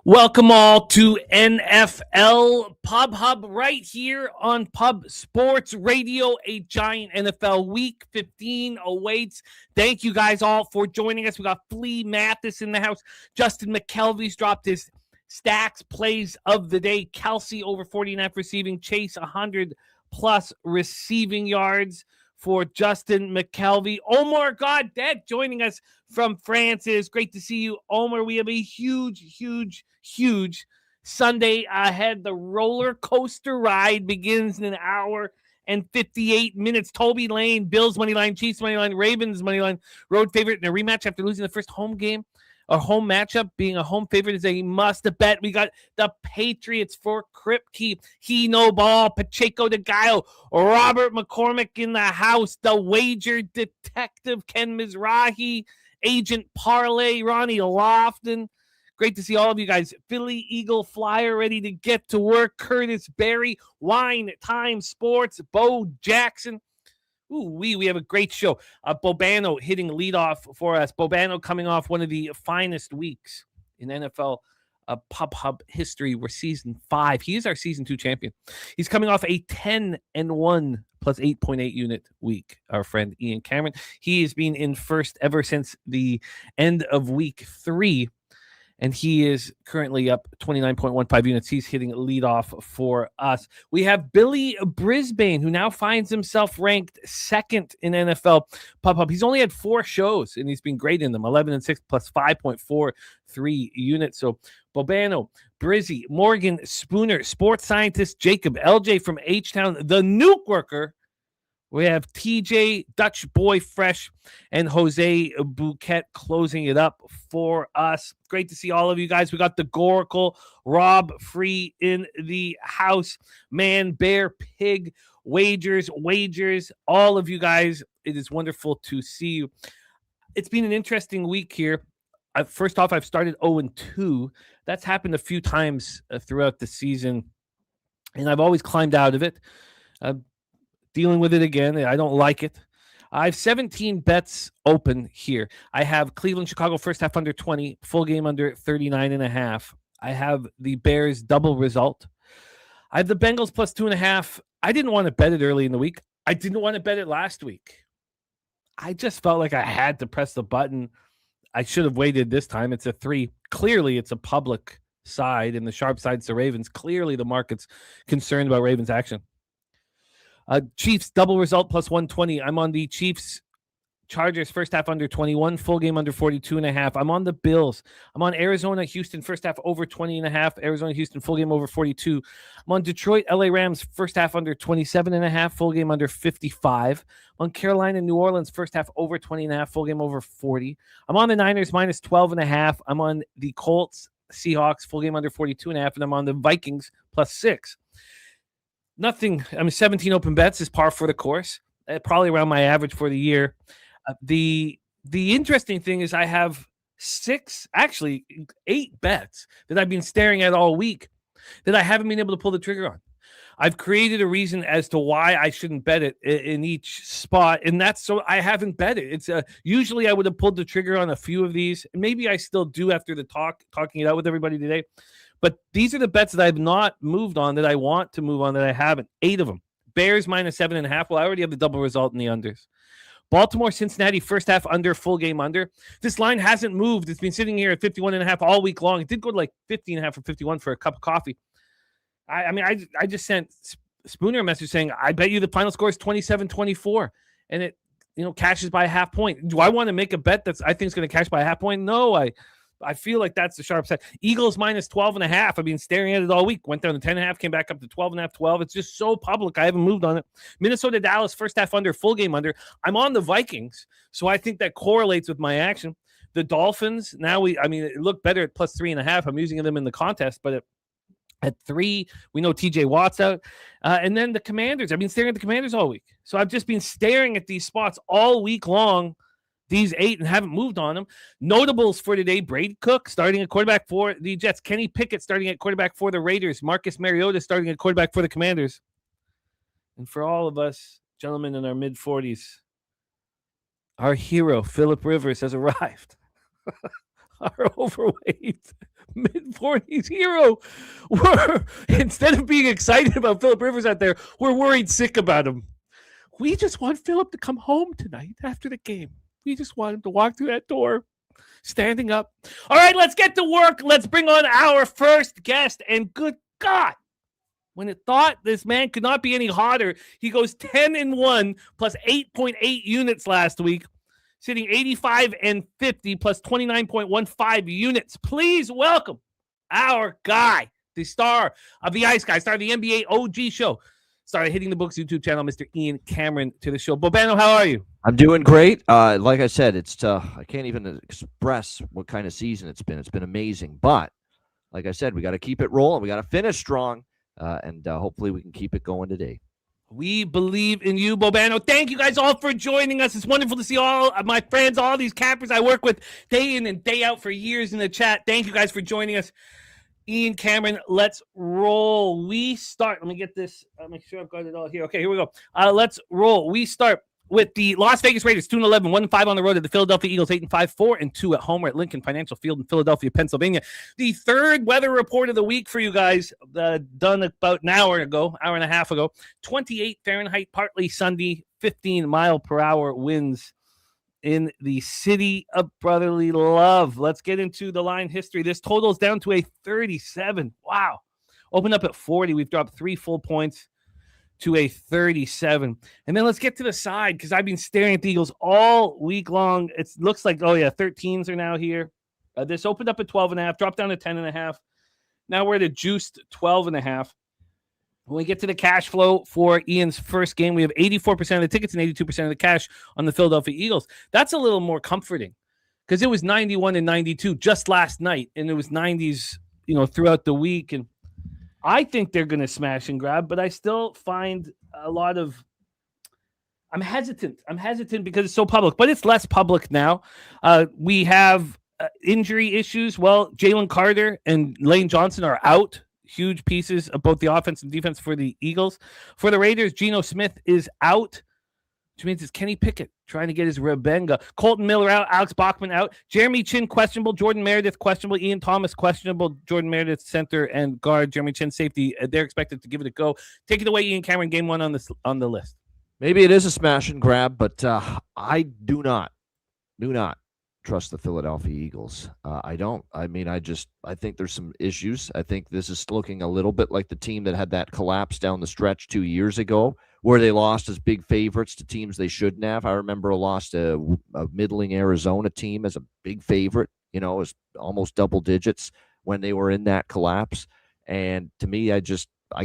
Welcome all to NFL Pub Hub right here on Pub Sports Radio. A giant NFL Week 15 awaits. Thank you guys all for joining us. We got Flea Mathis in the house. Justin McKelvey's dropped his stacks plays of the day. Kelsey over 40.5 receiving. Chase 100 plus receiving yards for Justin McKelvey. Omar Goddard joining us from France. It is great to see you, Omar. We have a huge Sunday ahead. The roller coaster ride begins in an hour and 58 minutes. Toby Lane, Bills money line, Chiefs money line, Ravens money line, road favorite in a rematch after losing the first home game. A home matchup, being a home favorite is a must bet. We got the Patriots for Kripke, Hino Ball, Pacheco de Gallo, Robert McCormick in the house, the wager detective Ken Mizrahi, Agent Parlay, Ronnie Lofton. Great to see all of you guys. Philly Eagle Flyer ready to get to work. Curtis Berry, Wine Time Sports, Bo Jackson. Ooh, we have a great show. Bobano hitting leadoff for us. Bobano coming off one of the finest weeks in NFL Pub Hub history. We're season 5. He is our season 2 champion. He's coming off a 10-1 plus 8.8 unit week. Our friend Ian Cameron. He has been in first ever since the end of week 3. And he is currently up 29.15 units. He's hitting leadoff for us. We have Billy Brisbane, who now finds himself ranked second in NFL Pub Hub. He's only had 4 shows, and he's been great in them. 11-6 plus 5.43 units. So Bobano, Brizzy, Morgan, Spooner, sports scientist Jacob, LJ from Htown, the nuke worker. We have TJ, Dutch Boy Fresh, and Jose Bouquet closing it up for us. Great to see all of you guys. We got the Goracle, Rob Free in the house. Man, Bear, Pig, Wagers, all of you guys. It is wonderful to see you. It's been an interesting week here. First off, I've started 0-2. That's happened a few times throughout the season, and I've always climbed out of it. Dealing with it again. I don't like it. I have 17 bets open here. I have Cleveland, Chicago first half under 20, full game under 39.5. I have the Bears double result. I have the Bengals plus 2.5. I didn't want to bet it early in the week. I didn't want to bet it last week. I just felt like I had to press the button. I should have waited this time. It's a 3. Clearly, it's a public side, and the sharp side's the Ravens. Clearly, the market's concerned about Ravens action. Chiefs double result plus 120. I'm on the Chiefs Chargers first half under 21, full game under 42.5. I'm on the Bills. I'm on Arizona Houston first half over 20.5. Arizona Houston full game over 42. I'm on Detroit LA Rams first half under 27.5, full game under 55. I'm on Carolina New Orleans first half over 20.5, full game over 40. I'm on the Niners minus 12.5. I'm on the Colts Seahawks full game under 42.5, and I'm on the Vikings plus 6. Nothing. 17 open bets is par for the course. Probably around my average for the year. The interesting thing is I have 8 bets that I've been staring at all week that I haven't been able to pull the trigger on. I've created a reason as to why I shouldn't bet it in each spot, and that's so I haven't bet it. It's usually I would have pulled the trigger on a few of these. Maybe I still do after the talking it out with everybody today. But these are the bets that I've not moved on that I want to move on that I haven't. 8 of them. Bears minus 7.5. Well, I already have the double result in the unders. Baltimore, Cincinnati, first half under, full game under. This line hasn't moved. It's been sitting here at 51.5 all week long. It did go to like 50.5 or 51 for a cup of coffee. I just sent Spooner a message saying, I bet you the final score is 27-24. And it, cashes by a half point. Do I want to make a bet that's I think is going to cash by a half point? No, I feel like that's the sharp side. Eagles minus 12.5. I've been staring at it all week. Went down to 10.5, came back up to 12.5, 12. It's just so public. I haven't moved on it. Minnesota, Dallas, first half under, full game under. I'm on the Vikings, so I think that correlates with my action. The Dolphins, now it looked better at plus 3.5. I'm using them in the contest, but at 3, we know TJ Watt's out. And then the Commanders. I've been staring at the Commanders all week. So I've just been staring at these spots all week long. These 8 and haven't moved on them. Notables for today: Brady Cook starting at quarterback for the Jets. Kenny Pickett starting at quarterback for the Raiders. Marcus Mariota starting at quarterback for the Commanders. And for all of us gentlemen in our mid-40s, our hero, Phillip Rivers, has arrived. Our overweight mid-40s hero. We're, instead of being excited about Philip Rivers out there, we're worried sick about him. We just want Philip to come home tonight after the game. We just want him to walk through that door standing up. All right, let's get to work. Let's bring on our first guest. And good God, when it thought this man could not be any hotter, he goes 10-1 plus 8.8 units last week, sitting 85 and 50 plus 29.15 units. Please welcome our guy, the star of the Ice Guy, star of the NBA OG show, star of Hitting the Books YouTube channel, Mr. Ian Cameron, to the show. Bobano, how are you? I'm doing great. Like I said, I can't even express what kind of season it's been. It's been amazing. But like I said, we got to keep it rolling. We got to finish strong, and hopefully we can keep it going today. We believe in you, Bobano. Thank you guys all for joining us. It's wonderful to see all of my friends, all these cappers I work with day in and day out for years in the chat. Thank you guys for joining us. Ian Cameron, let's roll. We start. Let me get this. I'll make sure I've got it all here. Okay, here we go. Let's roll. We start with the Las Vegas Raiders, 2-11, 1-5 on the road at the Philadelphia Eagles, 8-5, 4-2 at home. We're at Lincoln Financial Field in Philadelphia, Pennsylvania. The third weather report of the week for you guys, done about an hour and a half ago. 28 Fahrenheit, partly sunny, 15 mile per hour winds in the city of brotherly love. Let's get into the line history. This totals down to a 37. Wow. Opened up at 40. We've dropped 3 full points to a 37. And then let's get to the side, because I've been staring at the Eagles all week long. It looks like, 13s are now here. This opened up at 12.5, dropped down to 10.5. Now we're at a juiced 12.5. When we get to the cash flow for Ian's first game, we have 84% of the tickets and 82% of the cash on the Philadelphia Eagles. That's a little more comforting, because it was 91 and 92 just last night, and it was 90s, throughout the week. And I think they're going to smash and grab, but I still find a lot of – I'm hesitant. Because it's so public, but it's less public now. We have injury issues. Well, Jalen Carter and Lane Johnson are out. Huge pieces of both the offense and defense for the Eagles. For the Raiders, Geno Smith is out, which means it's Kenny Pickett trying to get his rebenga. Colton Miller out, Alex Bachman out, Jeremy Chin questionable, Jordan Meredith questionable, Ian Thomas questionable, Jordan Meredith center and guard, Jeremy Chin safety. They're expected to give it a go. Take it away, Ian Cameron, game one on the list. Maybe it is a smash and grab, but I do not trust the Philadelphia Eagles. I don't. I mean, I think there's some issues. I think this is looking a little bit like the team that had that collapse down the stretch 2 years ago, where they lost as big favorites to teams they shouldn't have. I remember a loss to a middling Arizona team as a big favorite, as almost double digits when they were in that collapse. And to me, I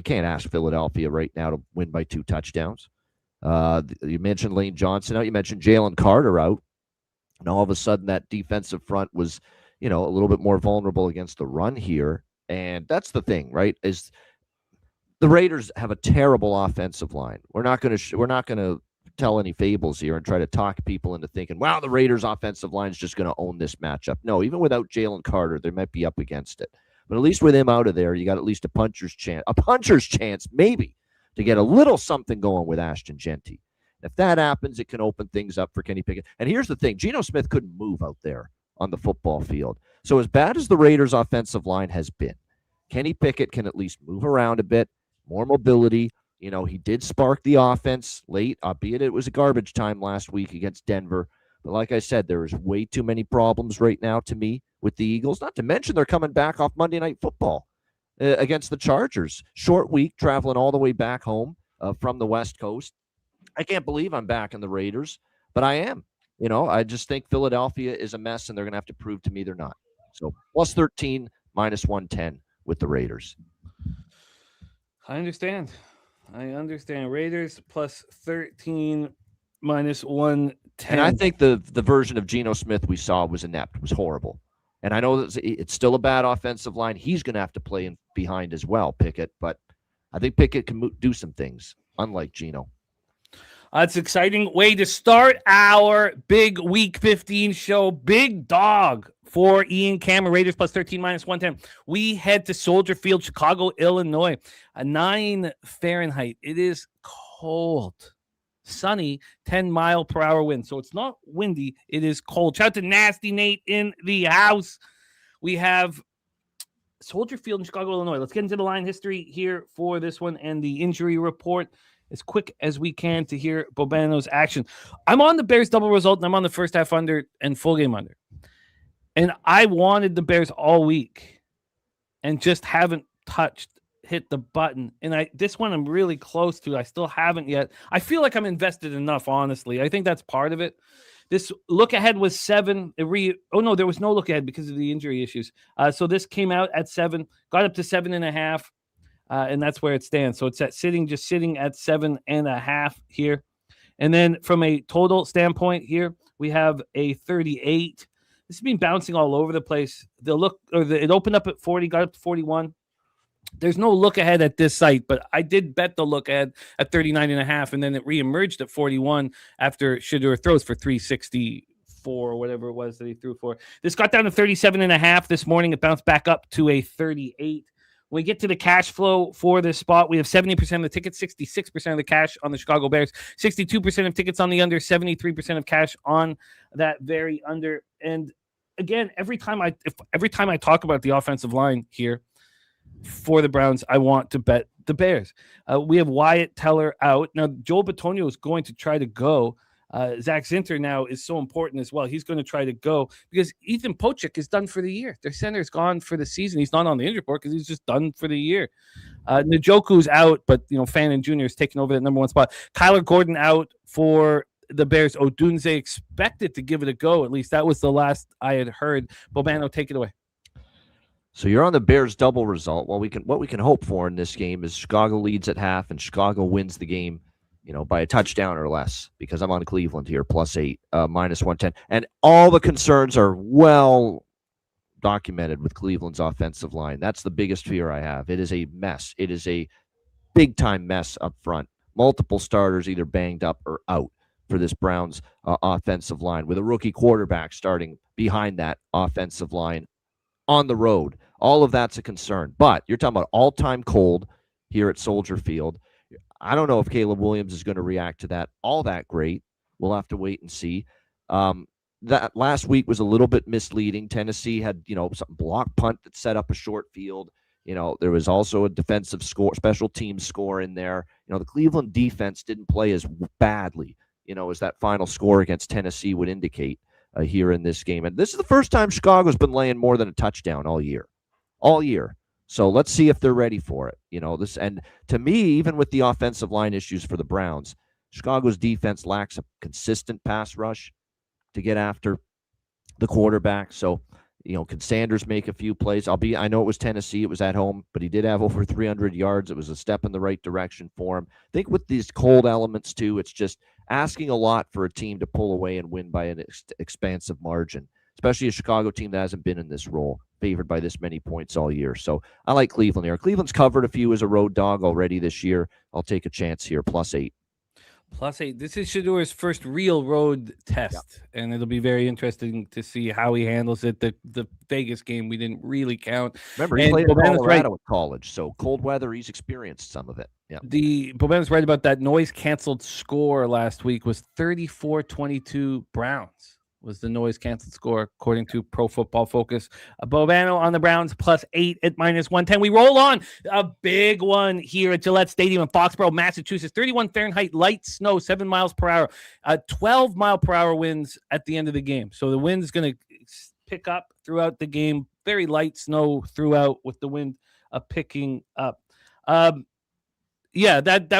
can't ask Philadelphia right now to win by 2 touchdowns. You mentioned Lane Johnson out. You mentioned Jalen Carter out. And all of a sudden, that defensive front was, a little bit more vulnerable against the run here. And that's the thing, right? Is the Raiders have a terrible offensive line. We're not going to tell any fables here and try to talk people into thinking, wow, the Raiders' offensive line is just going to own this matchup. No, even without Jalen Carter, they might be up against it. But at least with him out of there, you got at least a puncher's chance, maybe, to get a little something going with Ashton Genty. If that happens, it can open things up for Kenny Pickett. And here's the thing. Geno Smith couldn't move out there on the football field. So as bad as the Raiders' offensive line has been, Kenny Pickett can at least move around a bit, more mobility. He did spark the offense late, albeit it was a garbage time last week against Denver. But like I said, there is way too many problems right now to me with the Eagles, not to mention they're coming back off Monday Night Football against the Chargers. Short week, traveling all the way back home from the West Coast. I can't believe I'm back in the Raiders, but I am. I just think Philadelphia is a mess, and they're going to have to prove to me they're not. So plus 13, minus 110 with the Raiders. I understand. Raiders plus 13, minus 110. And I think the version of Geno Smith we saw was inept, was horrible. And I know that it's still a bad offensive line. He's going to have to play in behind as well, Pickett. But I think Pickett can do some things, unlike Geno. It's an exciting way to start our big Week 15 show. Big dog for Ian Cameron, Raiders plus 13, minus 110. We head to Soldier Field, Chicago, Illinois. A 9 Fahrenheit. It is cold. Sunny, 10 mile per hour wind. So it's not windy. It is cold. Shout out to Nasty Nate in the house. We have Soldier Field in Chicago, Illinois. Let's get into the line history here for this one and the injury report as quick as we can to hear Bobano's action. I'm on the Bears double result, and I'm on the first half under and full game under. And I wanted the Bears all week and just haven't hit the button. And this one I'm really close to. I still haven't yet. I feel like I'm invested enough, honestly. I think that's part of it. This look ahead was 7. There was no look ahead because of the injury issues. So this came out at 7, got up to 7.5, and that's where it stands. So it's sitting at 7.5 here. And then from a total standpoint here, we have a 38. This has been bouncing all over the place. It opened up at 40, got up to 41. There's no look ahead at this site, but I did bet the look ahead at 39.5, and then it reemerged at 41 after Shedeur throws for 364 or whatever it was that he threw for. This got down to 37.5 this morning. It bounced back up to a 38. When we get to the cash flow for this spot, we have 70% of the tickets, 66% of the cash on the Chicago Bears, 62% of tickets on the under, 73% of cash on that very under. And again, every time I talk about the offensive line here for the Browns, I want to bet the Bears. We have Wyatt Teller out. Now, Joel Bitonio is going to try to go. Zach Zinter now is so important as well. He's going to try to go because Ethan Pochik is done for the year. Their center is gone for the season. He's not on the injury report because he's just done for the year. Njoku's out, but Fannin Jr. is taking over that number 1 spot. Kyler Gordon out for the Bears. Odunze expected to give it a go. At least that was the last I had heard. Bobano, take it away. So you're on the Bears double result. Well, what we can hope for in this game is Chicago leads at half and Chicago wins the game, by a touchdown or less, because I'm on Cleveland here, +8, -110. And all the concerns are well documented with Cleveland's offensive line. That's the biggest fear I have. It is a mess. It is a big-time mess up front. Multiple starters either banged up or out for this Browns offensive line, with a rookie quarterback starting behind that offensive line on the road. All of that's a concern. But you're talking about all-time cold here at Soldier Field. I don't know if Caleb Williams is going to react to that all that great. We'll have to wait and see. That last week was a little bit misleading. Tennessee had, some block punt that set up a short field. There was also a defensive score, special team score in there. The Cleveland defense didn't play as badly, as that final score against Tennessee would indicate here in this game. And this is the first time Chicago's been laying more than a touchdown all year. So let's see if they're ready for it. And to me, even with the offensive line issues for the Browns, Chicago's defense lacks a consistent pass rush to get after the quarterback. So, can Sanders make a few plays? I know it was Tennessee, it was at home, but he did have over 300 yards. It was a step in the right direction for him. I think with these cold elements too, it's just asking a lot for a team to pull away and win by an expansive margin, especially a Chicago team that hasn't been in this role, favored by this many points all year. So I like Cleveland here. Cleveland's covered a few as a road dog already this year. I'll take a chance here, +8. +8. This is Shedeur's first real road test, and it'll be very interesting to see how he handles it. The Vegas game we didn't really count. Remember, he played in Colorado at college, so cold weather, he's experienced some of it. Yeah. Bobano's right about that noise-canceled score last week was 34-22 Browns. Was the noise canceled score according to Pro Football Focus. Bobano on the Browns +8 at -110. We roll on a big one here at Gillette Stadium in Foxborough, Massachusetts. 31 Fahrenheit, light snow, 7 miles per hour, 12 mile per hour winds at the end of the game. So the wind is going to pick up throughout the game. Very light snow throughout with the wind picking up. That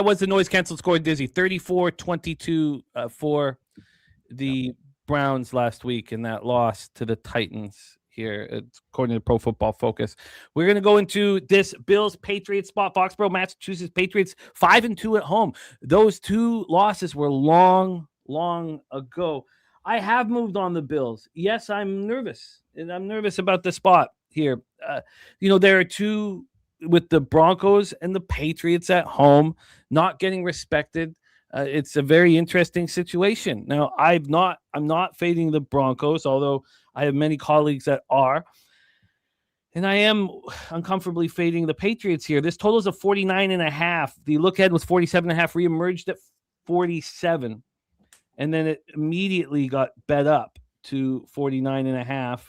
was the noise canceled score, Dizzy. 34-22 for the Browns last week in that loss to the Titans here, according to Pro Football Focus. We're going to go into this Bills-Patriots spot. Foxborough, Massachusetts. Patriots 5-2 at home. Those 2 losses were long ago. I have moved on the Bills. Yes, I'm nervous, and I'm nervous about the spot here. There are 2 with the Broncos and the Patriots at home not getting respected. It's a very interesting situation. Now, I'm not fading the Broncos, although I have many colleagues that are. And I am uncomfortably fading the Patriots here. This total is a 49.5. The look ahead was 47.5, reemerged at 47. And then it immediately got bet up to 49.5.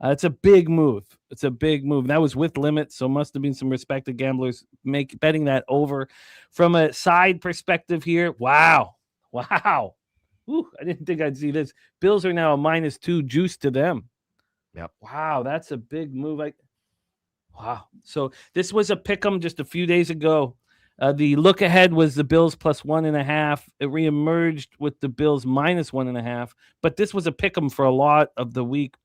It's a big move. It's a big move. That was with limits, so must have been some respected gamblers betting that over. From a side perspective here, wow. Ooh, I didn't think I'd see this. Bills are now a -2 juice to them. Yep. Wow, that's a big move. Wow. So this was a pick'em just a few days ago. The look ahead was the Bills +1.5. It reemerged with the Bills -1.5. But this was a pick'em for a lot of the week.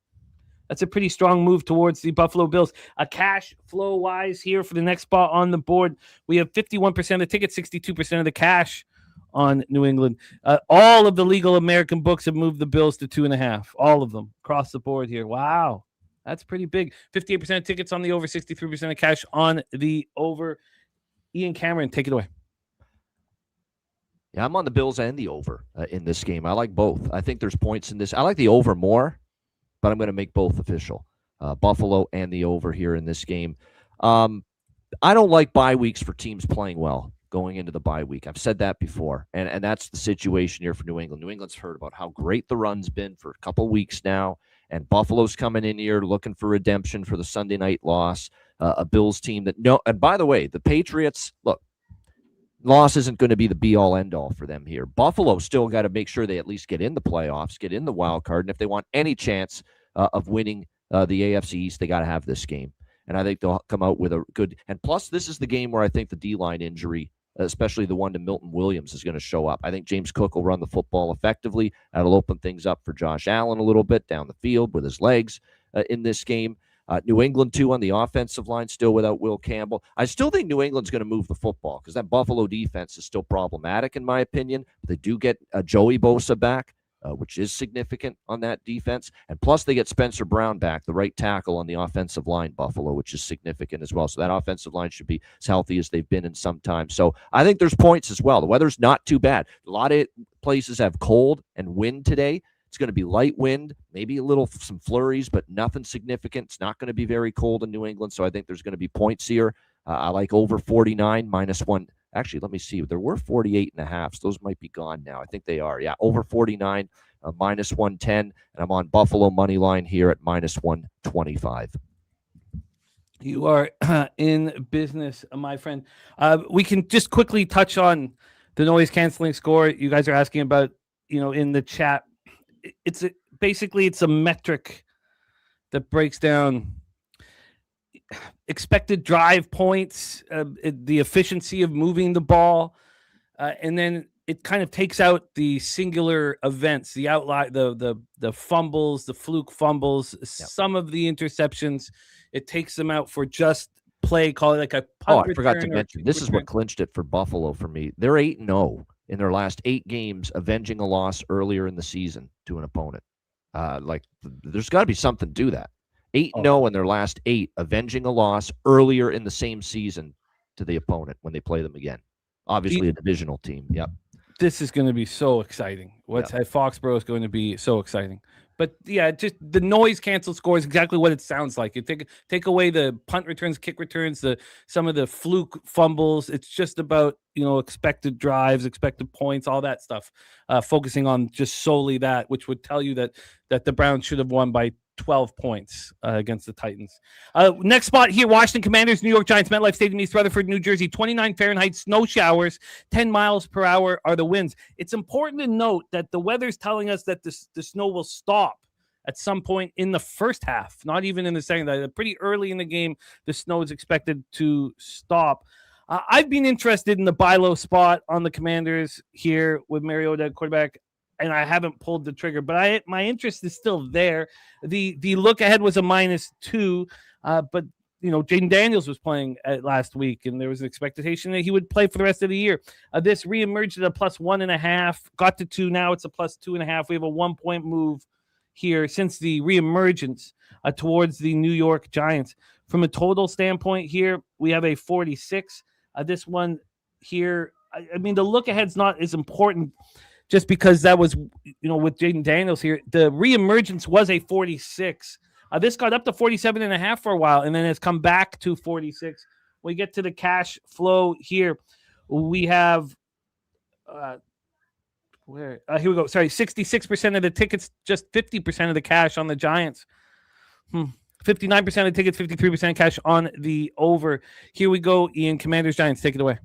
That's a pretty strong move towards the Buffalo Bills. Cash flow wise here for the next spot on the board, we have 51% of the tickets, 62% of the cash on New England. All of the legal American books have moved the Bills to 2.5. All of them across the board here. Wow. That's pretty big. 58% of tickets on the over, 63% of cash on the over. Ian Cameron, take it away. Yeah, I'm on the Bills and the over in this game. I like both. I think there's points in this. I like the over more, but I'm going to make both official. Buffalo and the over here in this game. I don't like bye weeks for teams playing well going into the bye week. I've said that before, and that's the situation here for New England. New England's heard about how great the run's been for a couple weeks now, and Buffalo's coming in here looking for redemption for the Sunday night loss. A Bills team that and by the way, the Patriots, look, loss isn't going to be the be-all, end-all for them here. Buffalo still got to make sure they at least get in the playoffs, get in the wild card, and if they want any chance of winning the AFC East, they got to have this game. And I think they'll come out with a good – and plus, this is the game where I think the D-line injury, especially the one to Milton Williams, is going to show up. I think James Cook will run the football effectively. That'll open things up for Josh Allen a little bit down the field with his legs in this game. New England, too, on the offensive line, still without Will Campbell. I still think New England's going to move the football because that Buffalo defense is still problematic, in my opinion. But they do get Joey Bosa back, which is significant on that defense. And plus, they get Spencer Brown back, the right tackle on the offensive line, Buffalo, which is significant as well. So that offensive line should be as healthy as they've been in some time. So I think there's points as well. The weather's not too bad. A lot of places have cold and wind today. It's going to be light wind, maybe some flurries, but nothing significant. It's not going to be very cold in New England, so I think there's going to be points here. I like over 49, -1. Actually, let me see. There were 48.5, so those might be gone now. I think they are. Yeah, over 49, -110, and I'm on Buffalo money line here at -125. You are in business, my friend. We can just quickly touch on the noise-canceling score you guys are asking about, in the chat. It's a metric that breaks down expected drive points, the efficiency of moving the ball, and then it kind of takes out the singular events, the outlier, the fumbles, the fluke fumbles, some of the interceptions. It takes them out for just play, call it like a punt. I forgot to mention, this is what clinched it for Buffalo for me. They're 8-0 in their last 8 games, avenging a loss earlier in the season to an opponent. There's got to be something to that. 8-0 in their last 8, avenging a loss earlier in the same season to the opponent when they play them again. Obviously, a divisional team. Yep. This is going to be so exciting. What's at Foxborough is going to be so exciting. But yeah, just the noise cancel score is exactly what it sounds like. You take away the punt returns, kick returns, some of the fluke fumbles. It's just about expected drives, expected points, all that stuff. Focusing on just solely that, which would tell you that the Browns should have won by 12 points against the Titans. Next spot here, Washington Commanders, New York Giants, MetLife Stadium, East Rutherford, New Jersey, 29 Fahrenheit, snow showers, 10 miles per hour are the winds. It's important to note that the weather's telling us that the snow will stop at some point in the first half, not even in the second. Pretty early in the game, the snow is expected to stop. I've been interested in the buy low spot on the Commanders here with Mariota at quarterback, and I haven't pulled the trigger, but my interest is still there. The look ahead was a -2, but Jaden Daniels was playing last week, and there was an expectation that he would play for the rest of the year. This reemerged at a +1.5, got to 2, now it's a +2.5. We have a 1-point move here since the reemergence towards the New York Giants. From a total standpoint here, we have a 46. This one here, I mean, the look ahead's not as important just because that was, with Jaden Daniels here. The reemergence was a 46. This got up to 47.5 for a while, and then it's come back to 46. We get to the cash flow here. We have, here we go. Sorry, 66% of the tickets, just 50% of the cash on the Giants. 59% of tickets, 53% cash on the over. Here we go, Ian. Commanders, Giants, take it away.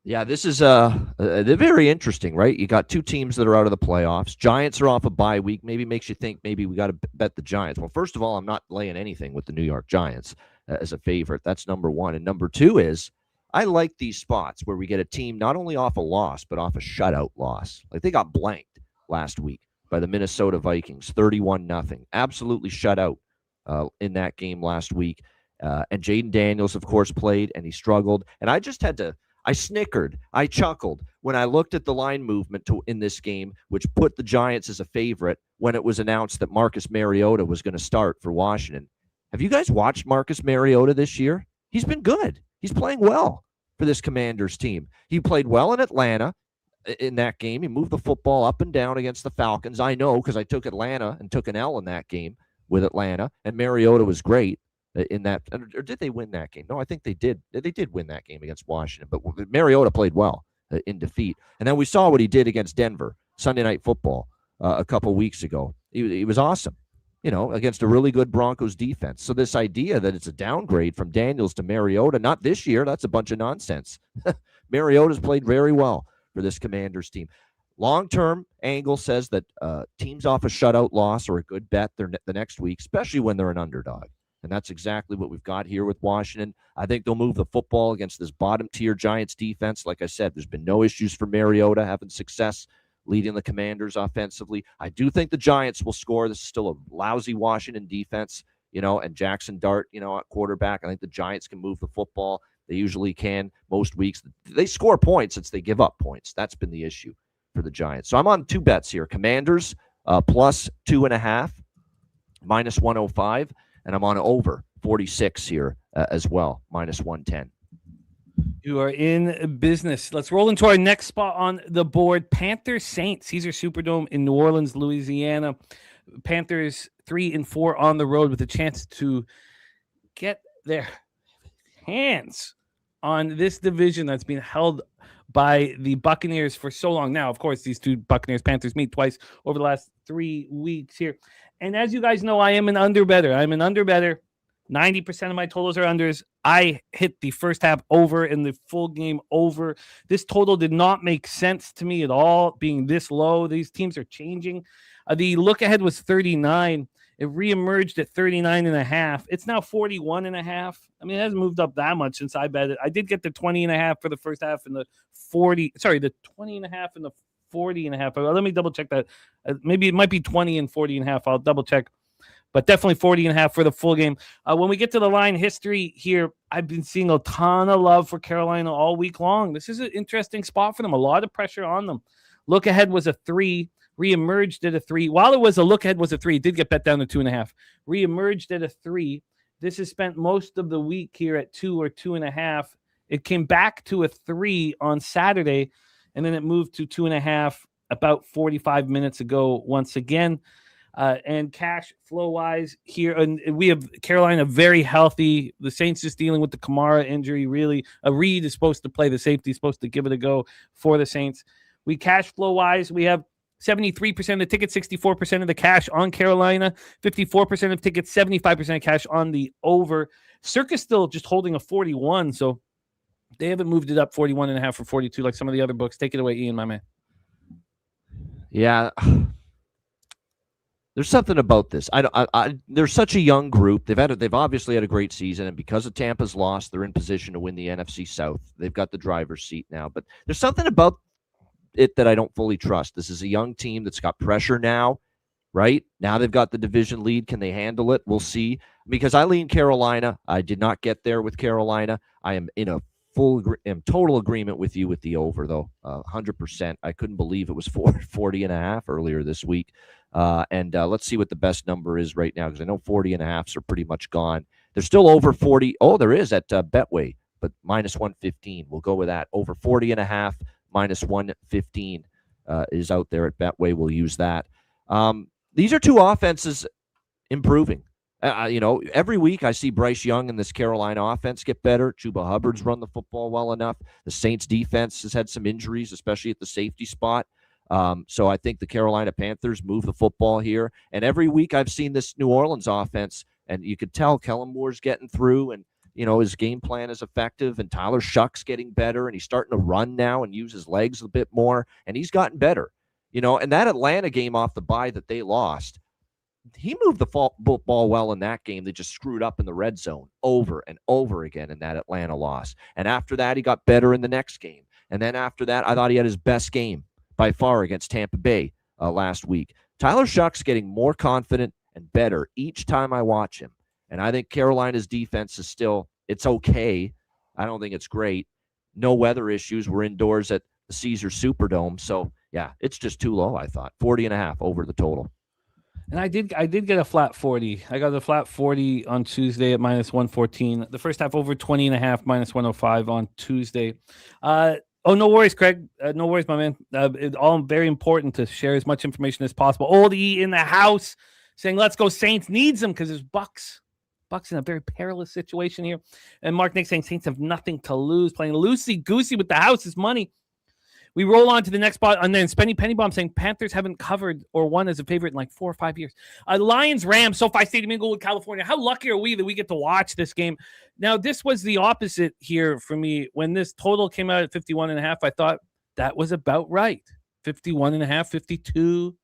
Yeah, this is they're very interesting, right? You got two teams that are out of the playoffs. Giants are off a bye week. Maybe makes you think maybe we got to bet the Giants. Well, first of all, I'm not laying anything with the New York Giants as a favorite. That's number one. And number two is I like these spots where we get a team not only off a loss, but off a shutout loss. Like they got blanked last week by the Minnesota Vikings, 31-0. Absolutely shut out in that game last week. And Jaden Daniels, of course, played, and he struggled. And I snickered. I chuckled when I looked at the line movement in this game, which put the Giants as a favorite when it was announced that Marcus Mariota was going to start for Washington. Have you guys watched Marcus Mariota this year? He's been good. He's playing well for this Commanders team. He played well in Atlanta in that game. He moved the football up and down against the Falcons. I know because I took Atlanta and took an L in that game with Atlanta, and Mariota was great in that. Or did they win that game? No, I think they did. They did win that game against Washington, but Mariota played well in defeat. And then we saw what he did against Denver Sunday Night Football a couple weeks ago. He was awesome, against a really good Broncos defense. So this idea that it's a downgrade from Daniels to Mariota, not this year, that's a bunch of nonsense. Mariota's played very well for this Commanders team. Long-term angle says that teams off a shutout loss are a good bet the next week, especially when they're an underdog. And that's exactly what we've got here with Washington. I think they'll move the football against this bottom-tier Giants defense. Like I said, there's been no issues for Mariota having success leading the Commanders offensively. I do think the Giants will score. This is still a lousy Washington defense, and Jackson Dart, at quarterback. I think the Giants can move the football. They usually can most weeks. They score points since they give up points. That's been the issue for the Giants. So I'm on two bets here. Commanders plus 2.5, minus 105. And I'm on over 46 here as well, minus 110. You are in business. Let's roll into our next spot on the board. Panthers Saints, Caesar Superdome in New Orleans, Louisiana. Panthers 3-4 on the road with a chance to get their hands on this division that's been held by the Buccaneers for so long now. Of course, these two Buccaneers-Panthers meet twice over the last 3 weeks here. And as you guys know, I am an underbetter. 90% of my totals are unders. I hit the first half over and the full game over. This total did not make sense to me at all, being this low. These teams are changing. The look ahead was 39. It reemerged at 39.5. It's now 41.5. I mean, it hasn't moved up that much since I bet it. I did get the 20.5 for the first half and the 20.5 and the 40.5. Let me double check that. Maybe it might be 20 and 40.5. I'll double check, but definitely 40.5 for the full game. When we get to the line history here, I've been seeing a ton of love for Carolina all week long. This is an interesting spot for them. A lot of pressure on them. Look ahead was a 3. Reemerged at a 3. While it was a look ahead was a 3, it did get bet down to 2.5. Reemerged at a 3. This has spent most of the week here at 2 or 2.5. It came back to a 3 on Saturday, and then it moved to 2.5 about 45 minutes ago once again. And cash flow wise here, and we have Carolina very healthy. The Saints just dealing with the Kamara injury. Really, Reed is supposed to play. The safety is supposed to give it a go for the Saints. We cash flow wise, we have 73% of the tickets, 64% of the cash on Carolina, 54% of tickets, 75% of cash on the over. Circa's still just holding a 41, so they haven't moved it up 41.5 or 42 like some of the other books. Take it away, Ian, my man. Yeah. There's something about this. They're such a young group. They've obviously had a great season, and because of Tampa's loss, they're in position to win the NFC South. They've got the driver's seat now, but there's something about it that I don't fully trust. This is a young team that's got pressure now, right? Now they've got the division lead. Can they handle it? We'll see. Because I lean Carolina. I did not get there with Carolina. I am in a total agreement with you with the over, though. 100%. I couldn't believe it was 40.5 earlier this week. And let's see what the best number is right now, because I know 40.5s are pretty much gone. They're still over 40. Oh, there is at Betway, but minus 115. We'll go with that. Over 40.5. Minus 115 is out there at Betway. We'll use that. These are two offenses improving. Every week I see Bryce Young and this Carolina offense get better. Chuba Hubbard's run the football well enough. The Saints defense has had some injuries, especially at the safety spot. So I think the Carolina Panthers move the football here. And every week I've seen this New Orleans offense, and you could tell Kellen Moore's getting through, and his game plan is effective, and Tyler Shuck's getting better, and he's starting to run now and use his legs a bit more, and he's gotten better. And that Atlanta game off the bye that they lost, he moved the ball well in that game. They just screwed up in the red zone over and over again in that Atlanta loss. And after that, he got better in the next game. And then after that, I thought he had his best game by far against Tampa Bay last week. Tyler Shuck's getting more confident and better each time I watch him. And I think Carolina's defense is still, it's okay. I don't think it's great. No weather issues. We're indoors at the Caesars Superdome. So, yeah, it's just too low, I thought. 40.5 over the total. And I did get a flat 40. I got a flat 40 on Tuesday at -114. The first half over 20.5, -105 on Tuesday. No worries, Craig. No worries, my man. It's all very important to share as much information as possible. Old E in the house saying, let's go Saints. Needs them because there's Bucks. Bucks in a very perilous situation here. And Mark Nick saying Saints have nothing to lose. Playing loosey-goosey with the house's money. We roll on to the next spot, and then Spenny Pennybomb saying Panthers haven't covered or won as a favorite in like 4 or 5 years. Lions, Rams, SoFi Stadium, Inglewood, California. How lucky are we that we get to watch this game? Now, this was the opposite here for me. When this total came out at 51.5, I thought that was about right. 51.5, 52,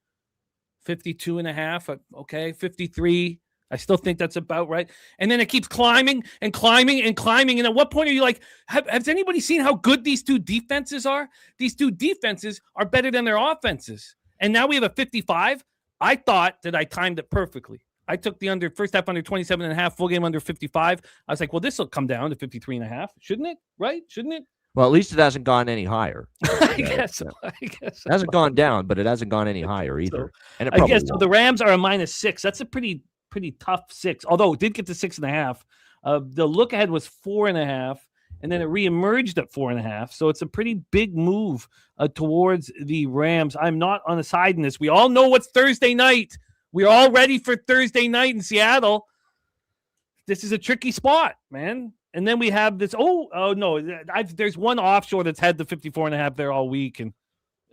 52.5, okay, 53. I still think that's about right. And then it keeps climbing and climbing and climbing. And at what point are you like, has anybody seen how good these two defenses are? These two defenses are better than their offenses. And now we have a 55. I thought that I timed it perfectly. I took the first half under 27.5, full game under 55. I was like, well, this will come down to 53.5. Shouldn't it? Right? Shouldn't it? Well, at least it hasn't gone any higher. I guess so. It hasn't gone down, but it hasn't gone any higher either. And it I guess won't. so. The Rams are a -6. That's a pretty tough 6, although it did get to 6.5. The look ahead was 4.5, and then it reemerged at 4.5. So it's a pretty big move towards the Rams. I'm not on the side in this. We all know what's Thursday night. We're all ready for Thursday night in Seattle. This is a tricky spot, man. And then we have this. Oh no, there's one offshore that's had the 54.5 there all week, and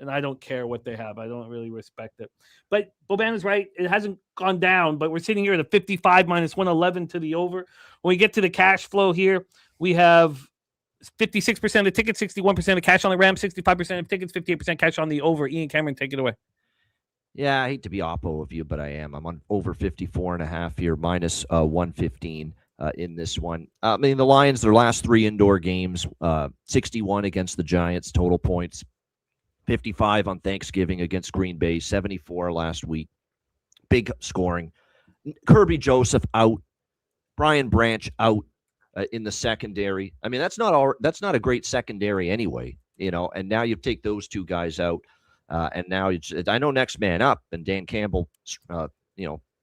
I don't care what they have. I don't really respect it. But Bobana's right. It hasn't gone down, but we're sitting here at a 55 -111 to the over. When we get to the cash flow here, we have 56% of tickets, 61% of cash on the Rams, 65% of tickets, 58% cash on the over. Ian Cameron, take it away. Yeah, I hate to be oppo of you, but I am. I'm on over 54.5 here, -115 in this one. I mean, the Lions, their last 3 indoor games, 61 against the Giants, total points. 55 on Thanksgiving against Green Bay, 74 last week. Big scoring. Kirby Joseph out. Brian Branch out in the secondary. I mean, that's not a great secondary anyway, and now you take those 2 guys out. And now I know next man up, and Dan Campbell,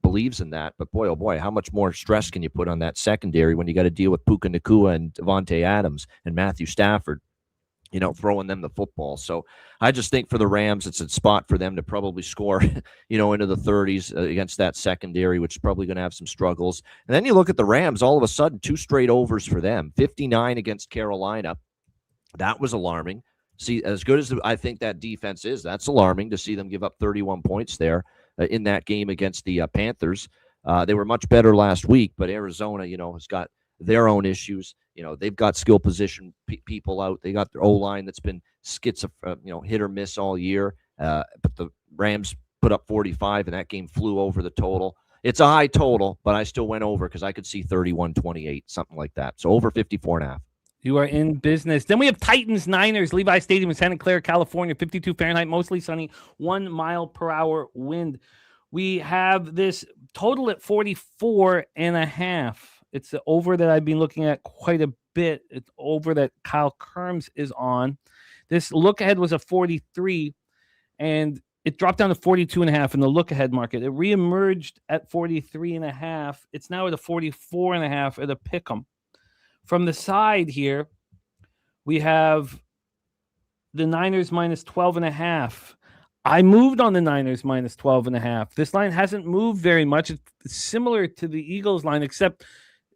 believes in that. But boy, oh boy, how much more stress can you put on that secondary when you got to deal with Puka Nacua and Devontae Adams and Matthew Stafford? Throwing them the football. So I just think for the Rams, it's a spot for them to probably score, into the 30s against that secondary, which is probably going to have some struggles. And then you look at the Rams, all of a sudden, 2 straight overs for them. 59 against Carolina. That was alarming. See, as good as I think that defense is, that's alarming to see them give up 31 points there in that game against the Panthers. They were much better last week, but Arizona, has got their own issues. They've got skill position people out. They got their O-line that's been hit or miss all year. But the Rams put up 45, and that game flew over the total. It's a high total, but I still went over because I could see 31-28, something like that. So over 54.5. You are in business. Then we have Titans, Niners, Levi Stadium in Santa Clara, California, 52 Fahrenheit, mostly sunny, 1 mile per hour wind. We have this total at 44.5. It's the over that I've been looking at quite a bit. It's over that Kyle Kerms is on. This look ahead was a 43, and it dropped down to 42.5 in the look ahead market. It reemerged at 43.5. It's now at a 44.5 at a pick'em. From the side here, we have the Niners -12.5. I moved on the Niners -12.5. This line hasn't moved very much. It's similar to the Eagles line, except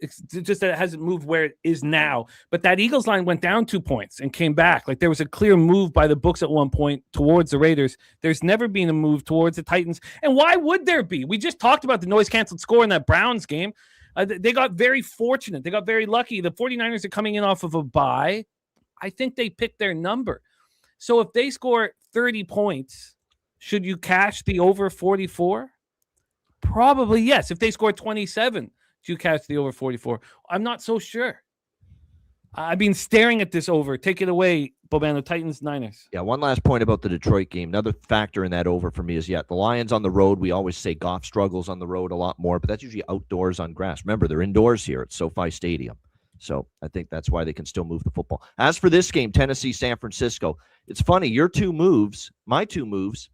It's just that it hasn't moved where it is now. But that Eagles line went down 2 points and came back. Like there was a clear move by the books at one point towards the Raiders. There's never been a move towards the Titans. And why would there be? We just talked about the noise-canceled score in that Browns game. They got very fortunate. They got very lucky. The 49ers are coming in off of a bye. I think they picked their number. So if they score 30 points, should you cash the over 44? Probably yes. If they score 27, do you cash the over 44? I'm not so sure. I've been staring at this over. Take it away, Bobano. Titans, Niners. Yeah, one last point about the Detroit game. Another factor in that over for me is, the Lions on the road, we always say Goff struggles on the road a lot more, but that's usually outdoors on grass. Remember, they're indoors here at SoFi Stadium. So I think that's why they can still move the football. As for this game, Tennessee, San Francisco, it's funny. Your two moves, my two moves,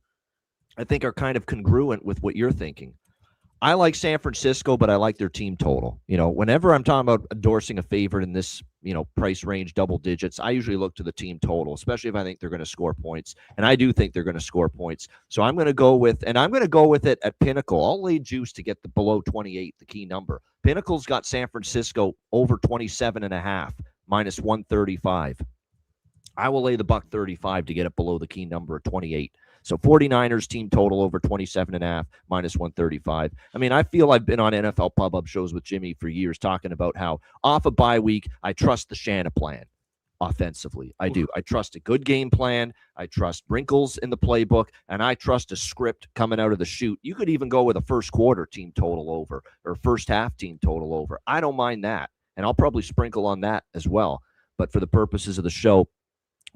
I think are kind of congruent with what you're thinking. I like San Francisco, but I like their team total. Whenever I'm talking about endorsing a favorite in this, price range, double digits, I usually look to the team total, especially if I think they're going to score points. And I do think they're going to score points. So I'm going to go with it at Pinnacle. I'll lay juice to get the below 28, the key number. Pinnacle's got San Francisco over 27.5, minus 135. I will lay the $1.35 to get it below the key number at 28. So 49ers team total over 27.5, minus 135. I mean, I feel I've been on NFL Pub shows with Jimmy for years talking about how off a bye week, I trust the Shanna plan offensively. I do. I trust a good game plan. I trust wrinkles in the playbook, and I trust a script coming out of the chute. You could even go with a first quarter team total over or first half team total over. I don't mind that, and I'll probably sprinkle on that as well. But for the purposes of the show,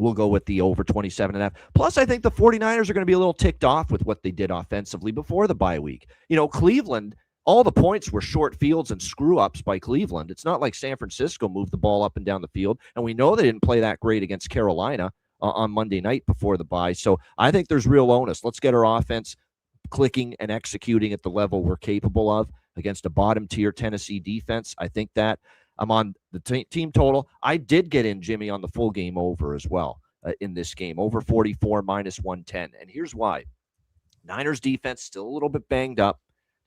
we'll go with the over 27.5. Plus, I think the 49ers are going to be a little ticked off with what they did offensively before the bye week. Cleveland, all the points were short fields and screw-ups by Cleveland. It's not like San Francisco moved the ball up and down the field, and we know they didn't play that great against Carolina on Monday night before the bye. So I think there's real onus. Let's get our offense clicking and executing at the level we're capable of against a bottom-tier Tennessee defense. I think that. I'm on the team total. I did get in, Jimmy, on the full game over as well in this game. Over 44, minus 110. And here's why. Niners defense still a little bit banged up.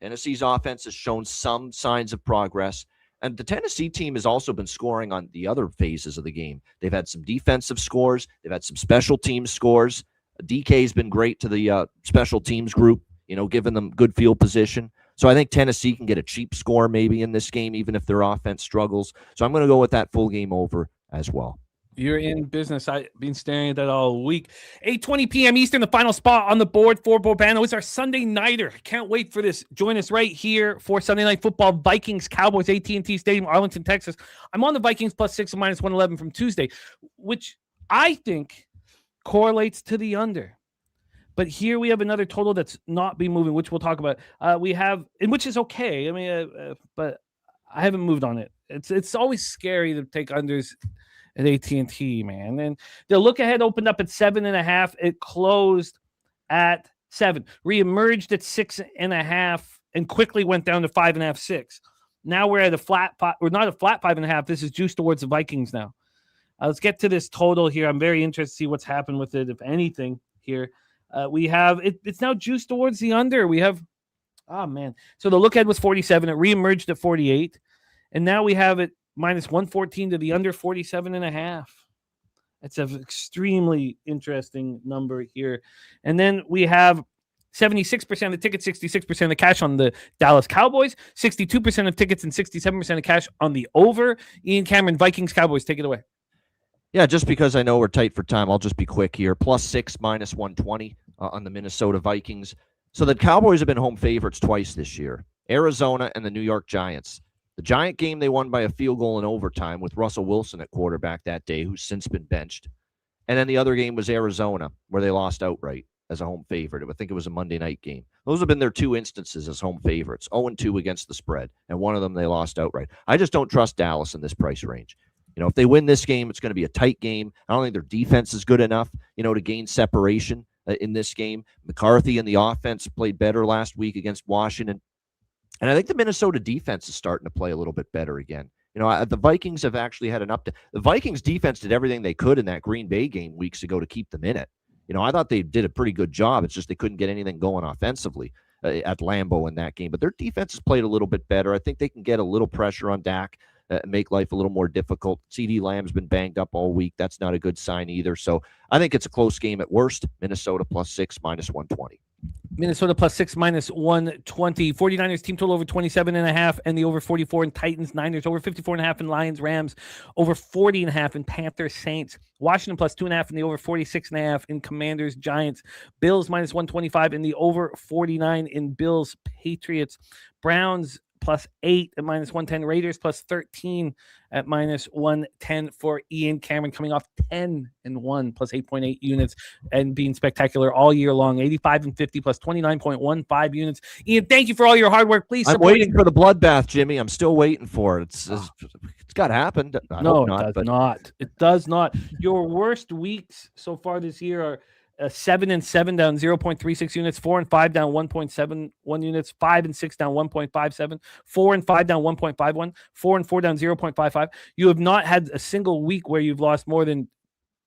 Tennessee's offense has shown some signs of progress. And the Tennessee team has also been scoring on the other phases of the game. They've had some defensive scores. They've had some special teams scores. DK's been great to the special teams group, giving them good field position. So I think Tennessee can get a cheap score maybe in this game, even if their offense struggles. So I'm going to go with that full game over as well. You're in business. I've been staring at that all week. 8:20 p.m. Eastern, the final spot on the board for Bobano is our Sunday Nighter. Can't wait for this. Join us right here for Sunday Night Football. Vikings, Cowboys, AT&T Stadium, Arlington, Texas. I'm on the Vikings plus 6 and minus 111 from Tuesday, which I think correlates to the under. But here we have another total that's not been moving, which we'll talk about. We have, and which is okay. I mean, but I haven't moved on it. It's always scary to take unders at AT&T, man. And the look ahead opened up at 7.5. It closed at 7. Reemerged at 6.5 and quickly went down to 5.5, 6. Now we're at a flat, or not a flat 5.5. This is juiced towards the Vikings now. Let's get to this total here. I'm very interested to see what's happened with it, if anything, here. We have it's now juiced towards the under. We have, so the look ahead was 47. It reemerged at 48. And now we have it minus 114 to the under 47.5. It's an extremely interesting number here. And then we have 76% of the tickets, 66% of the cash on the Dallas Cowboys, 62% of tickets and 67% of cash on the over. Ian Cameron, Vikings, Cowboys, take it away. Yeah, just because I know we're tight for time, I'll just be quick here. Plus 6, minus 120 on the Minnesota Vikings. So the Cowboys have been home favorites twice this year. Arizona and the New York Giants. The Giant game, they won by a field goal in overtime with Russell Wilson at quarterback that day, who's since been benched. And then the other game was Arizona, where they lost outright as a home favorite. I think it was a Monday night game. Those have been their two instances as home favorites, 0-2 against the spread, and one of them they lost outright. I just don't trust Dallas in this price range. If they win this game, it's going to be a tight game. I don't think their defense is good enough, to gain separation in this game. McCarthy and the offense played better last week against Washington. And I think the Minnesota defense is starting to play a little bit better again. The Vikings have actually had an update. The Vikings defense did everything they could in that Green Bay game weeks ago to keep them in it. I thought they did a pretty good job. It's just they couldn't get anything going offensively. at Lambeau in that game. But their defense has played a little bit better. I think they can get a little pressure on Dak, make life a little more difficult. CeeDee Lamb's been banged up all week. That's not a good sign either. So I think it's a close game at worst. Minnesota +6, -120. Minnesota +6, -120. 49ers team total over 27.5, and the over 44 in Titans, Niners, over 54.5 in Lions, Rams, over 40.5 in Panthers, Saints. Washington +2.5 and the over 46.5 in Commanders, Giants. Bills -125 and the over 49 in Bills, Patriots. Browns +8 at -110. Raiders +13 at -110 for Ian Cameron, coming off 10-1 +8.8 units and being spectacular all year long. 85 and 50 +29.15 units. Ian, thank you for all your hard work. Please, I'm waiting for the bloodbath, Jimmy. I'm still waiting for it. It's got to happen. No, it does not. It does not. Your worst weeks so far this year are 7-7 down 0.36 units, 4-5 down 1.71 units, 5-6 down 1.57, 4-5 down 1.51, 4-4 down 0.55. You have not had a single week where you've lost more than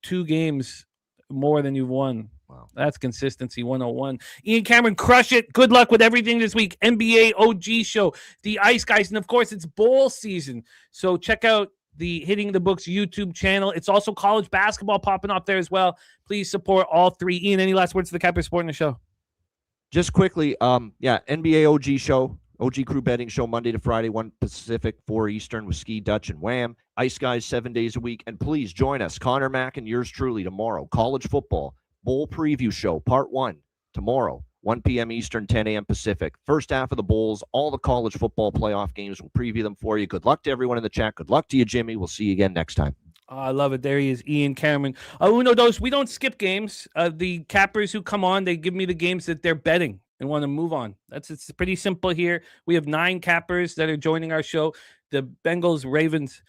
2 games more than you've won. Wow, that's consistency 101. Ian Cameron, crush it. Good luck with everything this week. NBA OG show, the Ice Guys, and of course it's bowl season. So check out the Hitting the Books YouTube channel. It's also college basketball popping up there as well. Please support all 3. Ian, any last words to the Capper Sport in the show? Just quickly, NBA OG show, OG Crew Betting Show, Monday to Friday, 1 Pacific, 4 Eastern with Ski, Dutch, and Wham. Ice Guys, 7 days a week. And please join us, Connor Mack and yours truly, tomorrow. College football, bowl preview show, part 1, tomorrow. 1 p.m. Eastern, 10 a.m. Pacific. First half of the Bowls, all the college football playoff games. We'll preview them for you. Good luck to everyone in the chat. Good luck to you, Jimmy. We'll see you again next time. I love it. There he is, Ian Cameron. Uno dos, we don't skip games. The cappers who come on, they give me the games that they're betting and want to move on. It's pretty simple here. We have 9 cappers that are joining our show. The Bengals-Ravens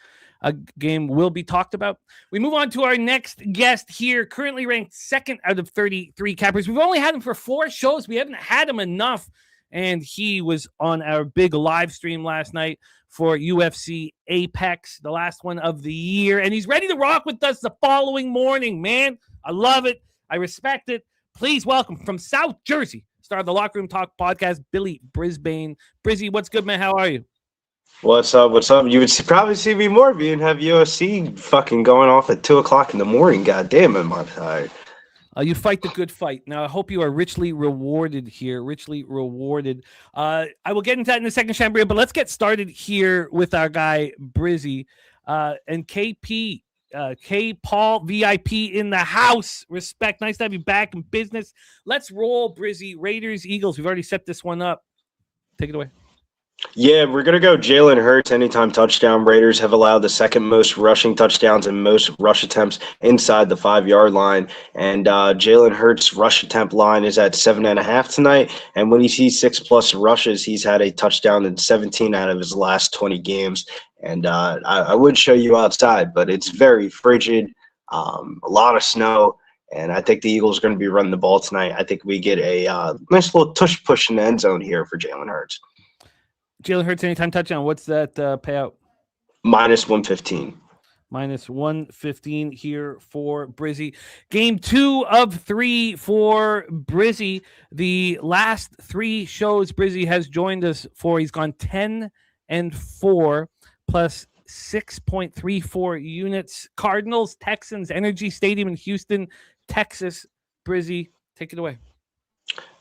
game will be talked about. We move on to our next guest here, currently ranked 2nd out of 33 cappers. We've only had him for 4 shows. We haven't had him enough, and he was on our big live stream last night for UFC Apex, the last one of the year, and he's ready to rock with us the following morning, man. I love it. I respect it. Please welcome from South Jersey, star of the Locker Room Talk podcast, Billy Brisbane. Brizzy, what's good, man? How are you? What's up? What's up? You would probably see me more if you didn't have UFC fucking going off at 2 o'clock in the morning. God damn it, I'm tired. You fight the good fight. Now, I hope you are richly rewarded here. Richly rewarded. I will get into that in a second, Chambria, but let's get started here with our guy, Brizzy. And KP, K. Paul VIP in the house. Respect. Nice to have you back in business. Let's roll, Brizzy. Raiders, Eagles. We've already set this one up. Take it away. Yeah, we're going to go Jalen Hurts anytime touchdown. Raiders have allowed the 2nd most rushing touchdowns and most rush attempts inside the 5-yard line. And Jalen Hurts' rush attempt line is at 7.5 tonight. And when he sees 6+ rushes, he's had a touchdown in 17 out of his last 20 games. And I would show you outside, but it's very frigid, a lot of snow. And I think the Eagles are going to be running the ball tonight. I think we get a nice little tush push in the end zone here for Jalen Hurts. Jalen Hurts anytime touchdown. What's that payout? -115. -115 here for Brizzy. Game 2 of 3 for Brizzy. The last 3 shows Brizzy has joined us for, he's gone 10-4 plus 6.34 units. Cardinals, Texans, Energy Stadium in Houston, Texas. Brizzy, take it away.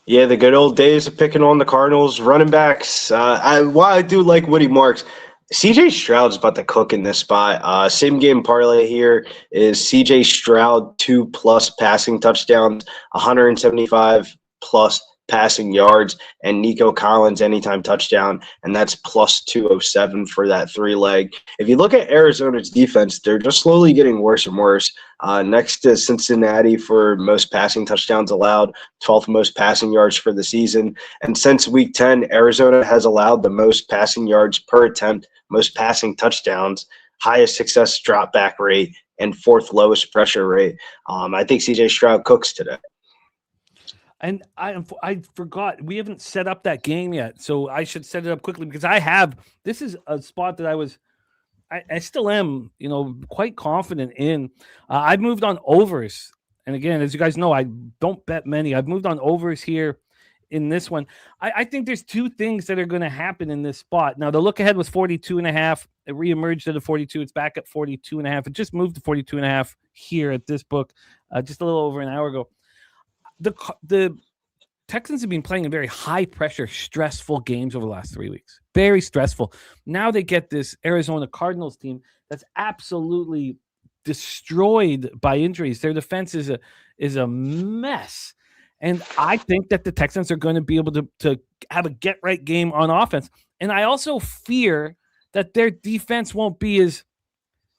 Yeah, the good old days of picking on the Cardinals running backs. While I do like Woody Marks, CJ Stroud's about to cook in this spot. Same game parlay here is CJ Stroud 2+ passing touchdowns, 175+ passing yards, and Nico Collins anytime touchdown, and that's +207 for that 3-leg. If you look at Arizona's defense, they're just slowly getting worse and worse. Next to Cincinnati for most passing touchdowns allowed, 12th most passing yards for the season. And since week 10, Arizona has allowed the most passing yards per attempt, most passing touchdowns, highest success drop back rate, and 4th lowest pressure rate. I think CJ Stroud cooks today. And I forgot, we haven't set up that game yet, so I should set it up quickly because I have. This is a spot that I still am, quite confident in. I've moved on overs, and again, as you guys know, I don't bet many. I've moved on overs here in this one. I think there's two things that are going to happen in this spot. Now, the look ahead was 42.5. It reemerged at a 42. It's back at 42.5. It just moved to 42.5 here at this book just a little over an hour ago. The Texans have been playing in very high-pressure, stressful games over the last 3 weeks. Very stressful. Now they get this Arizona Cardinals team that's absolutely destroyed by injuries. Their defense is a mess. And I think that the Texans are going to be able to have a get-right game on offense. And I also fear that their defense won't be as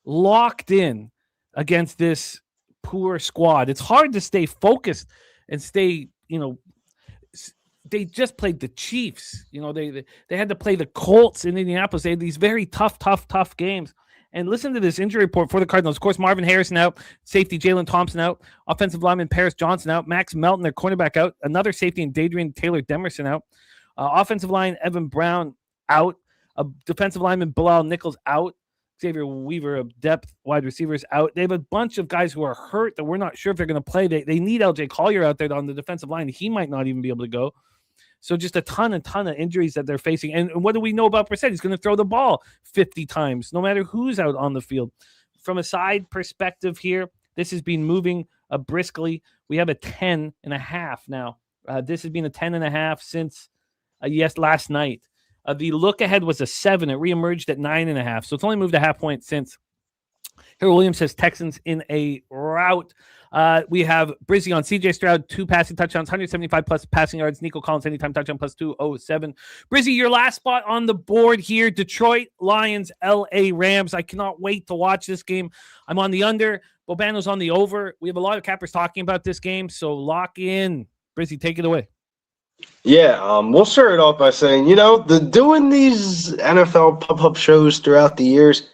locked in against this poor squad. It's hard to stay focused and stay, they just played the Chiefs. They had to play the Colts in Indianapolis. They had these very tough games. And listen to this injury report for the Cardinals. Of course, Marvin Harrison out, safety Jalen Thompson out, offensive lineman Paris Johnson out, Max Melton, their cornerback out, another safety and Dadrian Taylor Demerson out, offensive line Evan Brown out, a defensive lineman Bilal Nichols out, Xavier Weaver of depth wide receivers out. They have a bunch of guys who are hurt that we're not sure if they're going to play. They need LJ Collier out there on the defensive line. He might not even be able to go. So just a ton of injuries that they're facing. And what do we know about Brissett? He's going to throw the ball 50 times, no matter who's out on the field. From a side perspective here, this has been moving briskly. We have a 10.5 now. This has been a 10.5 since, last night. The look ahead was a 7. It reemerged at 9.5. So it's only moved a half point since. Here, Williams says Texans in a rout. We have Brizzy on CJ Stroud, 2 passing touchdowns, 175 plus passing yards. Nico Collins, anytime touchdown, plus 207. Brizzy, your last spot on the board here, Detroit Lions, LA Rams. I cannot wait to watch this game. I'm on the under. Bobano's on the over. We have a lot of cappers talking about this game, so lock in. Brizzy, take it away. Yeah, we'll start it off by saying, doing these NFL pop-up shows throughout the years,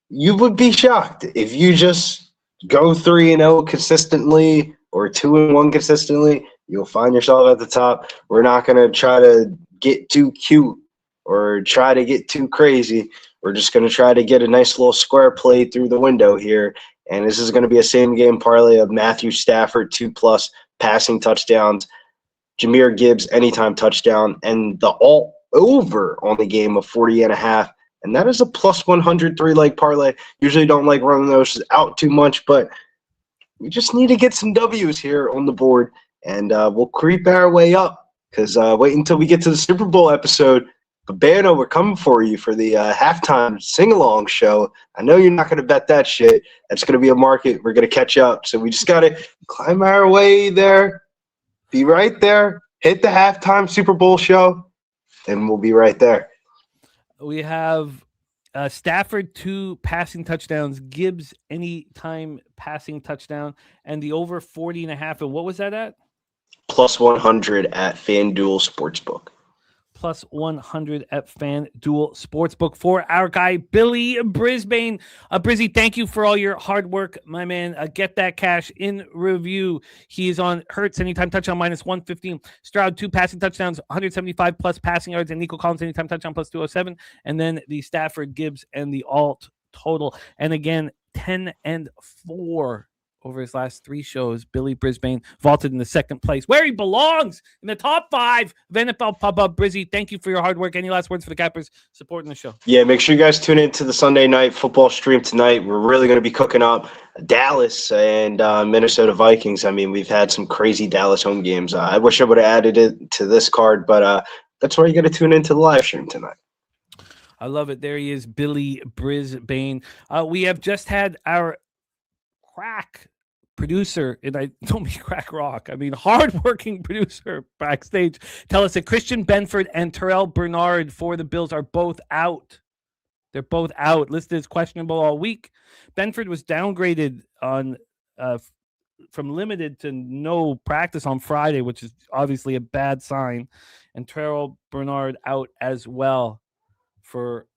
you would be shocked if you just go 3-0 consistently or 2-1 consistently. You'll find yourself at the top. We're not going to try to get too cute or try to get too crazy. We're just going to try to get a nice little square play through the window here. And this is going to be a same-game parlay of Matthew Stafford, 2+ passing touchdowns, Jahmyr Gibbs, anytime touchdown, and the all-over on the game of 40.5. And that is a plus 103 leg parlay. Usually don't like running those out too much, but we just need to get some W's here on the board, and we'll creep our way up because wait until we get to the Super Bowl episode. Babano, we're coming for you for the halftime sing-along show. I know you're not going to bet that shit. That's going to be a market. We're going to catch up. So we just got to climb our way there, be right there, hit the halftime Super Bowl show, and we'll be right there. We have Stafford 2 passing touchdowns, Gibbs anytime passing touchdown, and the over 40.5. And what was that at? Plus 100 at FanDuel Sportsbook. Plus 100 at FanDuel Sportsbook for our guy, Billy Brisbane. Brizzy, thank you for all your hard work, my man. Get that cash in review. He is on Hurts, anytime touchdown, minus 115. Stroud, 2 passing touchdowns, 175 plus passing yards, and Nico Collins, anytime touchdown, plus 207. And then the Stafford, Gibbs, and the alt total. And again, 10-4. Over his last 3 shows, Billy Brisbane vaulted in the second place, where he belongs, in the top 5 of NFL Pub-Up. Brizzy, thank you for your hard work. Any last words for the Cappers supporting the show? Yeah, make sure you guys tune in to the Sunday night football stream tonight. We're really going to be cooking up Dallas and Minnesota Vikings. I mean, we've had some crazy Dallas home games. I wish I would have added it to this card, but that's why you got to tune into the live stream tonight. I love it. There he is, Billy Brisbane. We have just had our crack producer, and I don't mean crack rock, I mean hardworking producer backstage, tell us that Christian Benford and Terrell Bernard for the Bills are both out. They're both out, listed as questionable all week. Benford was downgraded on from limited to no practice on Friday, which is obviously a bad sign. And Terrell Bernard out as well. For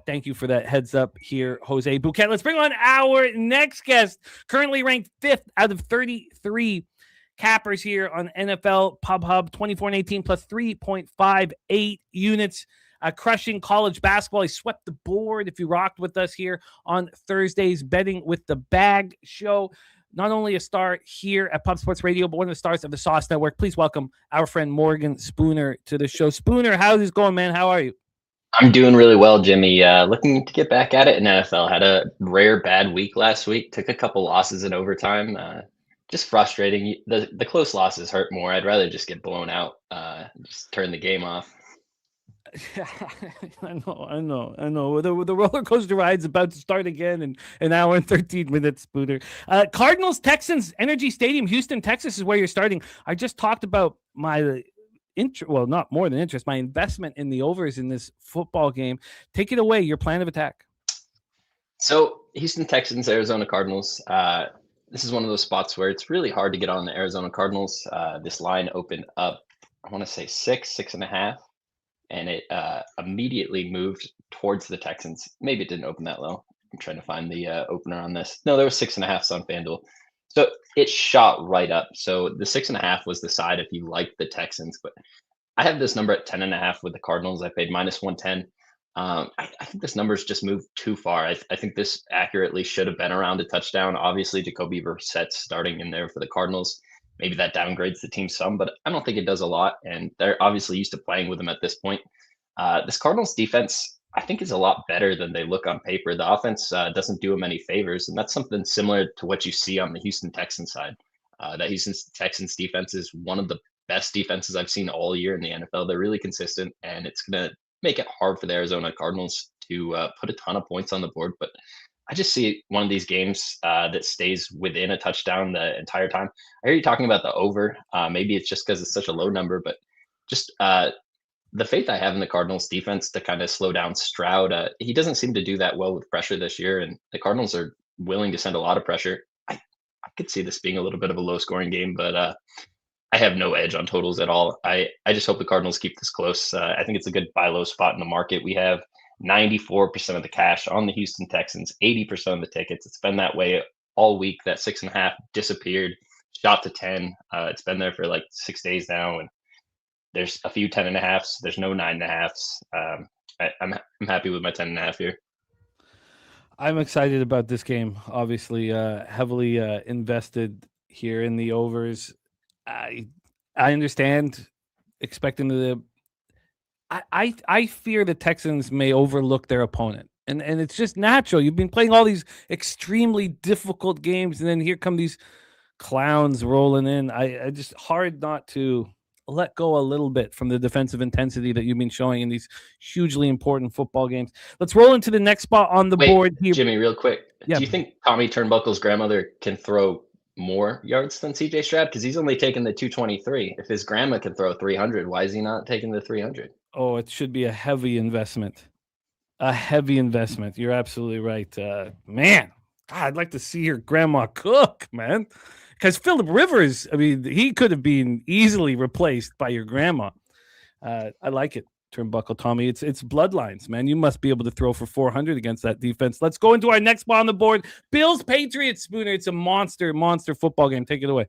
thank you for that heads up here, Jose Bouquet. Let's bring on our next guest, currently ranked 5th out of 33 cappers here on NFL Pub Hub, 24-18 plus 3.58 units. Crushing college basketball. He swept the board if you rocked with us here on Thursday's Betting with the Bag show. not only a star here at Pub Sports Radio, but one of the stars of the Sauce Network. Please welcome our friend Morgan Spooner to the show. Spooner, how's it going, man? How are you? I'm doing really well, Jimmy. Looking to get back at it in NFL. Had a rare bad week last week. Took a couple losses in overtime. Just frustrating. The close losses hurt more. I'd rather just get blown out. Just turn the game off. I know. The roller coaster ride's about to start again in an hour and 13 minutes, Spooner. Cardinals, Texans, Energy Stadium, Houston, Texas is where you're starting. I just talked about my not more than interest, my investment in the overs in this football game. Take it away, your plan of attack. So Houston Texans, Arizona Cardinals. This is one of those spots where it's really hard to get on the Arizona Cardinals. This line opened up, I want to say 6.5. And it immediately moved towards the Texans. Maybe it didn't open that low. I'm trying to find the opener on this. No, there was 6.5 on FanDuel. So it shot right up. So the 6.5 was the side if you like the Texans. But I have this number at 10.5 with the Cardinals. I paid -110. I think this number's just moved too far. I think this accurately should have been around a touchdown. Obviously, Jacoby Brissett's starting in there for the Cardinals. Maybe that downgrades the team some, but I don't think it does a lot. And they're obviously used to playing with them at this point. This Cardinals defense, I think, is a lot better than they look on paper. The offense doesn't do them any favors, and that's something similar to what you see on the Houston Texans side. That Houston Texans defense is one of the best defenses I've seen all year in the NFL. They're really consistent, and it's going to make it hard for the Arizona Cardinals to put a ton of points on the board. But I just see one of these games that stays within a touchdown the entire time. I hear you talking about the over. Maybe it's just because it's such a low number, but just the faith I have in the Cardinals defense to kind of slow down Stroud. He doesn't seem to do that well with pressure this year, and the Cardinals are willing to send a lot of pressure. I could see this being a little bit of a low scoring game, but I have no edge on totals at all. I just hope the Cardinals keep this close. I think it's a good buy low spot in the market. We have 94% of the cash on the Houston Texans, 80% of the tickets. It's been that way all week. That 6.5 disappeared, shot to 10. It's been there for like 6 days now, and there's a few 10.5s. There's no 9.5s. I'm happy with my 10.5 here. I'm excited about this game. Obviously, heavily invested here in the overs. I understand expecting the. I fear the Texans may overlook their opponent. And it's just natural. You've been playing all these extremely difficult games, and then here come these clowns rolling in. I just hard not to let go a little bit from the defensive intensity that you've been showing in these hugely important football games. Let's roll into the next spot on the board here. Jimmy, real quick. Yeah. Do you think Tommy Turnbuckle's grandmother can throw more yards than CJ Stroud? Because he's only taken the 223. If his grandma can throw 300, why is he not taking the 300? Oh, it should be a heavy investment. A heavy investment. You're absolutely right. Man, God, I'd like to see your grandma cook, man. Because Phillip Rivers, I mean, he could have been easily replaced by your grandma. I like it, Turnbuckle, Tommy. It's bloodlines, man. You must be able to throw for 400 against that defense. Let's go into our next spot on the board. Bills, Patriots, Spooner. It's a monster football game. Take it away.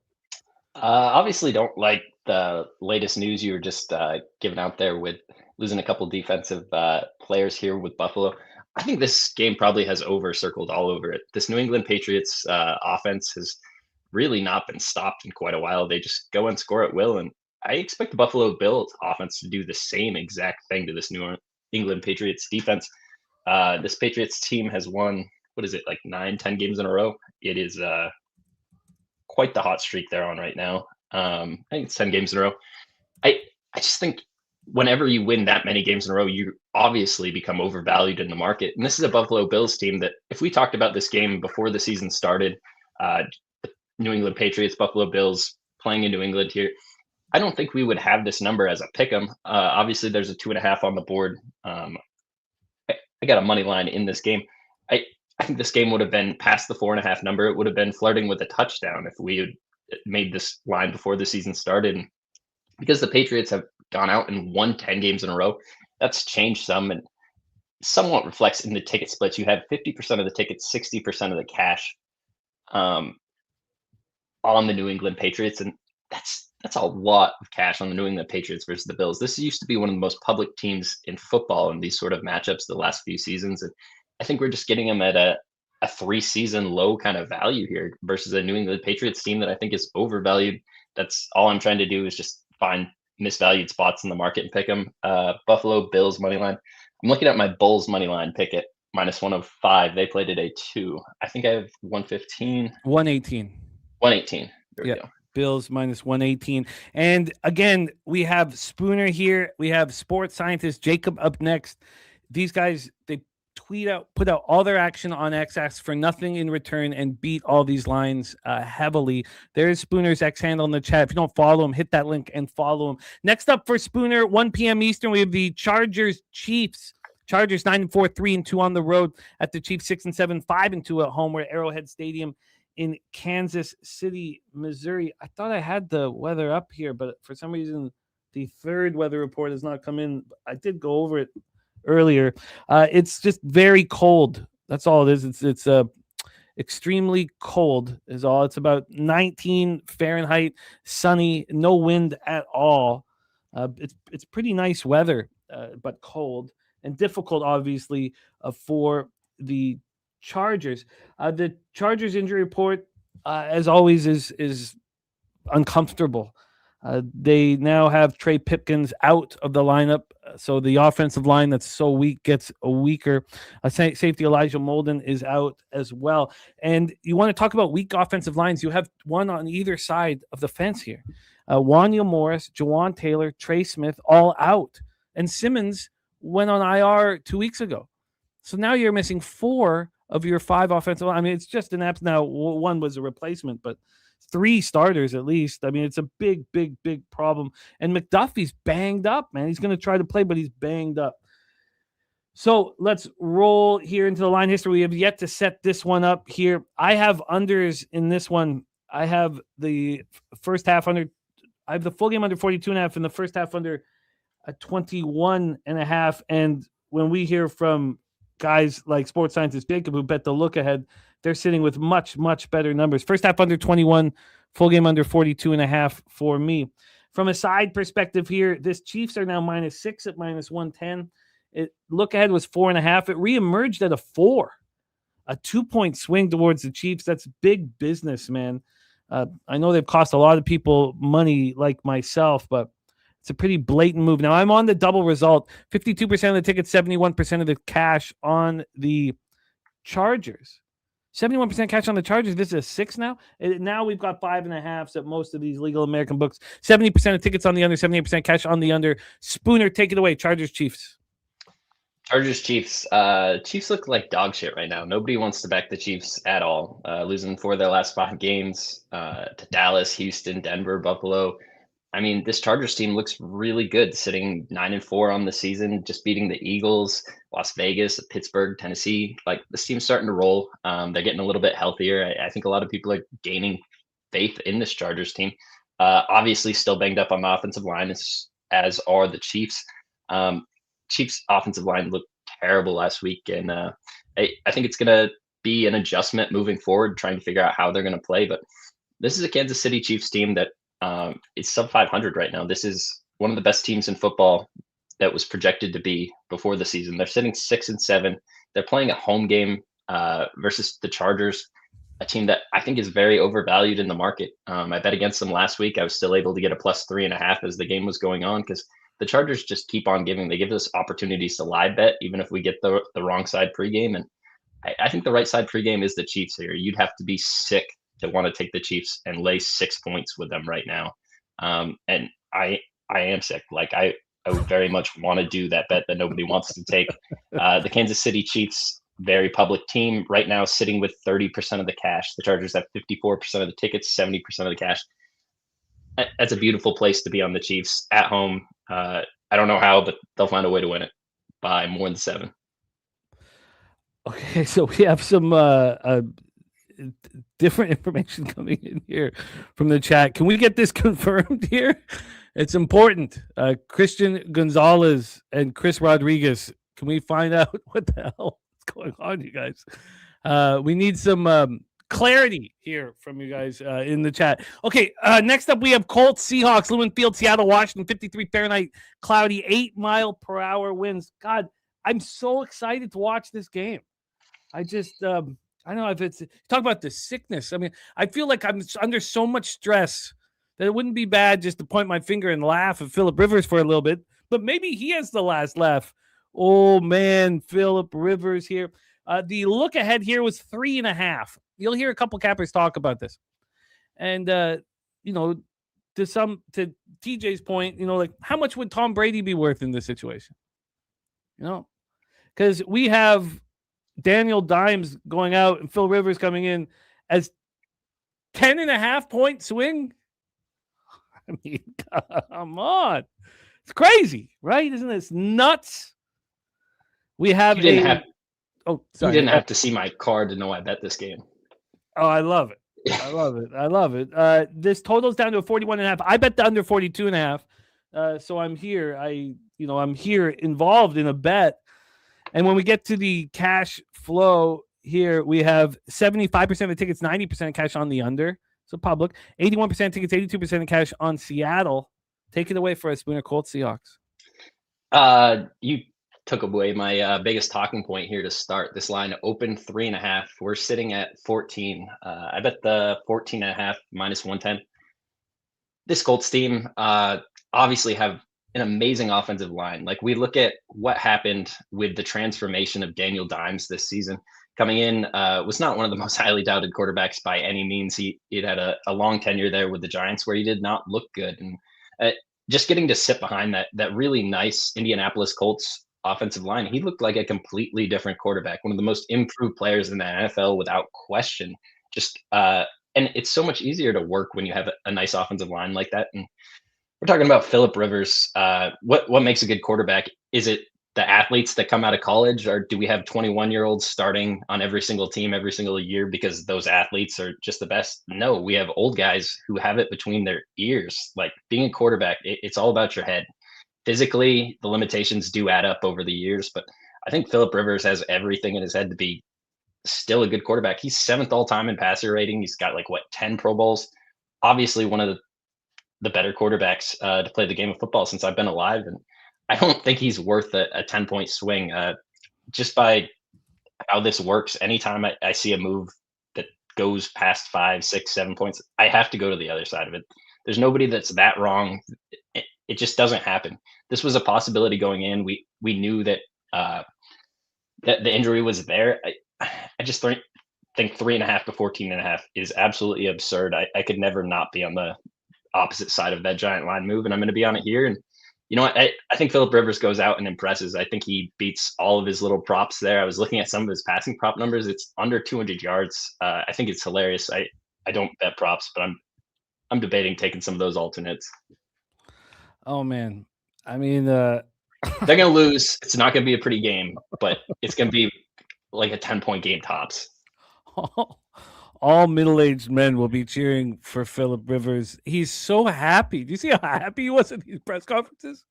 Obviously don't like the latest news you were just giving out there with losing a couple defensive players here with Buffalo. I think this game probably has over circled all over it. This New England Patriots offense has really not been stopped in quite a while. They just go and score at will. And I expect the Buffalo Bills offense to do the same exact thing to this New England Patriots defense. This Patriots team has won, what is it, like 9-10 games in a row? It is quite the hot streak they're on right now. I think it's 10 games in a row. I just think whenever you win that many games in a row, you obviously become overvalued in the market. And this is a Buffalo Bills team that if we talked about this game before the season started, New England Patriots, Buffalo Bills playing in New England here, I don't think we would have this number as a pick 'em. Obviously, there's a 2.5 on the board. I got a money line in this game. I think this game would have been past the 4.5 number. It would have been flirting with a touchdown if we had made this line before the season started. And because the Patriots have gone out and won 10 games in a row, that's changed some and somewhat reflects in the ticket splits. You have 50% of the tickets, 60% of the cash on the New England Patriots. And that's a lot of cash on the New England Patriots versus the Bills. This used to be one of the most public teams in football in these sort of matchups the last few seasons. And I think we're just getting them at a 3-season low kind of value here versus a New England Patriots team that I think is overvalued. That's all I'm trying to do is just find misvalued spots in the market and pick them. Buffalo Bills money line. I'm looking at my Bulls money line picket -105. They play today too. I think I have 115. 118. 118. There we Yeah. go. Bills -118. And again, we have Spooner here. We have sports scientist Jacob up next. These guys, they put out all their action on X for nothing in return and beat all these lines heavily. There's Spooner's X handle in the chat. If you don't follow him, hit that link and follow him. Next up for Spooner, 1 p.m. Eastern, we have the Chargers Chiefs. Chargers 9-4, 3-2 on the road at the Chiefs 6-7, 5-2 at home. We're at Arrowhead Stadium in Kansas City, Missouri. I thought I had the weather up here, but for some reason, the third weather report has not come in. I did go over it earlier. It's just very cold. That's all it is. It's extremely cold is all. It's about 19 Fahrenheit, sunny, no wind at all. It's pretty nice weather, but cold and difficult, obviously, for the Chargers. The Chargers injury report, as always, is uncomfortable. They now have Trey Pipkins out of the lineup, so the offensive line that's so weak gets weaker. Safety Elijah Molden is out as well. And you want to talk about weak offensive lines, you have one on either side of the fence here. Wanya Morris, Jawan Taylor, Trey Smith, all out. And Simmons went on IR 2 weeks ago. So now you're missing 4 of your 5 offensive line. I mean, it's just an app. Now, one was a replacement, but 3 starters at least. I mean, it's a big problem. And McDuffie's banged up, man. He's going to try to play, but he's banged up. So let's roll here into the line history. We have yet to set this one up here. I have unders in this one. I have the first half under. I have the full game under 42.5 and the first half under 21.5. And when we hear from guys like sports scientist Jacob who bet the look ahead, they're sitting with much better numbers. First half under 21, full game under 42.5 for me. From a side perspective here, this Chiefs are now -6 at -110. Look ahead was 4.5. It reemerged at a 4, a 2-point swing towards the Chiefs. That's big business, man. I know they've cost a lot of people money like myself, but it's a pretty blatant move. Now, I'm on the double result. 52% of the tickets, 71% of the cash on the Chargers. 71% cash on the Chargers. This is a 6 now. Now we've got 5.5s at most of these legal American books. 70% of tickets on the under, 78% cash on the under. Spooner, take it away. Chargers, Chiefs. Chargers, Chiefs. Chiefs look like dog shit right now. Nobody wants to back the Chiefs at all. Losing 4 of their last 5 games to Dallas, Houston, Denver, Buffalo. I mean, this Chargers team looks really good, sitting 9-4 on the season, just beating the Eagles, Las Vegas, Pittsburgh, Tennessee. Like, this team's starting to roll. They're getting a little bit healthier. I think a lot of people are gaining faith in this Chargers team. Obviously, still banged up on the offensive line, as are the Chiefs. Chiefs' offensive line looked terrible last week, and I think it's going to be an adjustment moving forward, trying to figure out how they're going to play. But this is a Kansas City Chiefs team that is sub 500 right now. This is one of the best teams in football that was projected to be before the season. They're sitting 6-7. They're playing a home game versus the Chargers, a team that I think is very overvalued in the market. I bet against them last week. I was still able to get a +3.5 as the game was going on because the Chargers just keep on giving. They give us opportunities to live bet, even if we get the wrong side pregame. And I think the right side pregame is the Chiefs here. You'd have to be sick to want to take the Chiefs and lay 6 points with them right now. And I am sick. Like I would very much want to do that bet that nobody wants to take. The Kansas City Chiefs, very public team right now, sitting with 30% of the cash. The Chargers have 54% of the tickets, 70% of the cash. That's a beautiful place to be on the Chiefs at home. I don't know how, but they'll find a way to win it by more than 7. Okay, so we have some different information coming in here from the chat. Can we get this confirmed here? It's important. Christian Gonzalez and Chris Rodriguez. Can we find out what the hell is going on, you guys? We need some clarity here from you guys in the chat. Okay, next up we have Colts, Seahawks, Lumen Field, Seattle, Washington, 53 Fahrenheit, cloudy, 8-mile-per-hour winds. God, I'm so excited to watch this game. I I know if it's talk about the sickness. I mean, I feel like I'm under so much stress that it wouldn't be bad just to point my finger and laugh at Phillip Rivers for a little bit. But maybe he has the last laugh. Oh man, Phillip Rivers here. The look ahead here was 3.5. You'll hear a couple cappers talk about this, and you know, to TJ's point, you know, like how much would Tom Brady be worth in this situation? You know, because we have Daniel Dimes going out and Phil Rivers coming in as 10.5 point swing. I mean, come on. It's crazy, right? Isn't this nuts? We have You didn't have sorry. to see my card to know I bet this game. Oh, I love it. I love it. This total's down to a 41.5. I bet the under 42.5. So I'm here. I'm here involved in a bet. And when we get to the cash flow here, we have 75% of the tickets, 90% of cash on the under. So public, 81% tickets, 82% of cash on Seattle. Take it away for us, Spooner. Colts Seahawks. You took away my biggest talking point here to start. This line opened 3.5. We're sitting at 14. I bet the 14.5 minus 110. This Colts team obviously have an amazing offensive line. Like we look at what happened with the transformation of Daniel Dimes this season. Coming in, was not one of the most highly doubted quarterbacks by any means. He had a long tenure there with the Giants where he did not look good. And just getting to sit behind that really nice Indianapolis Colts offensive line, he looked like a completely different quarterback, one of the most improved players in the NFL without question. Just and it's so much easier to work when you have a nice offensive line like that. And we're talking about Phillip Rivers. What makes a good quarterback? Is it the athletes that come out of college, or do we have 21-year-olds starting on every single team every single year because those athletes are just the best? No, we have old guys who have it between their ears. Like being a quarterback, it's all about your head. Physically, the limitations do add up over the years, but I think Phillip Rivers has everything in his head to be still a good quarterback. He's 7th all time in passer rating. He's got 10 Pro Bowls. Obviously, one of the better quarterbacks to play the game of football since I've been alive, and I don't think he's worth a 10-point swing. Just by how this works, anytime I see a move that goes past 5, 6, 7 points, I have to go to the other side of it. There's nobody that's that wrong. It just doesn't happen. This was a possibility going in. We knew that that the injury was there. I just think 3.5 to 14.5 is absolutely absurd. I could never not be on the opposite side of that giant line move, and I'm going to be on it here. And you know what? I think Phillip Rivers goes out and impresses. I think he beats all of his little props there. I was looking at some of his passing prop numbers. It's under 200 yards. I think it's hilarious. I don't bet props, but I'm debating taking some of those alternates. Oh man, I mean, they're going to lose. It's not going to be a pretty game, but it's going to be like a 10-point game tops. All middle-aged men will be cheering for Phillip Rivers. He's so happy. Do you see how happy he was at these press conferences?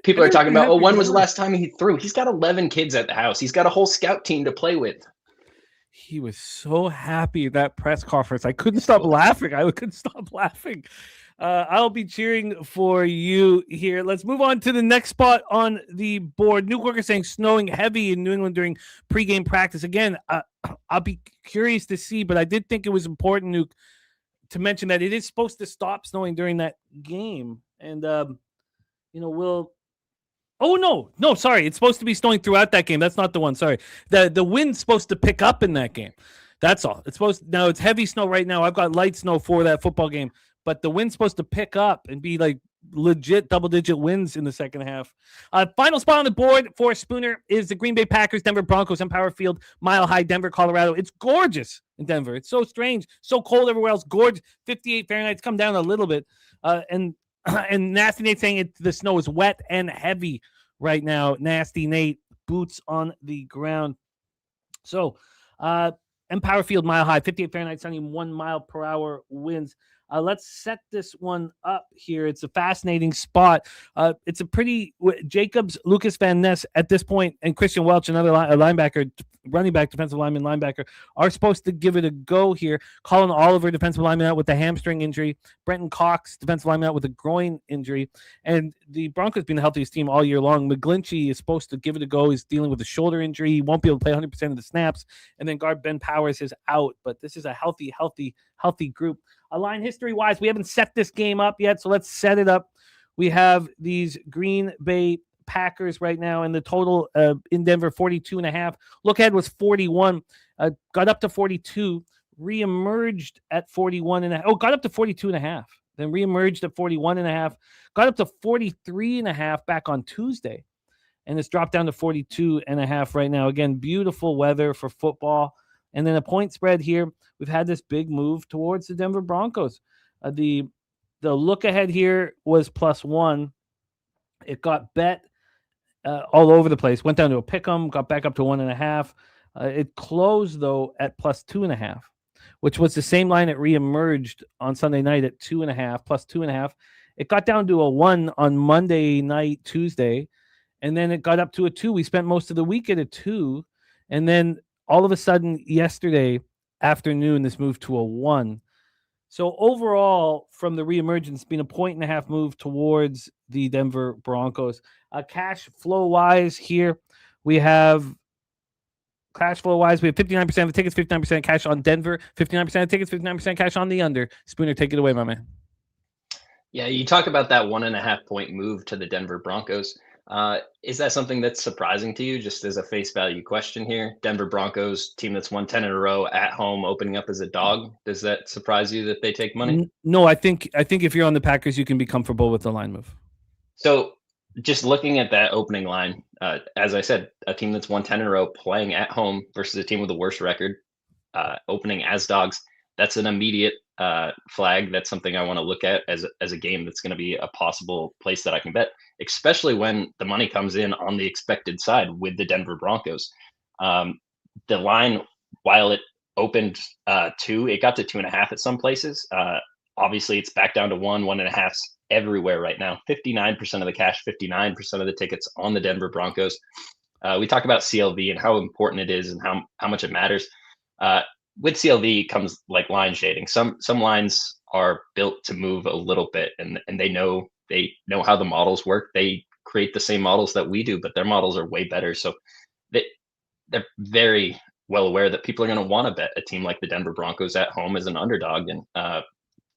People are talking about, when was the last time he threw? He's got 11 kids at the house. He's got a whole scout team to play with. He was so happy at that press conference. I couldn't stop laughing. I'll be cheering for you here. Let's move on to the next spot on the board. Nuke Worker saying snowing heavy in New England during pregame practice. Again, I'll be curious to see, but I did think it was important, Nuke, to mention that it is supposed to stop snowing during that game. And, we'll... Oh, no, sorry. It's supposed to be snowing throughout that game. That's not the one. Sorry. The wind's supposed to pick up in that game. That's all. Now it's heavy snow right now. I've got light snow for that football game. But the wind's supposed to pick up and be like legit double-digit wins in the second half. Final spot on the board for Spooner is the Green Bay Packers, Denver Broncos, Empower Field, Mile High, Denver, Colorado. It's gorgeous in Denver. It's so strange, so cold everywhere else. Gorgeous, 58 Fahrenheit. It's come down a little bit. And Nasty Nate saying the snow is wet and heavy right now. Nasty Nate, boots on the ground. So, Empower Field, Mile High, 58 Fahrenheit, sunny, 1 mile per hour winds. Let's set this one up here. It's a fascinating spot. It's a pretty Jacobs, Lucas Van Ness at this point, and Christian Welch, another linebacker, running back, defensive lineman, linebacker, are supposed to give it a go here. Colin Oliver, defensive lineman, out with a hamstring injury. Brenton Cox, defensive lineman, out with a groin injury. And the Broncos been the healthiest team all year long. McGlinchey is supposed to give it a go. He's dealing with a shoulder injury. He won't be able to play 100% of the snaps. And then guard Ben Powers is out. But this is a healthy group. A line history-wise, we haven't set this game up yet, so let's set it up. We have these Green Bay Packers right now, and the total in Denver, 42.5. Look ahead was 41. Got up to 42, reemerged at 41.5. Oh, got up to 42.5. Then reemerged at 41.5. Got up to 43.5 back on Tuesday. And it's dropped down to 42.5 right now. Again, beautiful weather for football. And then a point spread here. We've had this big move towards the Denver Broncos. The look ahead here was +1. It got bet all over the place. Went down to a pick'em, got back up to 1.5. It closed though at +2.5, which was the same line it reemerged on Sunday night at 2.5, +2.5. It got down to a 1 on Monday night, Tuesday, and then it got up to a 2. We spent most of the week at a 2, and then all of a sudden yesterday afternoon, this moved to a 1. So overall, from the reemergence, it's been a 1.5 move towards the Denver Broncos. Cash flow wise here, we have 59% of the tickets, 59% cash on Denver, 59% of tickets, 59% cash on the under. Spooner, take it away, my man. Yeah, you talk about that 1.5 point move to the Denver Broncos. Is that something that's surprising to you, just as a face value question here? Denver Broncos, team that's won 10 in a row at home, opening up as a dog. Does that surprise you that they take money? No, I think if you're on the Packers, you can be comfortable with the line move. So just looking at that opening line, as I said, a team that's won 10 in a row playing at home versus a team with a worse record, opening as dogs, that's an immediate flag. That's something I want to look at as a game that's going to be a possible place that I can bet, especially when the money comes in on the expected side with the Denver Broncos. The line, while it opened 2, it got to 2.5 at some places. Obviously, it's back down to 1.5 everywhere right now. 59% of the cash, 59% of the tickets on the Denver Broncos. We talk about CLV and how important it is and how much it matters. With CLV comes like line shading. Some lines are built to move a little bit, and they know how the models work. They create the same models that we do, but their models are way better. So they're very well aware that people are going to want to bet a team like the Denver Broncos at home as an underdog, and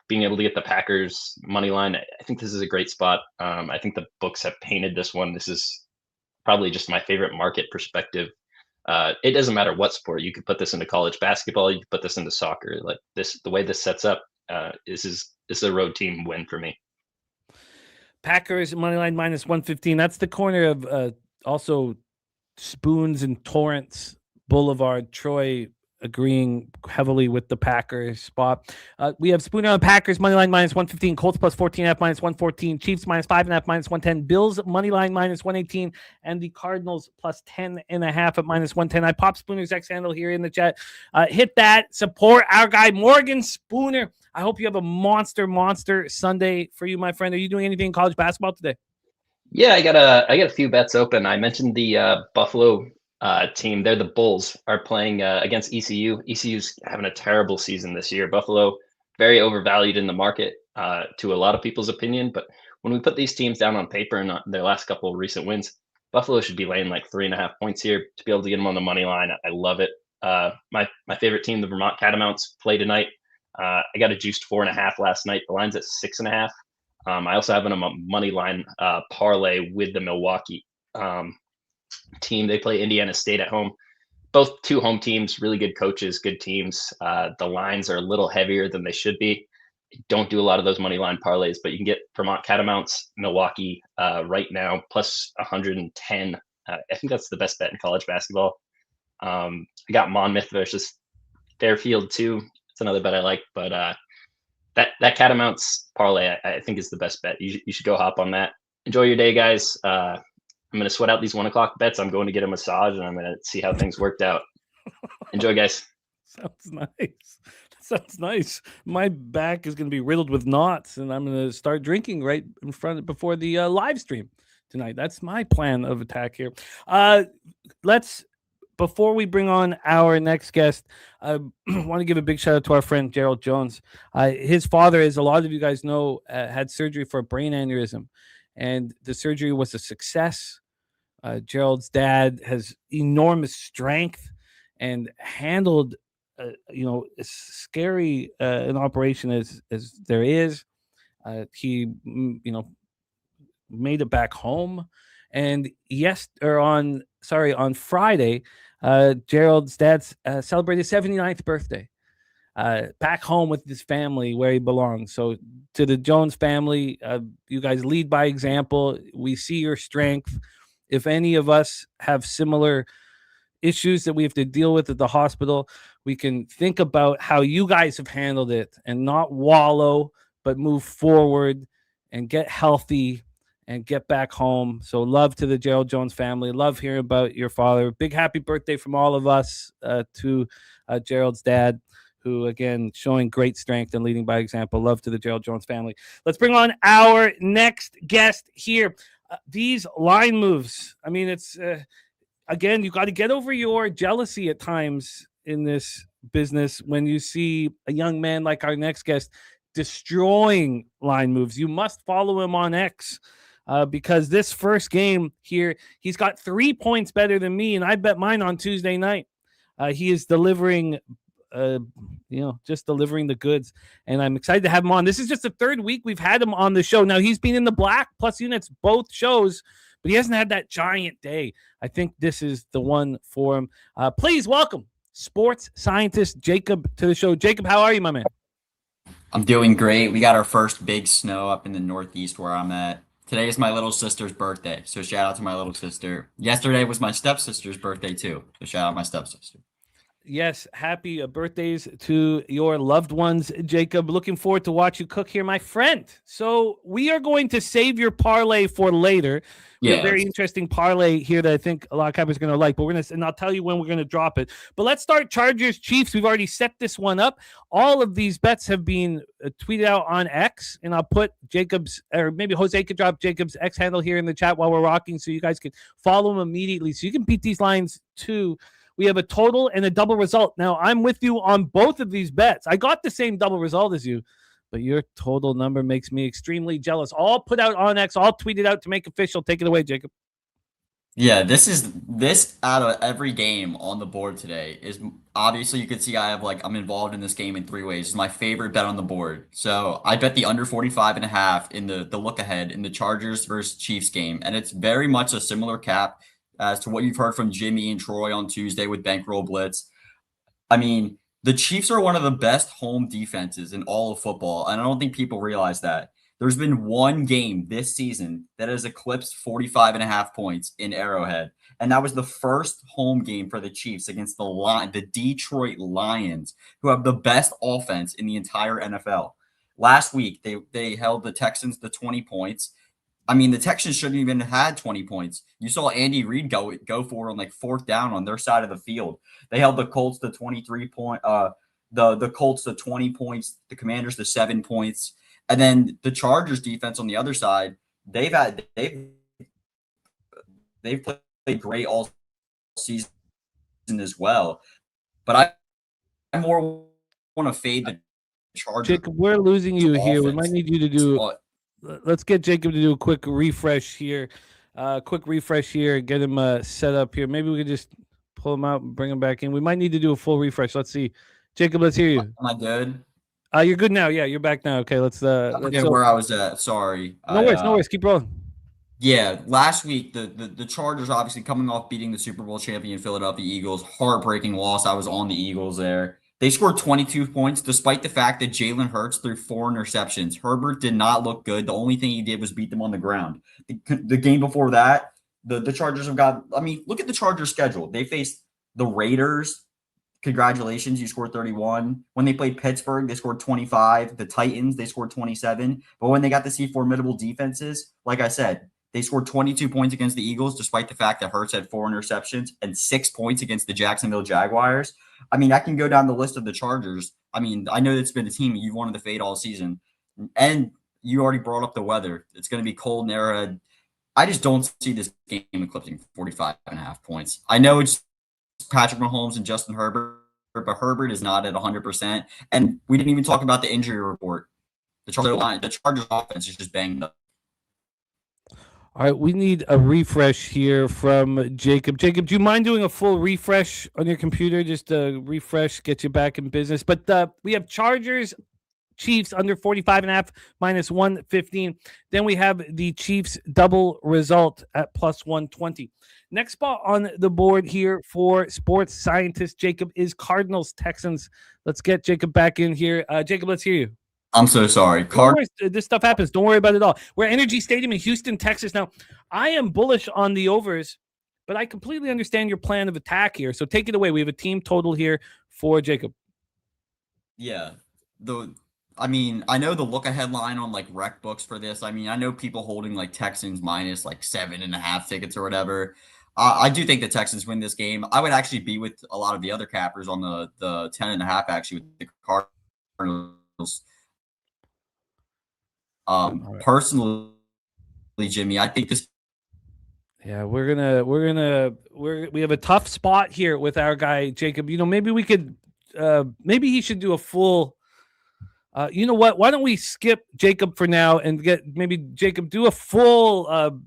being able to get the Packers money line, I think this is a great spot. I think the books have painted this one. This is probably just my favorite market perspective. It doesn't matter what sport. You could put this into college basketball. You could put this into soccer. Like this, the way this sets up, this is a road team win for me. Packers money line -115. That's the corner of also Spoons and Torrance Boulevard. Troy agreeing heavily with the Packers spot. We have Spooner on Packers money line -115, Colts +14.5 -114, Chiefs -5.5 -110, Bills money line -118, and the Cardinals +10.5 at -110. I pop Spooner's X handle here in the chat. Hit that, support our guy Morgan Spooner. I hope you have a monster Sunday for you, my friend. Are you doing anything in college basketball today? Yeah, I got a few bets open. I mentioned the Buffalo team. They're the Bulls, are playing against ECU. ECU's having a terrible season this year. Buffalo, very overvalued in the market to a lot of people's opinion. But when we put these teams down on paper and their last couple of recent wins, Buffalo should be laying like 3.5 points here to be able to get them on the money line. I love it. My favorite team, the Vermont Catamounts, play tonight. I got a juiced 4.5 last night. The line's at 6.5. I also have a money line parlay with the Milwaukee team. They play Indiana State at home. Both two home teams, really good coaches, good teams. The lines are a little heavier than they should be. Don't do a lot of those money line parlays, but you can get Vermont Catamounts, Milwaukee right now plus 110. I think that's the best bet in college basketball. I got Monmouth versus Fairfield too. It's another bet I like, but that Catamounts parlay I think is the best bet. You should go hop on that. Enjoy your day, guys. I'm going to sweat out these 1 o'clock bets. I'm going to get a massage, and I'm going to see how things worked out. Enjoy, guys. Sounds nice. Sounds nice. My back is going to be riddled with knots, and I'm going to start drinking right in front before the live stream tonight. That's my plan of attack here. Let's before we bring on our next guest, I want to give a big shout out to our friend Gerald Jones. His father, as a lot of you guys know, had surgery for a brain aneurysm, and the surgery was a success. Gerald's dad has enormous strength and handled, as scary an operation as there is. He, made it back home, and on Friday, Gerald's dad celebrated his 79th birthday. Back home with his family where he belongs. So to the Jones family, you guys lead by example. We see your strength. If any of us have similar issues that we have to deal with at the hospital, we can think about how you guys have handled it and not wallow, but move forward and get healthy and get back home. So love to the Gerald Jones family. Love hearing about your father. Big happy birthday from all of us to Gerald's dad, who, again, showing great strength and leading by example. Love to the Gerald Jones family. Let's bring on our next guest here. These line moves, I mean, it's, again, you got to get over your jealousy at times in this business when you see a young man like our next guest destroying line moves. You must follow him on X. Because this first game here, he's got 3 points better than me, and I bet mine on Tuesday night. He is delivering, just delivering the goods, and I'm excited to have him on. This is just the third week we've had him on the show. Now, he's been in the black plus units both shows, but he hasn't had that giant day. I think this is the one for him. Please welcome sports scientist Jacob to the show. Jacob, how are you, my man? I'm doing great. We got our first big snow up in the Northeast where I'm at. Today is my little sister's birthday, so shout out to my little sister. Yesterday was my stepsister's birthday too, so shout out my stepsister. Yes, happy birthdays to your loved ones, Jacob. Looking forward to watch you cook here, my friend. So we are going to save your parlay for later. Yeah, very interesting parlay here that I think a lot of Cowboys are going to like, but and I'll tell you when we're going to drop it. But let's start Chargers Chiefs. We've already set this one up. All of these bets have been tweeted out on X, and I'll put Jacob's, or maybe Jose could drop Jacob's X handle here in the chat while we're rocking, so you guys can follow him immediately. So you can beat these lines too. We have a total and a double result. Now, I'm with you on both of these bets. I got the same double result as you, but your total number makes me extremely jealous. All put out on X, all tweeted out to make official. Take it away, Jacob. Yeah, this out of every game on the board today is obviously you can see I'm involved in this game in 3 ways. It's my favorite bet on the board. So I bet the under 45.5 in the look ahead in the Chargers versus Chiefs game. And it's very much a similar cap as to what you've heard from Jimmy and Troy on Tuesday with Bankroll Blitz. I mean, the Chiefs are one of the best home defenses in all of football, and I don't think people realize that. There's been one game this season that has eclipsed 45.5 points in Arrowhead, and that was the first home game for the Chiefs against the Detroit Lions, who have the best offense in the entire NFL. Last week, they held the Texans to 20 points. I mean, the Texans shouldn't even have had 20 points. You saw Andy Reid go for on 4th down on their side of the field. They held the Colts to 23 point. The Colts to 20 points. The Commanders to 7 points, and then the Chargers defense on the other side. They've played great all season as well. But I more want to fade the Chargers. Jacob, we're losing you here. We might need you to do. Let's get Jacob to do a quick refresh here. Get him set up here. Maybe we could just pull him out and bring him back in. We might need to do a full refresh. Let's see. Jacob, let's hear you. Am I good? You're good now. Yeah, you're back now. Okay, let's I forget where I was at. Sorry. No worries. Keep rolling. Yeah, last week the Chargers obviously coming off beating the Super Bowl champion Philadelphia Eagles. Heartbreaking loss. I was on the Eagles there. They scored 22 points despite the fact that Jalen Hurts threw 4 interceptions. Herbert did not look good. The only thing he did was beat them on the ground. The game before that, the Chargers have got – I mean, look at the Chargers' schedule. They faced the Raiders. Congratulations, you scored 31. When they played Pittsburgh, they scored 25. The Titans, they scored 27. But when they got to see formidable defenses, like I said, they scored 22 points against the Eagles despite the fact that Hurts had 4 interceptions and 6 points against the Jacksonville Jaguars. I mean, I can go down the list of the Chargers. I mean, I know it's been a team you've wanted to fade all season. And you already brought up the weather. It's going to be cold in Arrowhead. I just don't see this game eclipsing 45.5 points. I know it's Patrick Mahomes and Justin Herbert, but Herbert is not at 100%. And we didn't even talk about the injury report. The Chargers offense is just banged up. All right, we need a refresh here from Jacob. Jacob, do you mind doing a full refresh on your computer? Just a refresh, get you back in business. But we have Chargers, Chiefs under 45.5 minus 115. Then we have the Chiefs double result at plus 120. Next spot on the board here for sports scientist Jacob is Cardinals Texans. Let's get Jacob back in here. Jacob, let's hear you. I'm so sorry. This stuff happens. Don't worry about it all. We're at Energy Stadium in Houston, Texas. Now, I am bullish on the overs, but I completely understand your plan of attack here. So take it away. We have a team total here for Jacob. Yeah. I know the look ahead line on like rec books for this. I mean, I know people holding like Texans minus like 7.5 tickets or whatever. I do think the Texans win this game. I would actually be with a lot of the other cappers on the 10.5 actually with the Cardinals. Personally, Jimmy, I think this. Yeah, we have a tough spot here with our guy Jacob. Maybe we could, maybe he should do a full. You know what? Why don't we skip Jacob for now and get maybe Jacob do a full.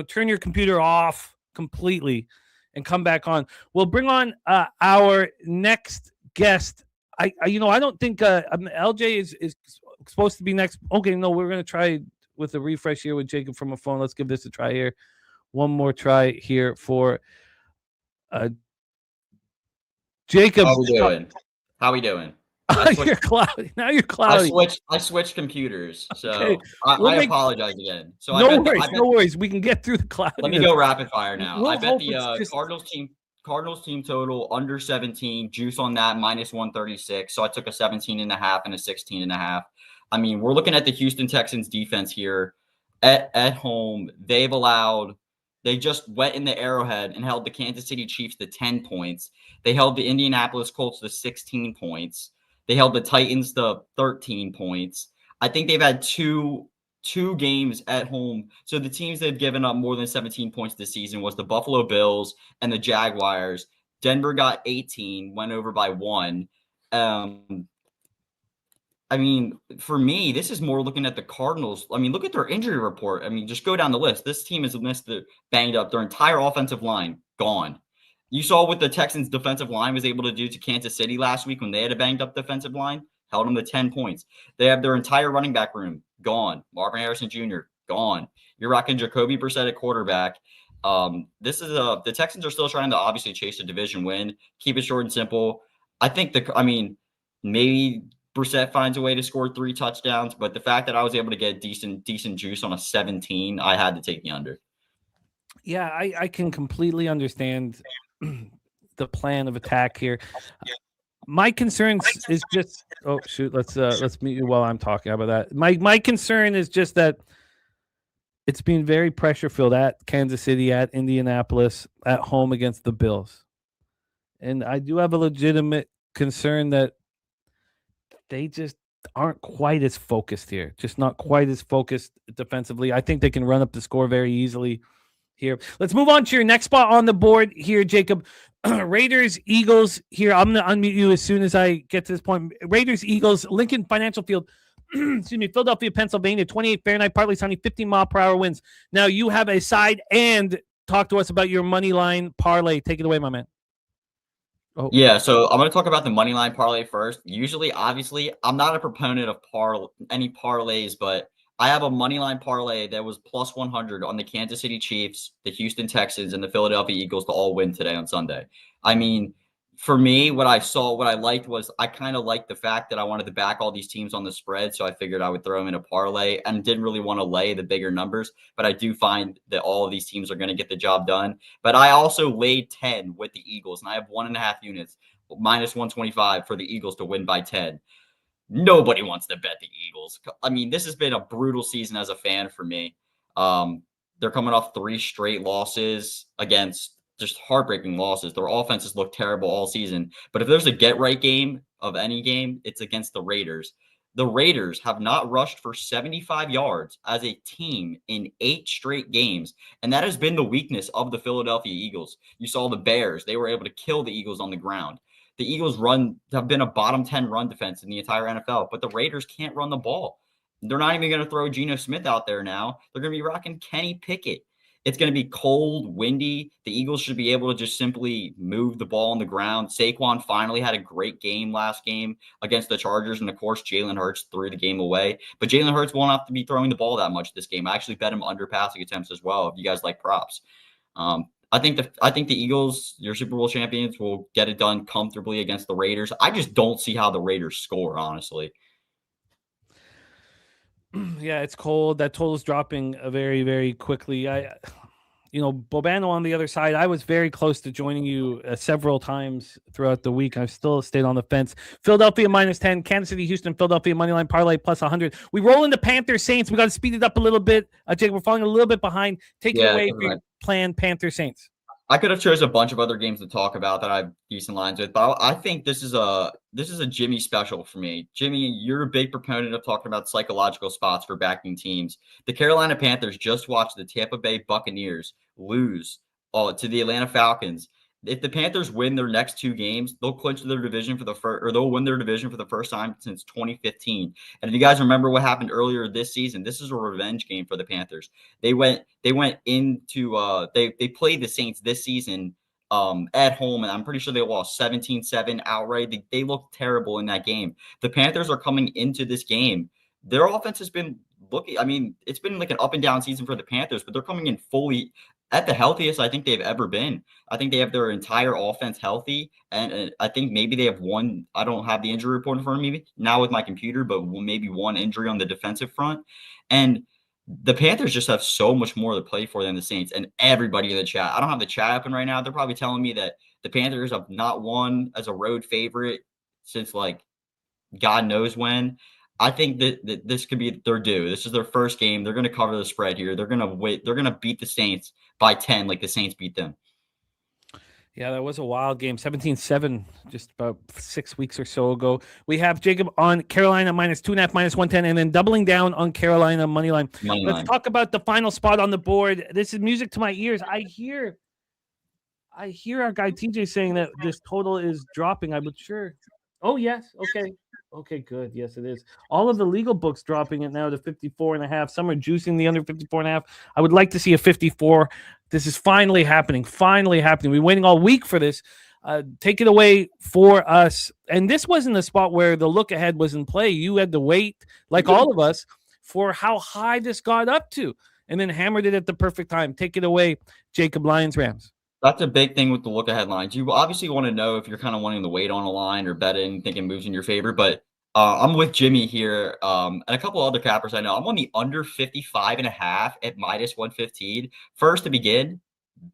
Turn your computer off completely and come back on. We'll bring on our next guest. I don't think LJ is supposed to be next. Okay, no, we're gonna try with a refresh here with Jacob from a phone. Let's give this a try here. One more try here for Jacob. How we doing? You're cloudy. Now you're cloudy. I switched computers, so okay. I apologize again. So no worries. We can get through the cloud. Let me go rapid fire now. I bet the Cardinals team total under 17, juice on that minus 136. So I took a 17.5 and a 16.5. I mean, we're looking at the Houston Texans defense here at home. They just went in the Arrowhead and held the Kansas City Chiefs to 10 points. They held the Indianapolis Colts to 16 points. They held the Titans to 13 points. I think they've had two games at home. So the teams that have given up more than 17 points this season was the Buffalo Bills and the Jaguars. Denver got 18, went over by 1. I mean, for me, this is more looking at the Cardinals. I mean, look at their injury report. I mean, just go down the list. This team has banged up. Their entire offensive line, gone. You saw what the Texans' defensive line was able to do to Kansas City last week when they had a banged-up defensive line, held them to 10 points. They have their entire running back room gone. Marvin Harrison Jr., gone. You're rocking Jacoby Brissett at quarterback. The Texans are still trying to obviously chase a division win, keep it short and simple. I think maybe Brissett finds a way to score 3 touchdowns, but the fact that I was able to get decent juice on a 17, I had to take the under. Yeah, I can completely understand the plan of attack here. My concern is just let's meet you while I'm talking about that. My concern is just that it's been very pressure filled at Kansas City, at Indianapolis, at home against the Bills. And I do have a legitimate concern that they just aren't quite as focused here. Just not quite as focused defensively. I think they can run up the score very easily here. Let's move on to your next spot on the board here, Jacob. Raiders, Eagles here. I'm going to unmute you as soon as I get to this point. Raiders, Eagles, Lincoln Financial Field. Excuse me, Philadelphia, Pennsylvania, 28 Fahrenheit, partly sunny, 15-mile-per-hour winds. Now you have a side and talk to us about your money line parlay. Take it away, my man. Oh. Yeah, so I'm going to talk about the money line parlay first. Usually, obviously, I'm not a proponent of any parlays, but I have a money line parlay that was plus 100 on the Kansas City Chiefs, the Houston Texans, and the Philadelphia Eagles to all win today on Sunday. I mean, for me, what I liked was I kind of liked the fact that I wanted to back all these teams on the spread, so I figured I would throw them in a parlay and didn't really want to lay the bigger numbers, but I do find that all of these teams are going to get the job done. But I also laid 10 with the Eagles, and I have 1.5 units, minus 125 for the Eagles to win by 10. Nobody wants to bet the Eagles. I mean, this has been a brutal season as a fan for me. They're coming off 3 straight losses against just heartbreaking losses. Their offenses look terrible all season. But if there's a get-right game of any game, it's against the Raiders. The Raiders have not rushed for 75 yards as a team in 8 straight games, and that has been the weakness of the Philadelphia Eagles. You saw the Bears. They were able to kill the Eagles on the ground. The Eagles have been a bottom 10 run defense in the entire NFL, but the Raiders can't run the ball. They're not even going to throw Geno Smith out there now. They're going to be rocking Kenny Pickett. It's going to be cold, windy. The Eagles should be able to just simply move the ball on the ground. Saquon finally had a great game last game against the Chargers, and of course, Jalen Hurts threw the game away. But Jalen Hurts won't have to be throwing the ball that much this game. I actually bet him under passing attempts as well, if you guys like props. I think the Eagles, your Super Bowl champions, will get it done comfortably against the Raiders. I just don't see how the Raiders score, honestly. Yeah, it's cold. That total's dropping very, very quickly. Bobano on the other side, I was very close to joining you several times throughout the week. I've still stayed on the fence. Philadelphia -10, Kansas City, Houston, Philadelphia moneyline parlay +100. We roll into Panthers Saints. We got to speed it up a little bit. Jake, we're falling a little bit behind. Take it away for your plan, Panthers Saints. I could have chosen a bunch of other games to talk about that I have decent lines with, but I think this is a Jimmy special for me. Jimmy, you're a big proponent of talking about psychological spots for backing teams. The Carolina Panthers just watched the Tampa Bay Buccaneers lose to the Atlanta Falcons. If the Panthers win their next 2 games, they'll clinch their division they'll win their division for the first time since 2015. And if you guys remember what happened earlier this season, this is a revenge game for the Panthers. They went into they played the Saints this season at home, and I'm pretty sure they lost 17-7 outright. They looked terrible in that game. The Panthers are coming into this game. Their offense has been it's been like an up and down season for the Panthers, but they're coming in fully at the healthiest I think they've ever been. I think they have their entire offense healthy, and I think maybe they have one. I don't have the injury report in front of me now with my computer, but maybe one injury on the defensive front. And the Panthers just have so much more to play for than the Saints. And everybody in the chat, I don't have the chat open right now. They're probably telling me that the Panthers have not won as a road favorite since like God knows when. I think that this could be their due. This is their first game. They're going to cover the spread here. They're going to wait. They're going to beat the Saints by 10 like the Saints beat them. Yeah, that was a wild game. 17-7 just about 6 weeks or so ago. We have Jacob on Carolina -2.5, -110, and then doubling down on Carolina moneyline. Let's talk about the final spot on the board. This is music to my ears. I hear our guy TJ saying that this total is dropping. I'm sure. Oh, yes. Okay. Okay, good. Yes, it is. All of the legal books dropping it now to 54.5. Some are juicing the under 54.5. I would like to see a 54. This is finally happening. Finally happening. We've been waiting all week for this. Take it away for us. And this wasn't a spot where the look ahead was in play. You had to wait, like all of us, for how high this got up to, and then hammered it at the perfect time. Take it away, Jacob. Lions Rams. That's a big thing with the look ahead lines. You obviously want to know if you're kind of wanting to wait on a line or betting, thinking moves in your favor. But I'm with Jimmy here and a couple other cappers I know. I'm on the under 55.5 at -115. First to begin,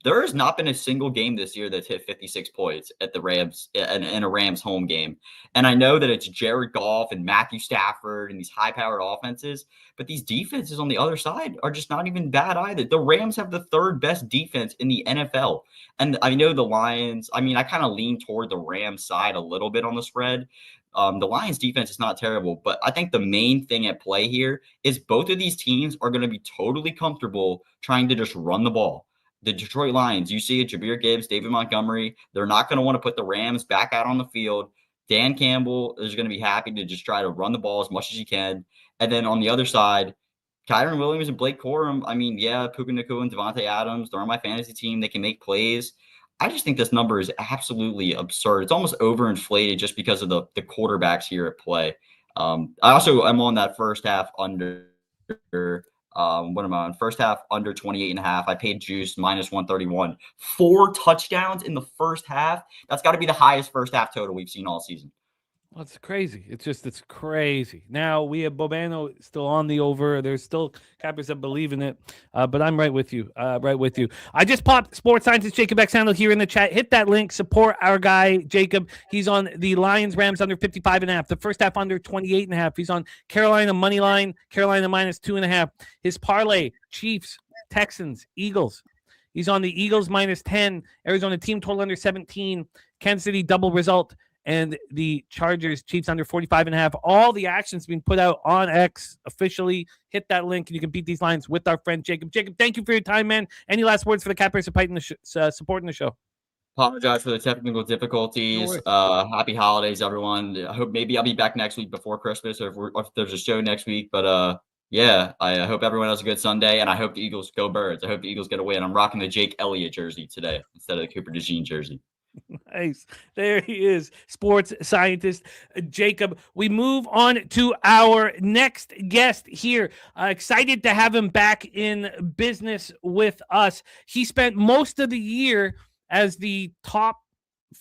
there has not been a single game this year that's hit 56 points at the Rams in a Rams home game. And I know that it's Jared Goff and Matthew Stafford and these high-powered offenses, but these defenses on the other side are just not even bad either. The Rams have the 3rd best defense in the NFL. And I know the Lions, I kind of lean toward the Rams side a little bit on the spread. The Lions defense is not terrible, but I think the main thing at play here is both of these teams are going to be totally comfortable trying to just run the ball. The Detroit Lions, you see it, Jahmyr Gibbs, David Montgomery, they're not going to want to put the Rams back out on the field. Dan Campbell is going to be happy to just try to run the ball as much as he can. And then on the other side, Kyron Williams and Blake Corum, Puka Nacua and Devontae Adams, they're on my fantasy team. They can make plays. I just think this number is absolutely absurd. It's almost overinflated just because of the quarterbacks here at play. I also am on that first half under what am I on? First half under 28.5. I paid juice -131. 4 touchdowns in the first half. That's got to be the highest first half total we've seen all season. Well, it's crazy. It's crazy. Now we have Bobano still on the over. There's still cappers that believe in it, but I'm right with you. I just popped sports scientist Jacob Xhandel here in the chat. Hit that link. Support our guy Jacob. He's on the Lions Rams under 55.5. The first half under 28.5. He's on Carolina money line. Carolina -2.5. His parlay: Chiefs, Texans, Eagles. He's on the Eagles -10. Arizona team total under 17. Kansas City double result. and the Chargers Chiefs under 45.5. All the action's been put out on X officially. Hit that link and you can beat these lines with our friend Jacob. Jacob, thank you for your time, man. Any last words for the Cappers supporting the show? Apologize for the technical difficulties. Happy holidays, everyone. I hope maybe I'll be back next week before Christmas, or if there's a show next week. But yeah, I hope everyone has a good Sunday, and I hope the Eagles go Birds. I hope the Eagles get a win. I'm rocking the Jake Elliott jersey today instead of the Cooper DeJean jersey. Nice. There he is, sports scientist Jacob. We move on to our next guest here. Excited to have him back in business with us. He spent most of the year as the top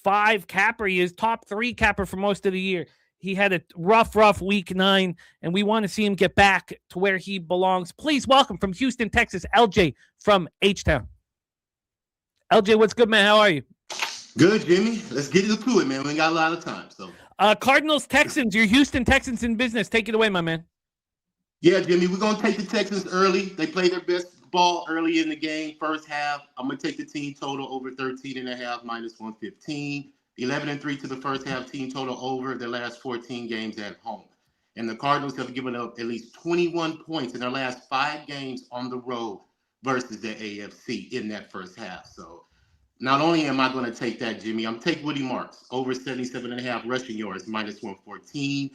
5 capper. He is top 3 capper for most of the year. He had a rough week 9, and we want to see him get back to where he belongs. Please welcome from Houston, Texas, LJ from Htown. LJ, what's good, man? How are you? Good, Jimmy. Let's get into it, man. We ain't got a lot of time. So, Cardinals, Texans, your Houston Texans in business. Take it away, my man. Yeah, Jimmy, we're going to take the Texans early. They play their best ball early in the game, first half. I'm going to take the team total over 13.5 minus 115. 11-3 to the first half team total over their last 14 games at home. And the Cardinals have given up at least 21 points in their last 5 games on the road versus the AFC in that first half. So, not only am I going to take that, Jimmy, I'm taking Woody Marks over 77.5 rushing yards, minus 114.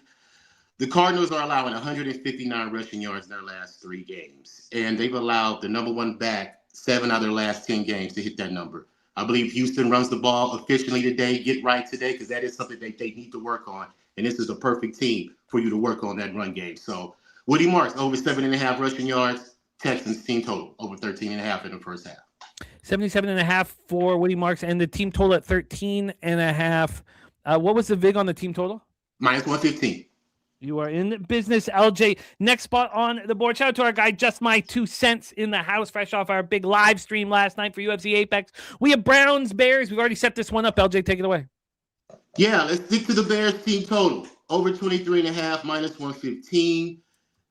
The Cardinals are allowing 159 rushing yards in their last 3 games, and they've allowed the number 1 back 7 out of their last 10 games to hit that number. I believe Houston runs the ball efficiently today, get right today, because that is something that they need to work on, and this is a perfect team for you to work on that run game. So Woody Marks over 7.5 rushing yards, Texans team total over 13.5 in the first half. 77.5 for Woody Marks, and the team total at 13.5. What was the VIG on the team total? Minus 115. You are in business, LJ. Next spot on the board. Shout out to our guy, Just My 2 Cents in the house, fresh off our big live stream last night for UFC Apex. We have Browns, Bears. We've already set this one up. LJ, take it away. Yeah, let's stick to the Bears team total. Over 23.5, minus 115.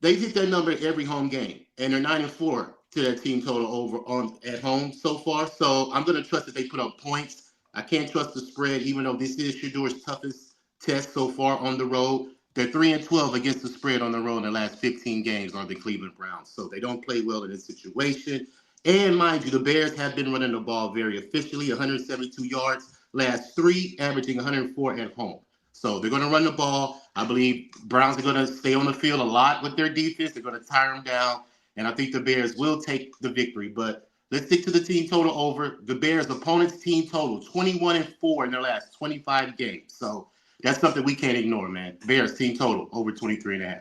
They hit that number every home game, and they're 9-4 to that team total over on at home so far. So I'm going to trust that they put up points. I can't trust the spread, even though this is Shador's toughest test so far on the road. They're 3-12 against the spread on the road in the last 15 games on the Cleveland Browns. So they don't play well in this situation. And mind you, the Bears have been running the ball very efficiently, 172 yards last 3, averaging 104 at home. So they're going to run the ball. I believe Browns are going to stay on the field a lot with their defense. They're going to tire them down. And I think the Bears will take the victory. But let's stick to the team total over. The Bears' opponent's team total, 21-4 in their last 25 games. So that's something we can't ignore, man. Bears team total over 23.5.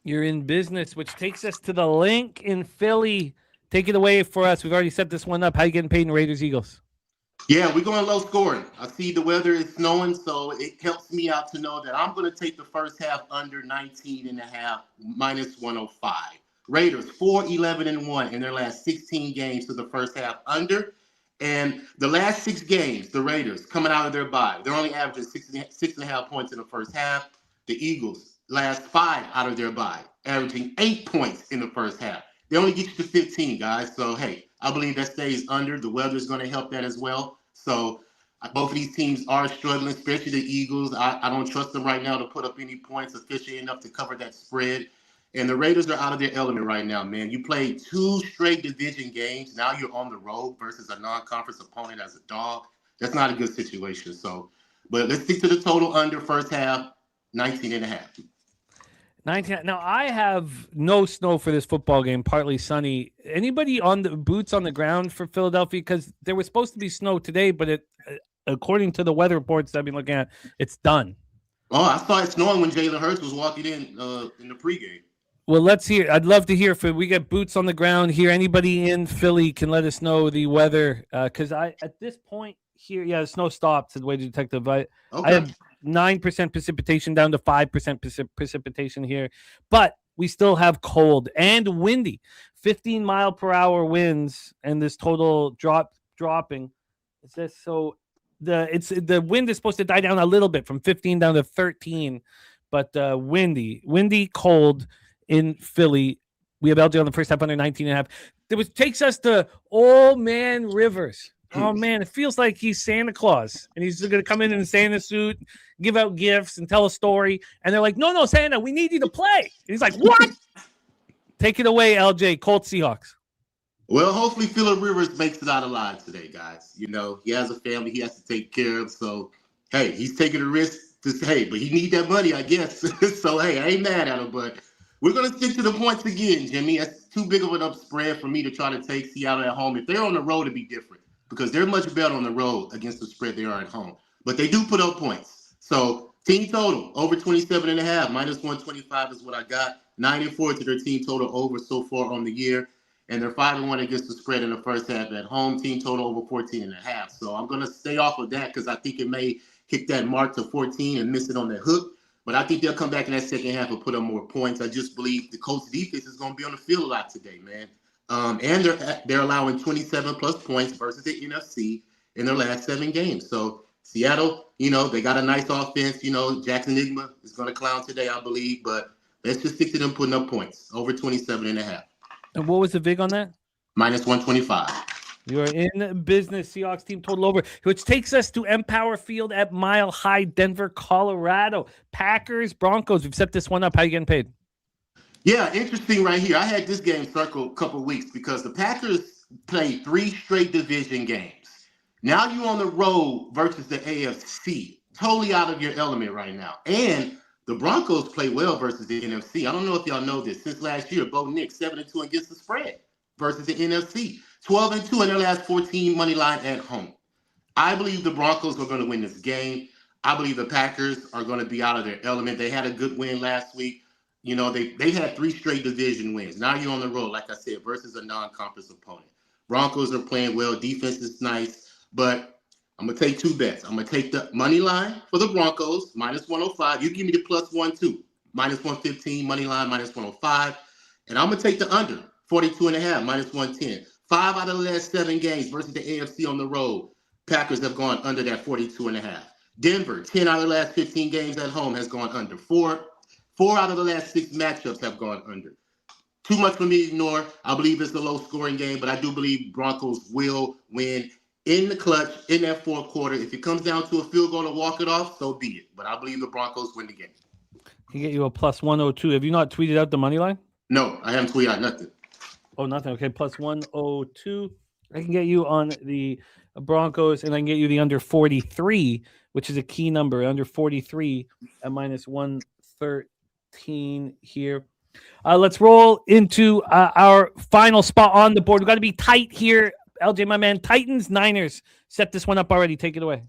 You're in business, which takes us to the link in Philly. Take it away for us. We've already set this one up. How you getting paid in Raiders Eagles? Yeah, we're going low scoring. I see the weather is snowing, so it helps me out to know that I'm going to take the first half under 19.5, minus 105. Raiders 4-11-1 in their last 16 games to the first half under. And the last 6 games, the Raiders coming out of their bye, they're only averaging 6.5 points in the first half. The Eagles, last 5 out of their bye, averaging 8 points in the first half. They only get you to 15, guys. So, hey, I believe that stays under. The weather's going to help that as well. So, both of these teams are struggling, especially the Eagles. I don't trust them right now to put up any points efficient enough to cover that spread. And the Raiders are out of their element right now, man. You played 2 straight division games. Now you're on the road versus a non-conference opponent as a dog. That's not a good situation. So, but let's stick to the total under first half, 19.5. 19. Now, I have no snow for this football game, partly sunny. Anybody on the boots on the ground for Philadelphia? Because there was supposed to be snow today, but according to the weather reports I've been looking at, it's done. Oh, I saw it snowing when Jalen Hurts was walking in the pregame. Well, let's hear. I'd love to hear if we get boots on the ground here. Anybody in Philly can let us know the weather. Because at this point here, the snow stopped, said Wade Detective. I have 9% precipitation down to 5% precipitation here. But we still have cold and windy. 15-mile-per-hour winds, and this total dropping. It says so. The wind is supposed to die down a little bit from 15 down to 13, but windy, cold in Philly. We have LJ on the first half under 19.5. Takes us to Old Man Rivers. Oh man, it feels like he's Santa Claus, and he's going to come in a Santa suit, give out gifts, and tell a story. And they're like, "No, Santa, we need you to play." And he's like, "What?" Take it away, LJ. Colts Seahawks. Well, hopefully Phillip Rivers makes it out alive today, guys. You know, he has a family he has to take care of. So, hey, he's taking a risk to say, but he need that money, I guess. So, hey, I ain't mad at him, but we're going to stick to the points again, Jimmy. That's too big of an up spread for me to try to take Seattle at home. If they're on the road, it'd be different because they're much better on the road against the spread they are at home. But they do put up points. So, team total, over 27.5, minus 125 is what I got. 9-4 to their team total over so far on the year. And they're 5-1 against the spread in the first half at home. Team total over 14.5. So I'm going to stay off of that because I think it may hit that mark to 14 and miss it on the hook. But I think they'll come back in that second half and put up more points. I just believe the Colts defense is going to be on the field a lot today, man. And they're allowing 27-plus points versus the NFC in their last 7 games. So Seattle, you know, they got a nice offense. You know, Jackson Enigma is going to clown today, I believe. But let's just stick to them putting up points, over 27.5. And what was the vig on that? Minus 125. You're in business. Seahawks team total over, which takes us to Empower Field at Mile High, Denver, Colorado. Packers, Broncos. We've set this one up. How you getting paid? Yeah, interesting right here. I had this game circled a couple of weeks because the Packers played 3 straight division games. Now you're on the road versus the AFC. Totally out of your element right now. And the Broncos play well versus the NFC. I don't know if y'all know this. Since last year, Bo Nick 7-2 against the spread versus the NFC. 12-2 in their last 14 money line at home. I believe the Broncos are going to win this game. I believe the Packers are going to be out of their element. They had a good win last week. You know, they had 3 straight division wins. Now you're on the road, like I said, versus a non-conference opponent. Broncos are playing well. Defense is nice, but I'm going to take 2 bets. I'm going to take the money line for the Broncos, minus 105. You give me the plus 1-2, minus 115, money line, minus 105. And I'm going to take the under, 42.5, minus 110. 5 out of the last 7 games versus the AFC on the road, Packers have gone under that 42.5. Denver, 10 out of the last 15 games at home has gone under. 4 out of the last 6 matchups have gone under. Too much for me to ignore. I believe it's a low-scoring game, but I do believe Broncos will win in the clutch, in that 4th quarter. If it comes down to a field goal to walk it off, so be it. But I believe the Broncos win the game. Can get you a plus 102. Have you not tweeted out the money line? No, I haven't tweeted out nothing. Oh, nothing. Okay, plus 102. I can get you on the Broncos, and I can get you the under 43, which is a key number, under 43 at minus 113 here. Let's roll into our final spot on the board. We've got to be tight here. LJ, my man, Titans, Niners. Set this one up already. Take it away.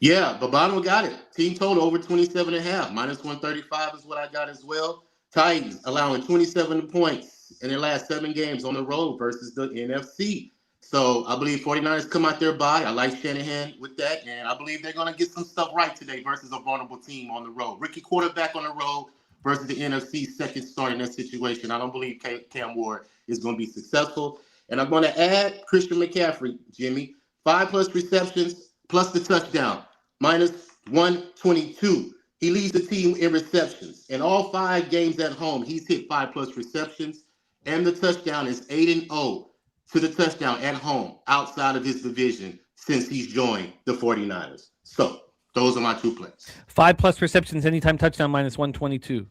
Yeah, Babano got it. Team total over 27.5. Minus 135 is what I got as well. Titans allowing 27 points in their last 7 games on the road versus the NFC. So I believe 49ers come out their bye. I like Shanahan with that, and I believe they're going to get some stuff right today versus a vulnerable team on the road. Rookie quarterback on the road versus the NFC second start in that situation. I don't believe Cam Ward is going to be successful. And I'm going to add Christian McCaffrey, Jimmy. 5+ receptions plus the touchdown, minus 122. He leads the team in receptions. In all 5 games at home, he's hit 5+ receptions. And the touchdown is 8-0 to the touchdown at home outside of his division since he's joined the 49ers. So those are my 2 plays. 5+ receptions, anytime touchdown, minus 122.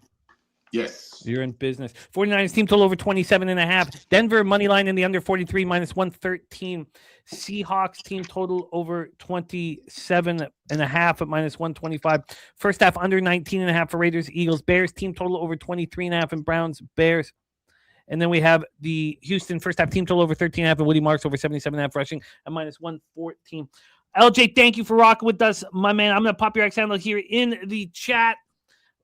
Yes. You're in business. 49ers team total over 27.5. Denver money line in the under 43, minus 113. Seahawks team total over 27.5 at minus 125. First half under 19.5 for Raiders, Eagles, Bears team total over 23.5 and Browns, Bears. And then we have the Houston first half team total over 13.5 and Woody Marks over 77.5 rushing at minus 114. LJ, thank you for rocking with us, my man. I'm going to pop your X handle here in the chat.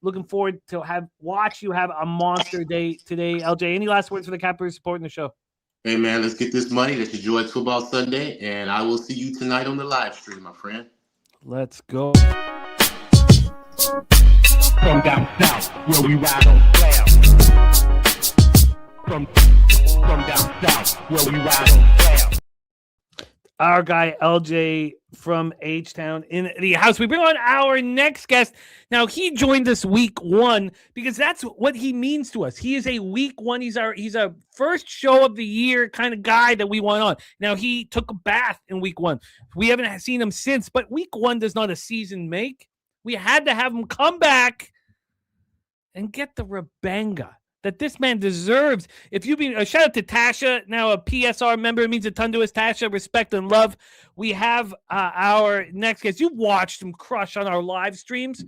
Looking forward to watch you have a monster day today. LJ, any last words for the Cappers supporting the show? Hey, man, let's get this money. Let's enjoy Football Sunday, and I will see you tonight on the live stream, my friend. Let's go. From down south, where we ride on flair. From down south, where we ride on flair. our guy LJ from Htown in the house. We bring on our next guest. Now, he joined us week one because that's what he means to us. He is a week one. He's a first show of the year kind of guy that we want on. Now, he took a bath in week one. We haven't seen him since, but week one does not a season make. We had to have him come back and get the Rabanga that this man deserves. If you've been, shout out to Tasha, now a PSR member. It means a ton to us. Tasha, respect and love. We have our next guest. You've watched him crush on our live streams.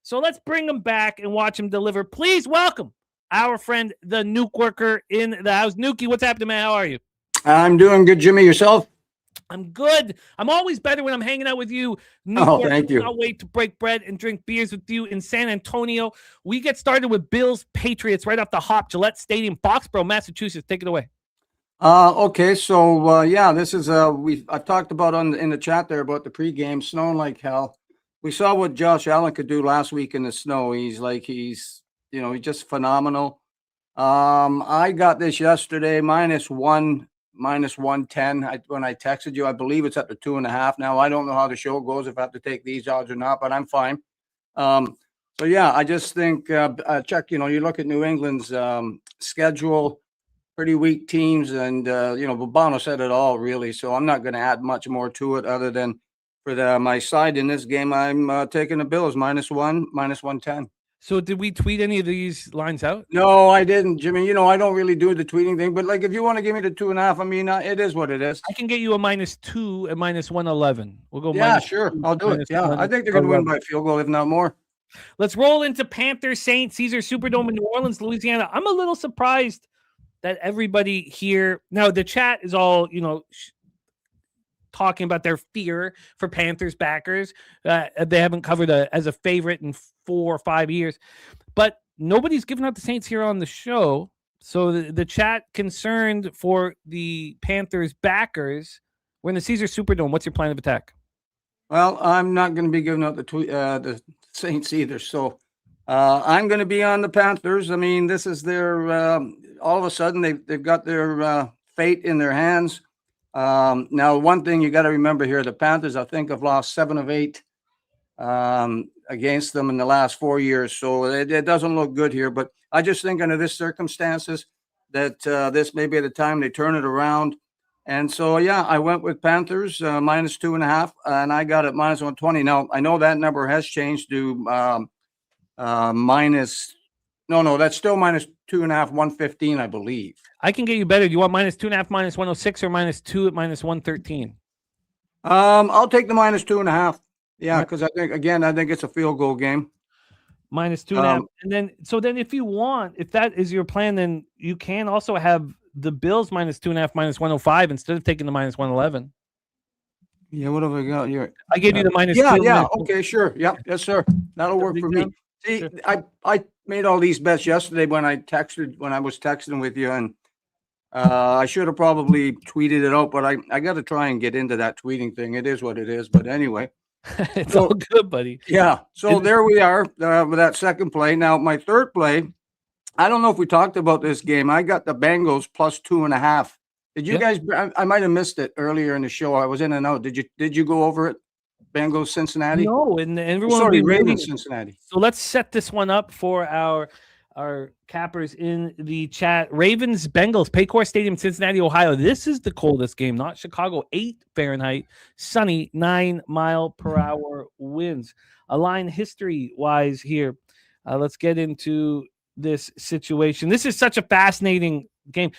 So let's bring him back and watch him deliver. Please welcome our friend, the Nuke Worker in the house. Nuki, what's happening, man? How are you? I'm doing good, Jimmy. Yourself? I'm good. I'm always better when I'm hanging out with you. Thank you. I'll wait to break bread and drink beers with you in San Antonio. We get started with Bills Patriots right off the hop, Gillette Stadium, Foxborough, Massachusetts. Take it away. Okay, so yeah, this is I've talked about in the chat there about the pregame snowing like hell. We saw what Josh Allen could do last week in the snow. He's just phenomenal. I got this yesterday -1. -110 when I texted you. I believe it's at the 2.5 now. I don't know how the show goes, if I have to take these odds or not, but I'm fine. So yeah, I just think check, you look at New England's schedule, pretty weak teams, and Bobano said it all really. So I'm not going to add much more to it other than for my side in this game, I'm taking the Bills -1, -110. So did we tweet any of these lines out? No, I didn't, Jimmy. I don't really do the tweeting thing, but like if you want to give me the 2.5, I mean, it is what it is. I can get you a -2 and -111. We'll go. Yeah, sure. I'll do it. Yeah, I think they're going to win by a field goal, if not more. Let's roll into Panthers Saints Caesar Superdome in New Orleans, Louisiana. I'm a little surprised that everybody here now. The chat is all talking about their fear for Panthers backers. They haven't covered as a favorite in 4 or 5 years, but nobody's giving out the Saints here on the show. So the chat concerned for the Panthers backers. We're in the Caesar Superdome. What's your plan of attack? Well, I'm not going to be giving out the Saints either. So I'm going to be on the Panthers. I mean, this is their all of a sudden they've got their fate in their hands. Now, one thing you got to remember here, the Panthers, I think, have lost 7 of 8 against them in the last 4 years. So it doesn't look good here. But I just think under this circumstances that this may be the time they turn it around. And so, yeah, I went with Panthers -2.5, and I got it -120. Now, I know that number has changed to that's still -2.5, 115, I believe. I can get you better. Do you want -2.5, -106, or -2 at -113? I'll take the -2.5. Yeah, because I think it's a field goal game. -2.5. And then if you want, if that is your plan, then you can also have the Bills -2.5, -105 instead of taking the -111. Yeah, what have I got here? I gave you the -2. Yeah. Okay, sure. Yep. Yes, sir. That'll work for me. See, sure. I made all these bets yesterday when I was texting with you, and I should have probably tweeted it out, but I got to try and get into that tweeting thing. It is what it is. But anyway, it's all good, buddy. Yeah. So there we are with that second play. Now my third play, I don't know if we talked about this game. I got the Bengals +2.5. Did you guys? I might have missed it earlier in the show. I was in and out. Did you go over it? Bengals Cincinnati? No, and everyone. Sorry, Ravens Cincinnati. So let's set this one up for our cappers in the chat. Ravens Bengals, Paycor Stadium, Cincinnati, Ohio. This is the coldest game, not Chicago. 8 Fahrenheit, sunny, 9-mile-per-hour winds. A line history wise here. Let's get into this situation. This is such a fascinating game.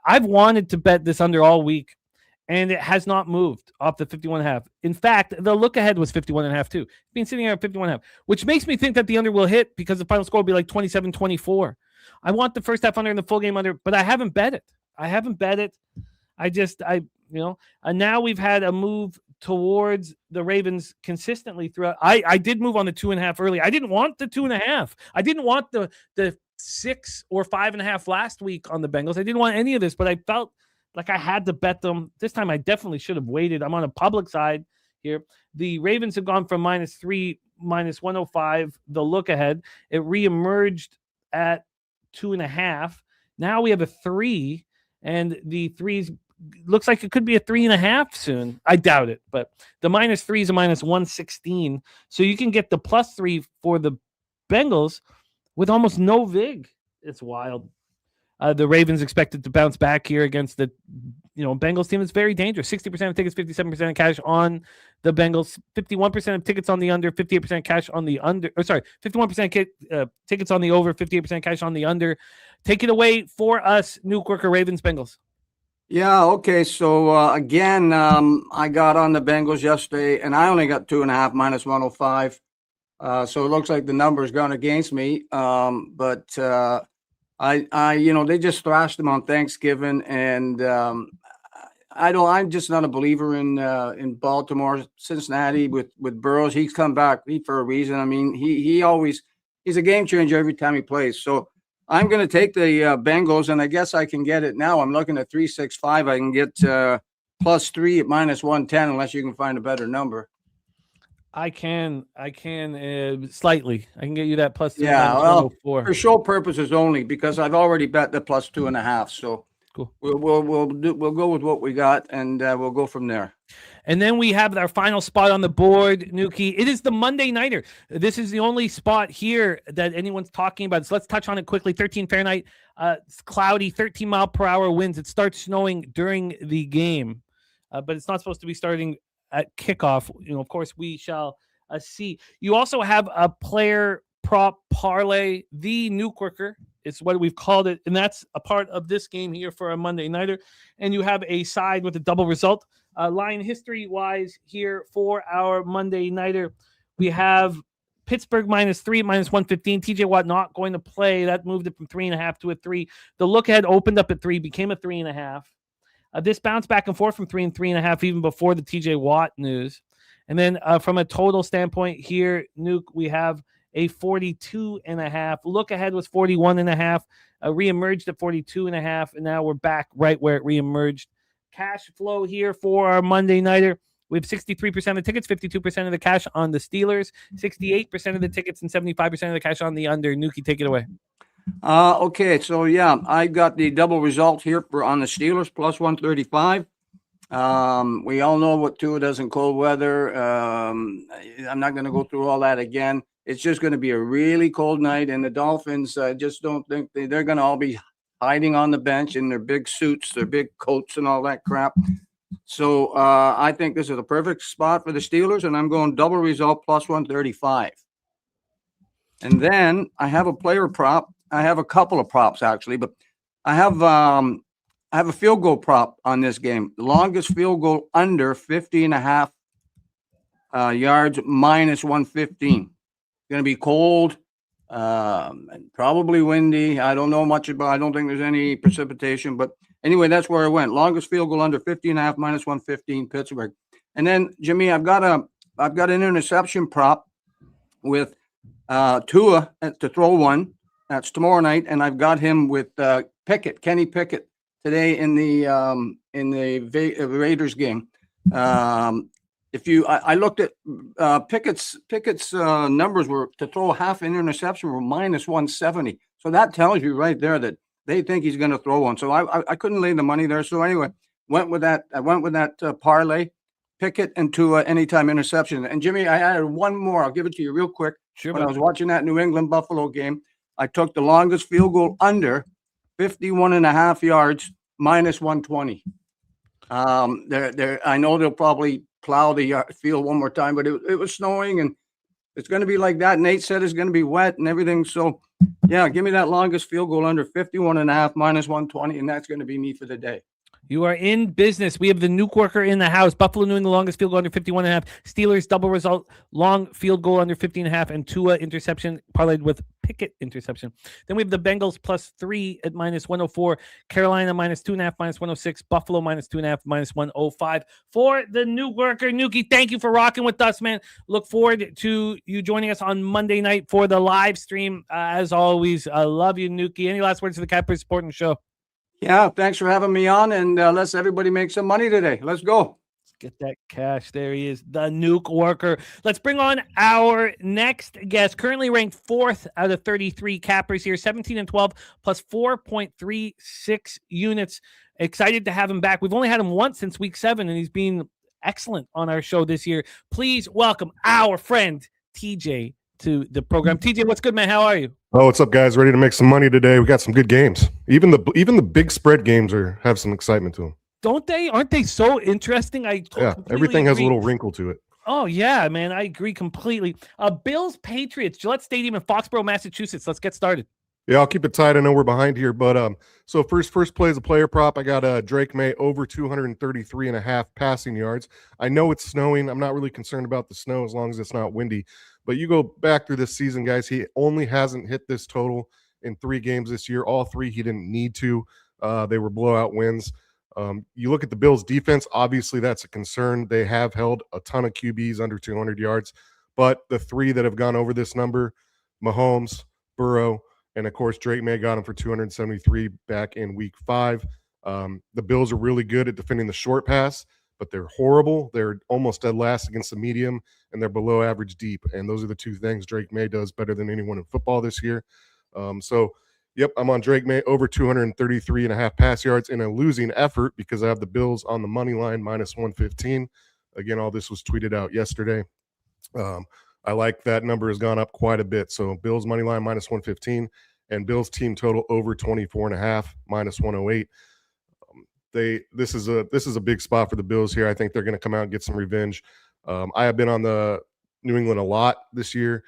I've wanted to bet this under all week, and it has not moved off the 51.5. In fact, the look ahead was 51.5 too. It's been sitting here at 51.5, which makes me think that the under will hit because the final score will be like 27-24. I want the first half under and the full game under, but I haven't bet it. And now we've had a move towards the Ravens consistently throughout. I did move on the 2.5 early. I didn't want the 2.5. I didn't want the 6 or 5.5 last week on the Bengals. I didn't want any of this, but I felt like I had to bet them. This time I definitely should have waited. I'm on a public side here. The Ravens have gone from -3, -105, the look ahead. It reemerged at 2.5. Now we have a 3, and the 3's looks like it could be a 3.5 soon. I doubt it, but the -3 is a -116. So you can get the +3 for the Bengals with almost no vig. It's wild. The Ravens expected to bounce back here against the Bengals team. It's very dangerous. 60% of tickets, 57% of cash on the Bengals, 51% of tickets on the under, 58% cash on the under. 51% tickets on the over, 58% cash on the under. Take it away for us, New Quirker, Ravens, Bengals. Yeah, okay. So again, I got on the Bengals yesterday, and I only got 2.5 -105. So it looks like the number's gone against me. But they just thrashed them on Thanksgiving, and I'm just not a believer in Baltimore, Cincinnati with Burrows. He's come back for a reason. I mean, he's a game changer every time he plays. So I'm going to take the Bengals, and I guess I can get it now. I'm looking at 365. I can get +3 at -110, unless you can find a better number. I can slightly. I can get you that +3. Yeah, well, for show purposes only, because I've already bet the +2.5. So cool. We'll go with what we got, and we'll go from there. And then we have our final spot on the board, Nuki. It is the Monday Nighter. This is the only spot here that anyone's talking about. So let's touch on it quickly. 13 Fahrenheit, it's cloudy, 13 mile per hour winds. It starts snowing during the game, but it's not supposed to be starting at kickoff. Of course, we shall see. You also have a player prop parlay, the New Quirker. It's what we've called it, and that's a part of this game here for a Monday Nighter. And you have a side with a double result. Line history-wise here for our Monday Nighter, we have Pittsburgh -3, -115. TJ Watt not going to play. That moved it from 3.5 to a 3. The look-ahead opened up at 3, became a 3.5. This bounced back and forth from 3 and 3.5 even before the TJ Watt news. And then from a total standpoint here, Nuke, we have a 42.5. Look ahead was 41.5. Reemerged at 42.5, and now we're back right where it reemerged. Cash flow here for our Monday Nighter. We have 63% of the tickets, 52% of the cash on the Steelers, 68% of the tickets, and 75% of the cash on the under. Nuki, take it away. Okay, so yeah, I got the double result here on the Steelers, +135. We all know what Tua does in cold weather. I'm not going to go through all that again. It's just going to be a really cold night, and the Dolphins, I just don't think they're going to all be hiding on the bench in their big suits, their big coats, and all that crap. So I think this is a perfect spot for the Steelers, and I'm going double result +135. And then I have a player prop. I have a couple of props actually, but I have a field goal prop on this game. The longest field goal under 50.5 yards, -115. Going to be cold, and probably windy. I don't know much about. I don't think there's any precipitation, but anyway, that's where I went. Longest field goal under 50.5, -115, Pittsburgh. And then Jimmy, I've got an interception prop with Tua to throw one. That's tomorrow night, and I've got him with Kenny Pickett today in the Raiders game. I looked at Pickett's numbers were to throw half an interception were -170. So that tells you right there that they think he's going to throw one. So I couldn't lay the money there. So anyway, went with that. I went with that parlay, Pickett and Tua anytime interception. And Jimmy, I added one more. I'll give it to you real quick. Sure. When I was watching that New England Buffalo game, I took the longest field goal under 51.5 yards, -120. I know they'll probably plow the field one more time, but it was snowing, and it's going to be like that. Nate said it's going to be wet and everything. So, yeah, give me that longest field goal under 51.5, -120, and that's going to be me for the day. You are in business. We have the Nuke Worker in the house. Buffalo doing the longest field goal under 51.5. Steelers double result, long field goal under 50.5, and Tua interception parlayed with Pickett interception. Then we have the Bengals +3 at -104. Carolina -2.5, -106. Buffalo -2.5, -105. For the Nuke Worker, Nuki, thank you for rocking with us, man. Look forward to you joining us on Monday night for the live stream. As always, I love you, Nuki. Any last words for the Cappers Supporting Show? Yeah, thanks for having me on, and let's everybody make some money today. Let's go. Let's get that cash. There he is, the Nuke Worker. Let's bring on our next guest, currently ranked 4th out of 33 cappers here, 17-12 plus 4.36 units. Excited to have him back. We've only had him once since week 7, and he's been excellent on our show this year. Please welcome our friend TJ to the program. TJ, what's good, man? How are you? Oh, what's up, guys? Ready to make some money today? We got some good games. Even the big spread games have some excitement to them. Don't they? Aren't they so interesting? Everything has a agree. little wrinkle to it. Oh, yeah, man. I agree completely. Bills, Patriots, Gillette Stadium in Foxborough, Massachusetts. Let's get started. Yeah, I'll keep it tight. I know we're behind here, but so first play is a player prop. I got Drake May over 233.5 passing yards. I know it's snowing. I'm not really concerned about the snow as long as it's not windy. But you go back through this season, guys, he only hasn't hit this total in 3 games this year. All 3 he didn't need to. They were blowout wins. You look at the Bills' defense, obviously that's a concern. They have held a ton of QBs under 200 yards. But the 3 that have gone over this number, Mahomes, Burrow, and, of course, Drake May got him for 273 back in week 5. The Bills are really good at defending the short pass, but they're horrible. They're almost dead last against the medium, and they're below average deep. And those are the 2 things Drake May does better than anyone in football this year. Yep, I'm on Drake May over 233.5 pass yards in a losing effort because I have the Bills on the money line minus 115. Again, all this was tweeted out yesterday. I like that number has gone up quite a bit. So Bills money line minus 115 and Bills team total over 24.5 minus 108. This is a big spot for the Bills here. I think they're going to come out and get some revenge. I have been on the New England a lot this year,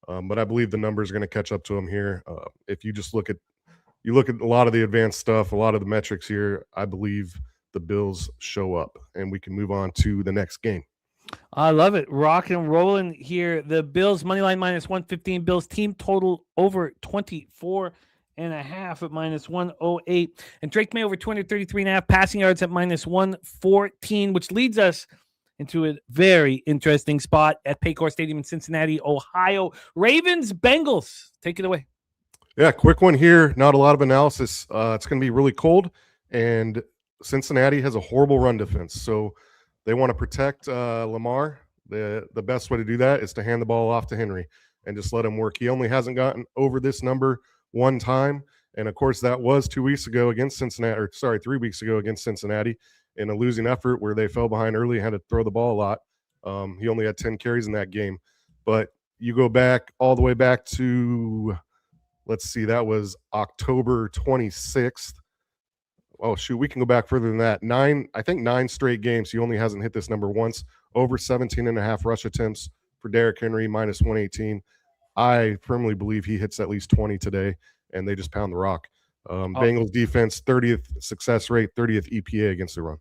but I believe the numbers are going to catch up to them here. If you just look at a lot of the advanced stuff, a lot of the metrics here, I believe the Bills show up, and we can move on to the next game. I love it. Rock and rolling here. The Bills money line minus 115. Bills team total over 24.5 at minus 108. And Drake May over 233.5 passing yards at minus 114, which leads us into a very interesting spot at Paycor Stadium in Cincinnati, Ohio. Ravens, Bengals. Take it away. Yeah, quick one here. Not a lot of analysis. It's going to be really cold, and Cincinnati has a horrible run defense. So they want to protect Lamar. The best way to do that is to hand the ball off to Henry and just let him work. He only hasn't gotten over this number 1 time. And, of course, that was 2 weeks ago against Cincinnati, 3 weeks ago against Cincinnati in a losing effort where they fell behind early and had to throw the ball a lot. He only had 10 carries in that game. But you go back all the way back to, let's see, that was October 26th. Oh, shoot, we can go back further than that. 9 straight games. He only hasn't hit this number once. Over 17.5 rush attempts for Derrick Henry, minus 118. I firmly believe he hits at least 20 today, and they just pound the rock. Bengals defense, 30th success rate, 30th EPA against the run.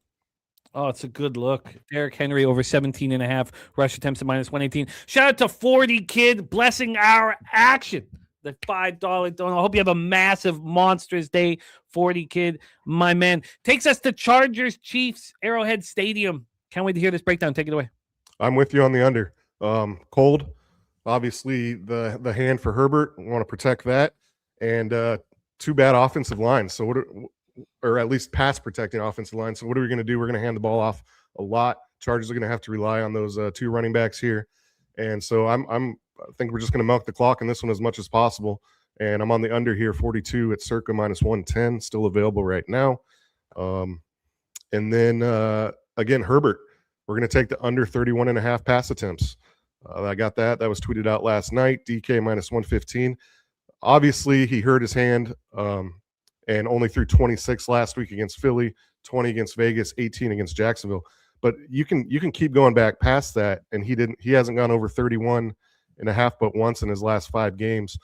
Oh, it's a good look. Derrick Henry over 17.5 rush attempts at minus 118. Shout out to 40 Kid blessing our action. The $5 donut. I hope you have a massive, monstrous day, 40 Kid, my man. Takes us to Chargers, Chiefs, Arrowhead Stadium. Can't wait to hear this breakdown. Take it away. I'm with you on the under. Cold, obviously the hand for Herbert. We want to protect that. And 2 bad offensive lines. So or at least pass protecting offensive lines. So what are we going to do? We're going to hand the ball off a lot. Chargers are going to have to rely on those 2 running backs here. And so I think we're just going to milk the clock in this one as much as possible. And I'm on the under here, 42 at circa minus 110, still available right now. And then, again, Herbert, we're going to take the under 31.5 pass attempts. I got that. That was tweeted out last night. DK minus 115. Obviously, he hurt his hand and only threw 26 last week against Philly, 20 against Vegas, 18 against Jacksonville. But you can keep going back past that, and he hasn't gone over 31.5 but once in his last 5 games.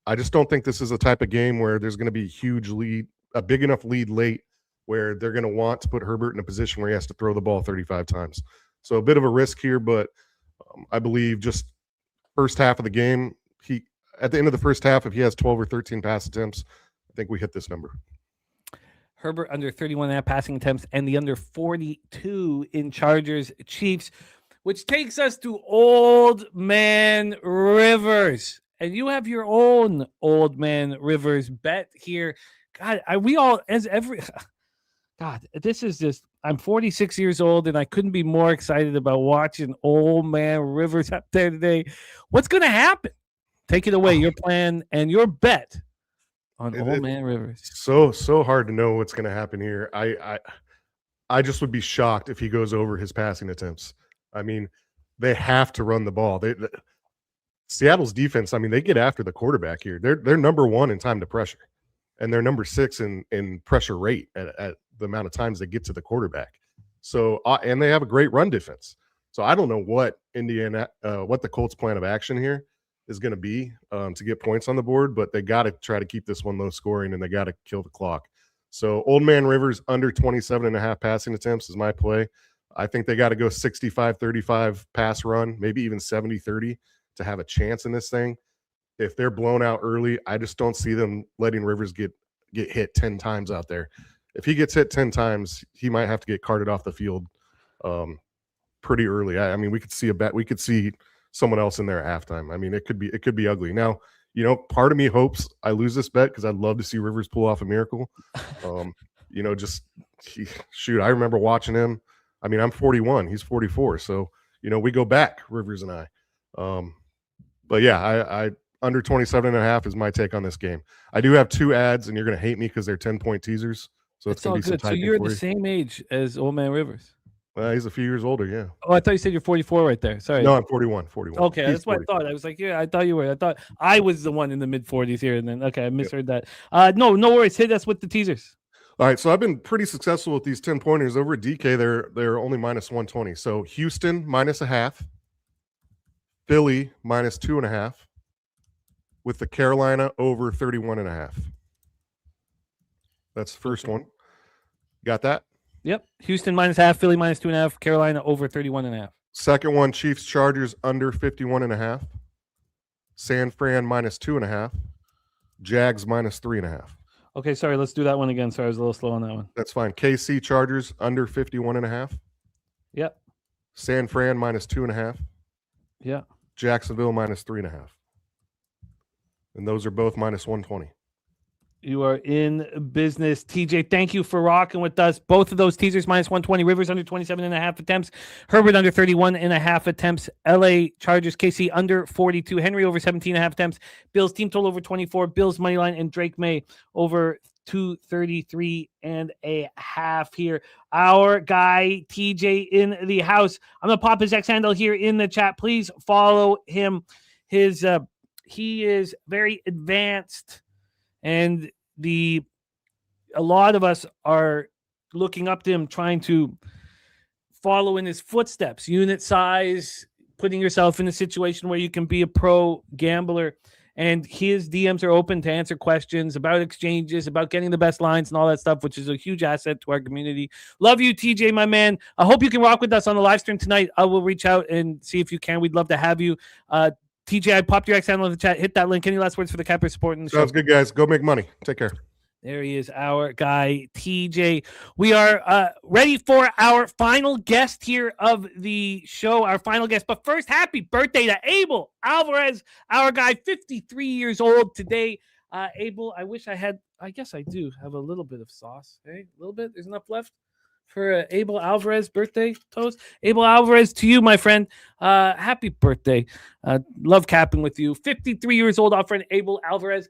I just don't think this is a type of game where there's going to be a big enough lead late where they're going to want to put Herbert in a position where he has to throw the ball 35 times. So a bit of a risk here, but I believe just first half of the game, at the end of the first half, if he has 12 or 13 pass attempts, I think we hit this number. Herbert under 31.5 passing attempts and the under 42 in Chargers Chiefs, which takes us to Old Man Rivers. And you have your own Old Man Rivers bet here. God, God, this is just, I'm 46 years old and I couldn't be more excited about watching Old Man Rivers up there today. What's going to happen? Take it away, your plan and your bet on Old Man Rivers. So hard to know what's going to happen here. I just would be shocked if he goes over his passing attempts. I mean, they have to run the ball. Seattle's defense, I mean, they get after the quarterback here. They're number 1 in time to pressure, and they're number 6 in pressure rate at the amount of times they get to the quarterback. So, and they have a great run defense. So I don't know what what the Colts' plan of action here is going to be to get points on the board, but they got to try to keep this one low scoring, and they got to kill the clock. So Old Man Rivers under 27.5 passing attempts is my play. I think they got to go 65-35 pass run, maybe even 70-30 to have a chance in this thing. If they're blown out early, I just don't see them letting Rivers get hit 10 times out there. If he gets hit 10 times, he might have to get carted off the field pretty early. I mean, we could see someone else in there at halftime. I mean, it could be ugly. Now, part of me hopes I lose this bet because I'd love to see Rivers pull off a miracle. Shoot, I remember watching him. I mean, I'm 41, he's 44, so we go back, Rivers and I. But yeah, I under 27.5 is my take on this game. I do have 2 ads, and you're going to hate me because they're 10-point teasers. So it's going to be some good. So typing you're for the you. same age as Old Man Rivers. He's a few years older, yeah. Oh, I thought you said you're 44 right there. Sorry. No, I'm 41. Okay, He's that's what 40. I thought. I was like, yeah, I thought you were. I thought I was the one in the mid-40s here, and then I misheard that. No worries. Hit us with the teasers. All right, so I've been pretty successful with these 10-pointers over at DK. They're only minus 120. So Houston minus a half, Philly minus 2.5, with the Carolina over 31.5. That's the first one. Got that? Yep. Houston minus half, Philly minus 2.5, Carolina over 31.5. Second one, Chiefs Chargers under 51.5, San Fran minus 2.5, Jags minus 3.5. Okay, sorry. Let's do that one again. Sorry, I was a little slow on that one. That's fine. KC Chargers under 51.5. Yep. San Fran minus 2.5. Yeah. Jacksonville minus 3.5. And those are both minus 120. You are in business. TJ, thank you for rocking with us. Both of those teasers minus 120. Rivers under 27.5 attempts. Herbert under 31.5 attempts. LA Chargers KC under 42. Henry over 17.5 attempts. Bills team total over 24. Bills money line and Drake May over 233.5 here. Our guy TJ in the house. I'm gonna pop his X handle here in the chat. Please follow him. He is very advanced. And a lot of us are looking up to him, trying to follow in his footsteps. Unit size, putting yourself in a situation where you can be a pro gambler. And his DMs are open to answer questions about exchanges, about getting the best lines and all that stuff, which is a huge asset to our community. Love you, TJ, my man. I hope you can rock with us on the live stream tonight. I will reach out and see if you can. We'd love to have you. TJ, I popped your X handle in the chat. Hit that link. Any last words for the Capper supporting the show? Sounds good, guys. Go make money. Take care. There he is, our guy, TJ. We are ready for our final guest here of the show, our final guest. But first, happy birthday to Abel Alvarez, our guy, 53 years old today. Abel, I guess I do have a little bit of sauce. Hey, a little bit? There's enough left for Abel Alvarez birthday toast. Abel Alvarez, to you, my friend. Happy birthday. Love capping with you. 53 years old, our friend Abel Alvarez.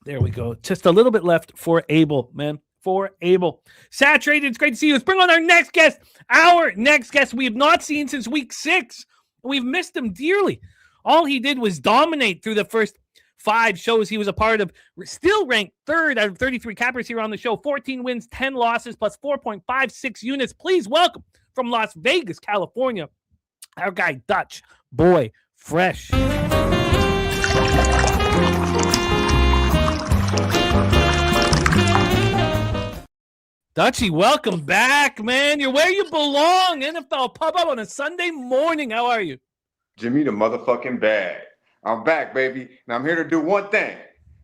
There we go. Just a little bit left for Abel, man. For Abel. Saturated, it's great to see you. Let's bring on our next guest. Our next guest we have not seen since week 6. We've missed him dearly. All he did was dominate through the first 5 shows he was a part of. Still ranked 3rd out of 33 cappers here on the show. 14 wins, 10 losses, plus 4.56 units. Please welcome from Las Vegas, California, our guy, Dutch Boy Fresh. Dutchy, welcome back, man. You're where you belong. NFL Pub Up on a Sunday morning. How are you? Jimmy the motherfucking bag. I'm back, baby. And I'm here to do one thing.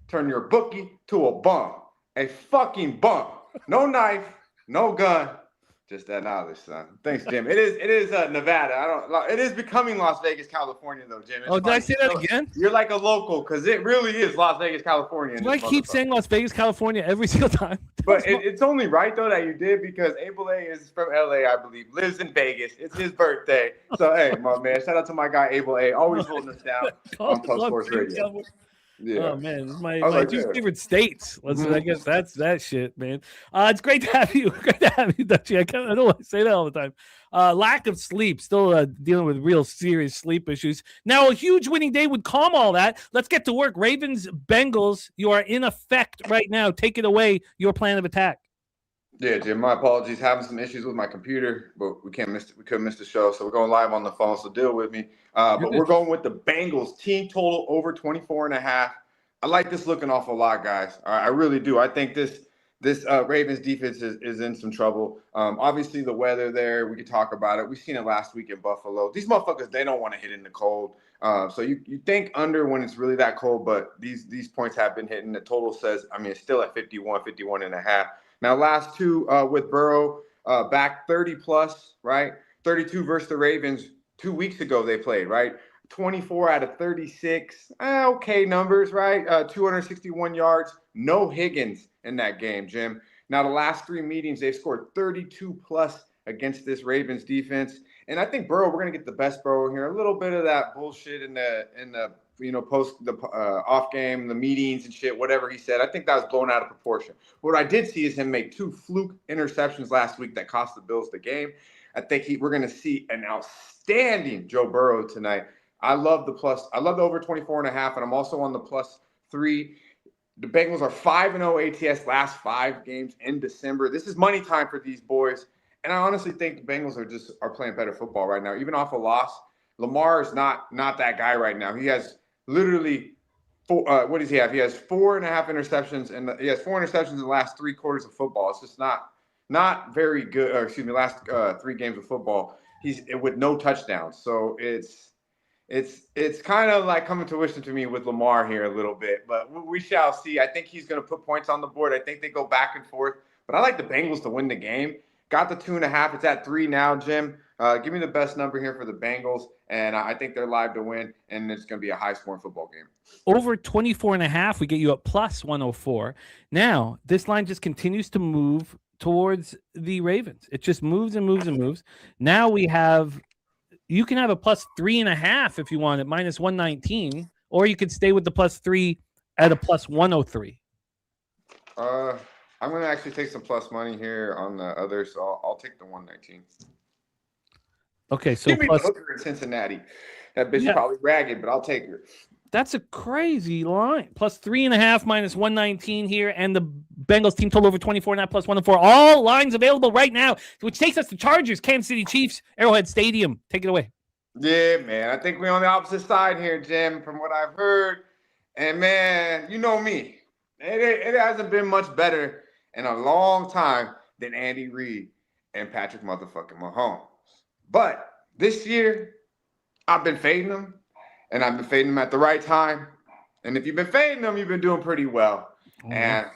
Turn your bookie to a bum. A fucking bum. No knife, no gun. Just that knowledge, son. Thanks, Jim. It is Nevada. It is becoming Las Vegas, California, though, Jim. Did I say that again? You're like a local, because it really is Las Vegas, California. Do I keep saying Las Vegas, California every single time? But it's only right, though, that you did, because Abel A is from LA, I believe, lives in Vegas. It's his birthday. So, hey, my man, shout out to my guy, Abel A, always holding us down on Pub Sports Radio. Yeah. Oh man, it's I my was like, two yeah. favorite states. I guess that's that shit, man. It's great to have you. Great to have you, Dutchie. I don't want to say that all the time. Lack of sleep, still dealing with real serious sleep issues. Now a huge winning day would calm all that. Let's get to work. Ravens, Bengals. You are in effect right now. Take it away. Your plan of attack. Yeah, Jim, my apologies. Having some issues with my computer, but we couldn't miss the show, so we're going live on the phone, so deal with me. But we're going with the Bengals. Team total over 24.5. I like this looking awful lot, guys. I really do. I think this Ravens defense is in some trouble. Obviously, the weather there, we could talk about it. We've seen it last week in Buffalo. These motherfuckers, they don't want to hit in the cold. So you think under when it's really that cold, but these points have been hitting. The total says, I mean, it's still at 51.5. Now, last two with Burrow back 30 plus, right? 32 versus the Ravens 2 weeks ago they played, right? 24 out of 36. Okay numbers, right? 261 yards. No Higgins in that game, Jim. Now, the last three meetings, they've scored 32 plus against this Ravens defense. And I think Burrow, we're going to get the best Burrow here. A little bit of that bullshit in the post the off game, the meetings and shit, whatever he said. I think that was blown out of proportion. What I did see is him make two fluke interceptions last week that cost the Bills the game. I think we're going to see an outstanding Joe Burrow tonight. I love the over 24.5, and I'm also on the +3. The Bengals are 5-0 ATS last 5 games in December. This is money time for these boys. And I honestly think the Bengals are playing better football right now. Even off a loss, Lamar is not that guy right now. He has literally what does he have? He has 4.5 interceptions, and he has 4 interceptions in the last 3 quarters of football. It's just not very good. Or excuse me, last 3 games of football, he's with no touchdowns. So it's kind of like coming to fruition to me with Lamar here a little bit, but we shall see. I think he's going to put points on the board. I think they go back and forth, but I like the Bengals to win the game. Got the 2.5. It's at 3 now, Jim. Give me the best number here for the Bengals, and I think they're live to win, and it's going to be a high-scoring football game. Over 24.5, we get you at +104. Now, this line just continues to move towards the Ravens. It just moves and moves and moves. Now you can have a +3.5 if you want at -119, or you could stay with the +3 at a +103. I'm going to actually take some plus money here on the other, so I'll take the 119. Okay, so give me the hooker in Cincinnati. That bitch is probably ragged, but I'll take her. That's a crazy line. +3.5 -119 here, and the Bengals team total over 24.5 +104. All lines available right now, which takes us to Chargers, Kansas City Chiefs, Arrowhead Stadium. Take it away. Yeah, man. I think we're on the opposite side here, Jim, from what I've heard. And man, you know me. It hasn't been much better in a long time than Andy Reid and Patrick motherfucking Mahomes. But this year, I've been fading them, and I've been fading them at the right time. And if you've been fading them, you've been doing pretty well. And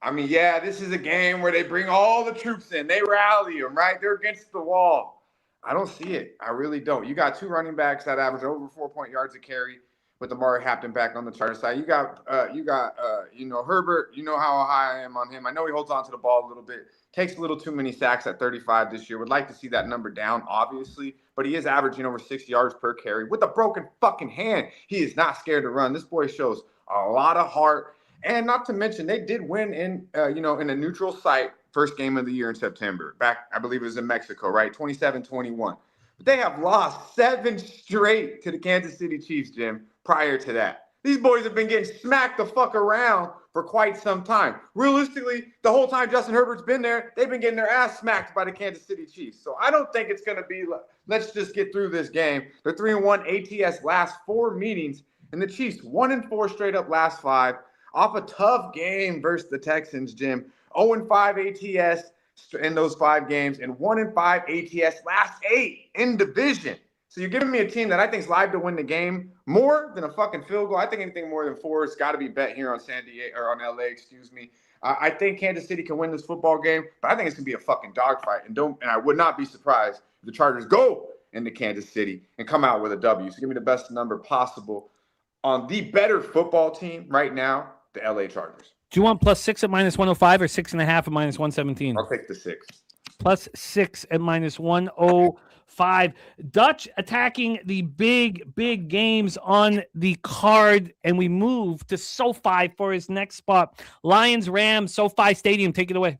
I mean, yeah, this is a game where they bring all the troops in. They rally them, right? They're against the wall. I don't see it. I really don't. You got 2 running backs that average over 4 yards a carry with Amari Htown back on the Chargers side. You got Herbert. You know how high I am on him. I know he holds on to the ball a little bit. Takes a little too many sacks at 35 this year. Would like to see that number down, obviously. But he is averaging over 6 yards per carry with a broken fucking hand. He is not scared to run. This boy shows a lot of heart. And not to mention, they did win in a neutral site first game of the year in September. Back, I believe it was in Mexico, right? 27-21. But they have lost 7 straight to the Kansas City Chiefs, Jim, prior to that. These boys have been getting smacked the fuck around for quite some time. Realistically, the whole time Justin Herbert's been there, they've been getting their ass smacked by the Kansas City Chiefs. So I don't think it's going to be, let's just get through this game. They're 3-1 ATS last 4 meetings, and the Chiefs 1-4 straight up last 5 off a tough game versus the Texans, Jim. 0-5 ATS in those 5 games, and 1-5 ATS last 8 in division. So you're giving me a team that I think is live to win the game more than a fucking field goal. I think anything more than 4 has got to be bet here on San Diego or on LA. Excuse me. I think Kansas City can win this football game, but I think it's gonna be a fucking dogfight. And I would not be surprised if the Chargers go into Kansas City and come out with a W. So give me the best number possible on the better football team right now, the LA Chargers. Do you want +6 at -105 or 6.5 at -117? I'll take the 6. +6 at -105. 5. Dutch attacking the big games on the card, and we move to SoFi for his next spot. Lions, Rams, SoFi Stadium. Take it away.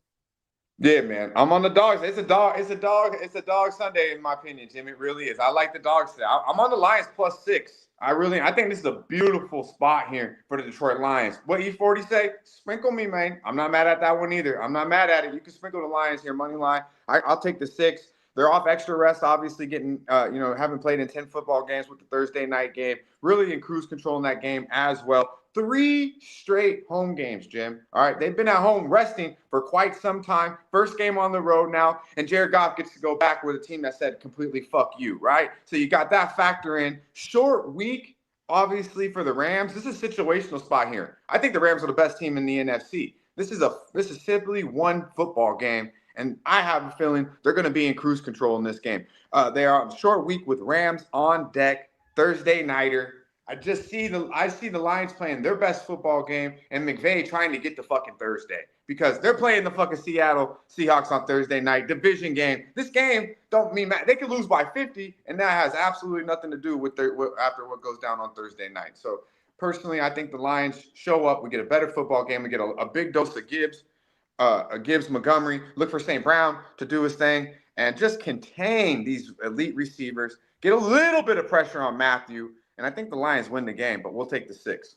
Yeah, man. I'm on the dogs. It's a dog Sunday, in my opinion, Jim. It really is. I like the dogs today. I'm on the Lions +6. I think this is a beautiful spot here for the Detroit Lions. What E40 say? Sprinkle me, man. I'm not mad at that one either. I'm not mad at it. You can sprinkle the Lions here, money line. I'll take the 6. They're off extra rest, obviously getting, haven't played in 10 football games with the Thursday night game. Really in cruise control in that game as well. 3 straight home games, Jim. All right, they've been at home resting for quite some time. First game on the road now, and Jared Goff gets to go back with a team that said completely fuck you, right? So you got that factor in. Short week, obviously, for the Rams. This is a situational spot here. I think the Rams are the best team in the NFC. This is simply one football game, and I have a feeling they're going to be in cruise control in this game. They are on a short week with Rams on deck, Thursday nighter. I see the Lions playing their best football game and McVay trying to get to fucking Thursday because they're playing the fucking Seattle Seahawks on Thursday night, division game. This game don't mean they could lose by 50, and that has absolutely nothing to do with after what goes down on Thursday night. So personally, I think the Lions show up. We get a better football game. We get a big dose of Gibbs, Montgomery. Look for St. Brown to do his thing and just contain these elite receivers. Get a little bit of pressure on Matthew. And I think the Lions win the game, but we'll take the 6.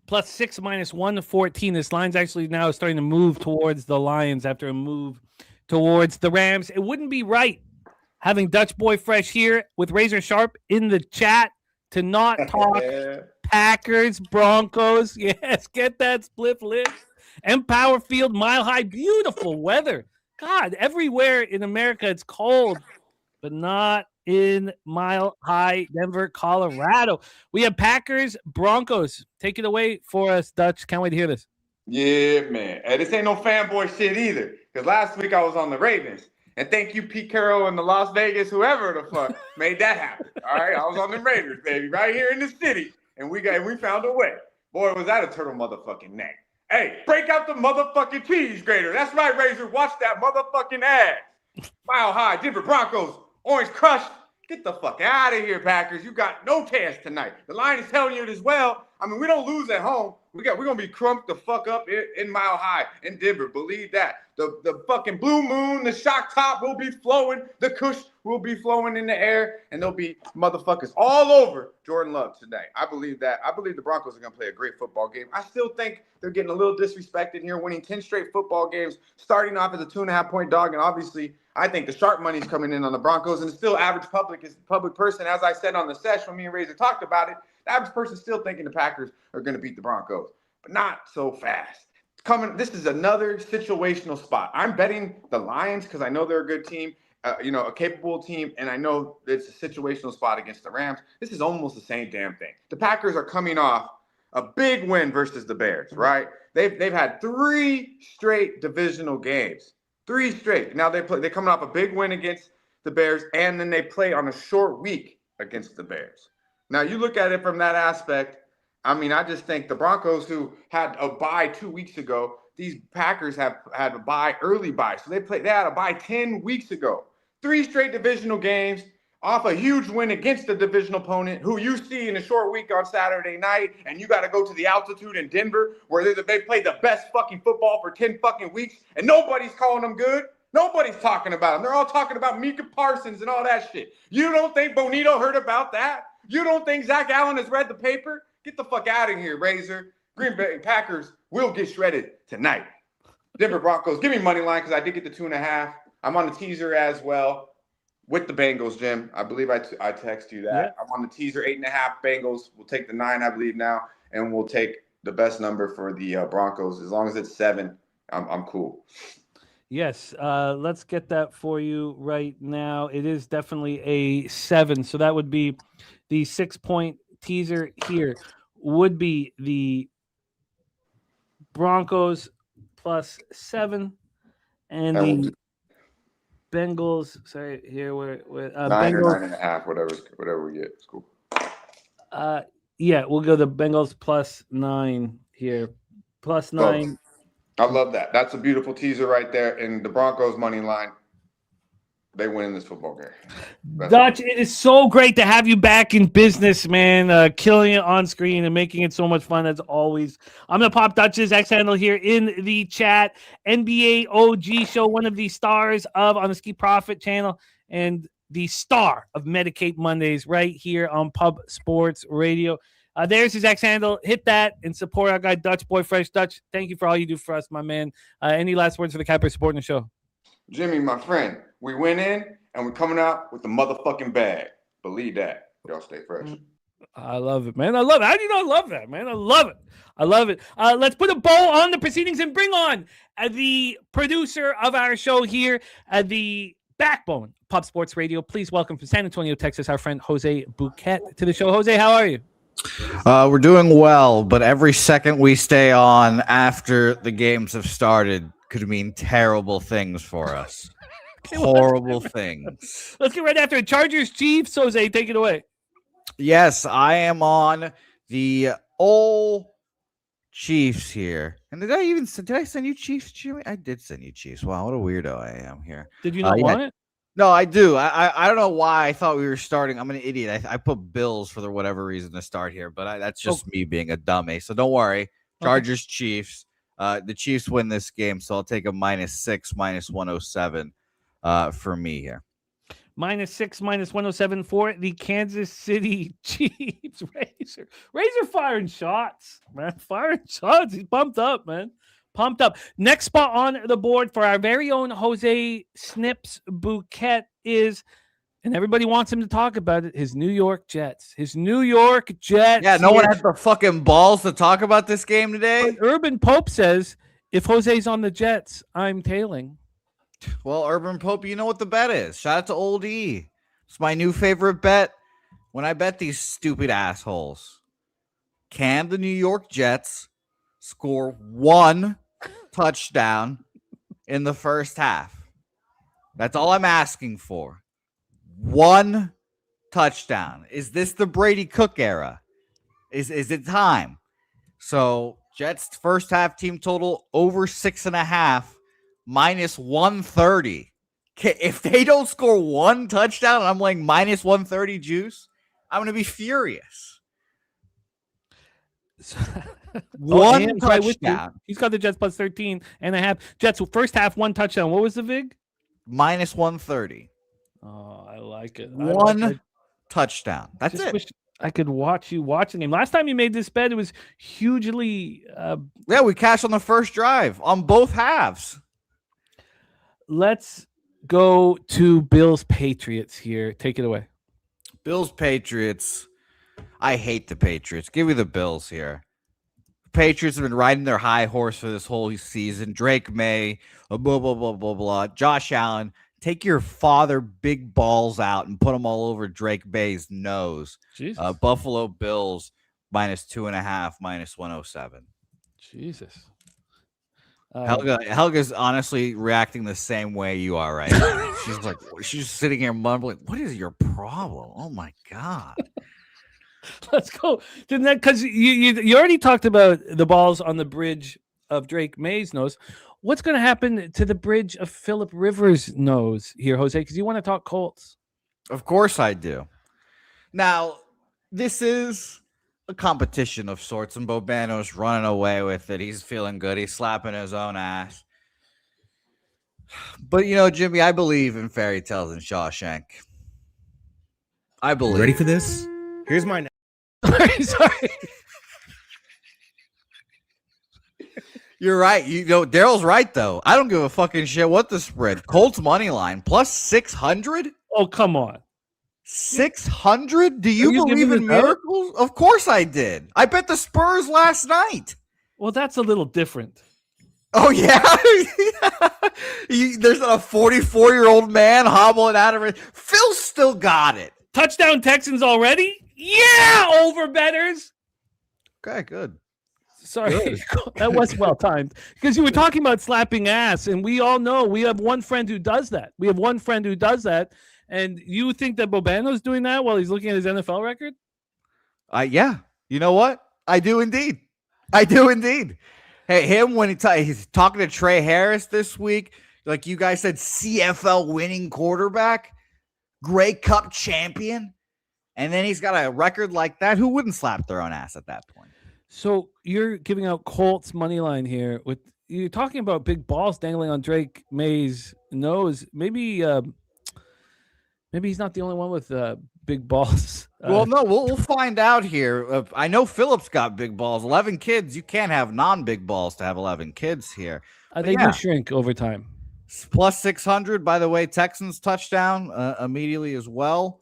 +6 -1 This line's actually now starting to move towards the Lions after a move towards the Rams. It wouldn't be right having Dutch Boy Fresh here with Razor Sharp in the chat to not talk Packers, Broncos. Yes, get that spliff lit. Empower Field, Mile High, beautiful weather. God, everywhere in America it's cold, but not in Mile High, Denver, Colorado. We have Packers, Broncos. Take it away for us, Dutch. Can't wait to hear this. Yeah, man. Hey, this ain't no fanboy shit either. Because last week I was on the Ravens. And thank you, Pete Carroll and the Las Vegas, whoever the fuck made that happen. All right, I was on the Raiders, baby, right here in the city. And we found a way. Boy, was that a turtle motherfucking neck. Hey, break out the motherfucking cheese grater. That's right, Razor. Watch that motherfucking ass. Mile High, Denver Broncos. Orange Crush, get the fuck out of here, Packers. You got no chance tonight. The line is telling you it as well. I mean, we don't lose at home. We're gonna be crunked the fuck up in Mile High in Denver. Believe that. The fucking blue moon, the shock top will be flowing. The kush will be flowing in the air, and there'll be motherfuckers all over Jordan Love today. I believe that. I believe the Broncos are gonna play a great football game. I still think they're getting a little disrespected here, winning 10 straight football games, starting off as a 2.5-point dog, and obviously I think the sharp money's coming in on the Broncos, and still average public person, as I said on the sesh when me and Razor talked about it, the average person still thinking the Packers are going to beat the Broncos, but not so fast. This is another situational spot. I'm betting the Lions because I know they're a good team, a capable team, and I know it's a situational spot against the Rams. This is almost the same damn thing. The Packers are coming off a big win versus the Bears, right? They've had 3 straight divisional games. 3 straight. Now they're coming off a big win against the Bears, and then they play on a short week against the Bears. Now you look at it from that aspect. I mean, I just think the Broncos, who had a bye 2 weeks ago, these Packers have had a early bye. So they had a bye 10 weeks ago. 3 straight divisional games off a huge win against the division opponent who you see in a short week on Saturday night, and you got to go to the altitude in Denver where they played the best fucking football for 10 fucking weeks, and nobody's calling them good. Nobody's talking about them. They're all talking about Micah Parsons and all that shit. You don't think Bonito heard about that? You don't think Zach Allen has read the paper? Get the fuck out of here, Razor. Green Bay Packers will get shredded tonight. Denver Broncos, give me money line because I did get the 2.5. I'm on the teaser as well. With the Bengals, Jim. I believe I text you that. Yeah. I'm on the teaser, 8.5 Bengals. We'll take the 9, I believe now, and we'll take the best number for the Broncos. As long as it's 7, I'm cool. Yes, let's get that for you right now. It is definitely a 7, so that would be the 6-point teaser here. Would be the Broncos +7, and the Bengals, sorry, here we're 9 Bengals, or 9.5, whatever we get. It's cool. Yeah, we'll go the Bengals +9 here. +9. I love that. That's a beautiful teaser right there. And the Broncos money line. they win this football game. That's Dutch, it is so great to have you back in business, man. Killing it on screen and making it so much fun as always. I'm going to pop Dutch's X handle here in the chat. NBA OG show, one of the stars of on the Ski Profit channel and the star of Medicate Mondays right here on Pub Sports Radio. There's his X handle. Hit that and support our guy Dutch Boy Fresh. Dutch, thank you for all you do for us, my man. Any last words for the Capper supporting the show? Jimmy, my friend, we went in and we're coming out with the motherfucking bag. Believe that. Y'all stay fresh. I love it, man. I love it. How do you know I love that, man? I love it. I love it. Let's put a bow on the proceedings and bring on the producer of our show here, the backbone of Pub Sports Radio. Please welcome from San Antonio, Texas, our friend Jose Bouquet to the show. Jose, how are you? We're doing well, but every second we stay on after the games have started could mean terrible things for us. Horrible things. Let's get right after it. Chargers, Chiefs. Jose, take it away. Yes, I am on the old Chiefs here. And did I send you Chiefs, Jimmy? I did send you Chiefs. Wow, what a weirdo I am here. Did you not want it? No, I do. I don't know why I thought we were starting. I'm an idiot. I put Bills for whatever reason to start here, but that's just me being a dummy. So don't worry. Chargers, Chiefs. The Chiefs win this game, so I'll take a -6, -107 for me here. -6, -107 for the Kansas City Chiefs. Razor firing shots, man. Firing shots. He's pumped up, man. Pumped up. Next spot on the board for our very own Jose Snips Bouquet is, and everybody wants him to talk about it, his New York Jets. His New York Jets. Yeah, no one has the fucking balls to talk about this game today. But Urban Pope says, if Jose's on the Jets, I'm tailing. Well, Urban Pope, you know what the bet is. Shout out to Old E. It's my new favorite bet when I bet these stupid assholes. Can the New York Jets score one touchdown in the first half? That's all I'm asking for. One touchdown. Is this the Brady Cook era? Is it time? So Jets first half team total over 6.5, -130. If they don't score one touchdown and I'm laying -130 juice, I'm going to be furious. One touchdown. He's got the Jets +13.5. Jets first half, one touchdown. What was the VIG? -130. Oh, I like it. One touchdown. That's it. Wish I could watch you watching him. Last time you made this bet, it was hugely. Yeah, we cashed on the first drive on both halves. Let's go to Bills Patriots here. Take it away. Bills Patriots. I hate the Patriots. Give me the Bills here. Patriots have been riding their high horse for this whole season. Drake May, blah, blah, blah, blah, blah. Josh Allen, take your father big balls out and put them all over Drake May's nose. Buffalo Bills -2.5, -107. Jesus. Helga's honestly reacting the same way you are right now. she's sitting here mumbling, what is your problem? Oh my God. Let's go to that, because you already talked about the balls on the bridge of Drake May's nose. What's going to happen to the bridge of Phillip Rivers' nose here, Jose? Because you want to talk Colts. Of course I do. Now, this is a competition of sorts, and Bobano's running away with it. He's feeling good. He's slapping his own ass. But, Jimmy, I believe in fairy tales and Shawshank. I believe. Ready for this? Here's my... Sorry. You're right. Daryl's right, though. I don't give a fucking shit what the spread. Colts money line +600? Oh, come on. 600? Do you believe in miracles? Of course I did. I bet the Spurs last night. Well, that's a little different. Oh, yeah? There's a 44-year-old man hobbling out of it. Phil still got it. Touchdown Texans already? Yeah, over betters. Okay, good. Sorry, that was well timed, because you were talking about slapping ass, and we all know we have one friend who does that. And you think that Bobano's doing that while he's looking at his NFL record? Yeah. You know what? I do indeed. Hey, him when he's talking to Trey Harris this week, like you guys said, CFL winning quarterback, Grey Cup champion, and then he's got a record like that. Who wouldn't slap their own ass at that point? So you're giving out Colts money line here. With you're talking about big balls dangling on Drake May's nose. Maybe he's not the only one with big balls. Well, no, we'll find out here. I know Phillips got big balls. 11 kids. You can't have non-big balls to have 11 kids here. They do shrink over time. Plus 600, by the way, Texans touchdown immediately as well.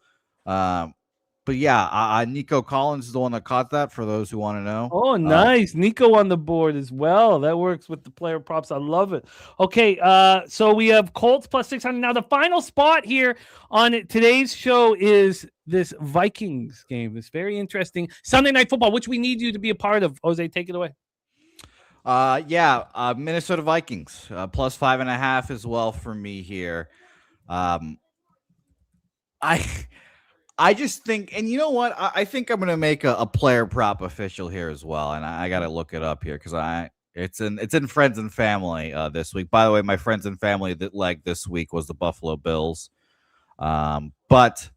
But yeah, Nico Collins is the one that caught that, for those who want to know. Oh, nice. Nico on the board as well. That works with the player props. I love it. Okay, so we have Colts plus 600. Now, the final spot here on today's show is this Vikings game. It's very interesting. Sunday Night Football, which we need you to be a part of. Jose, take it away. Minnesota Vikings, plus 5.5 as well for me here. I just think, and you know what? I think I'm going to make a player prop official here as well, and I got to look it up here because it's in friends and family this week. By the way, my friends and family that leg this week was the Buffalo Bills, but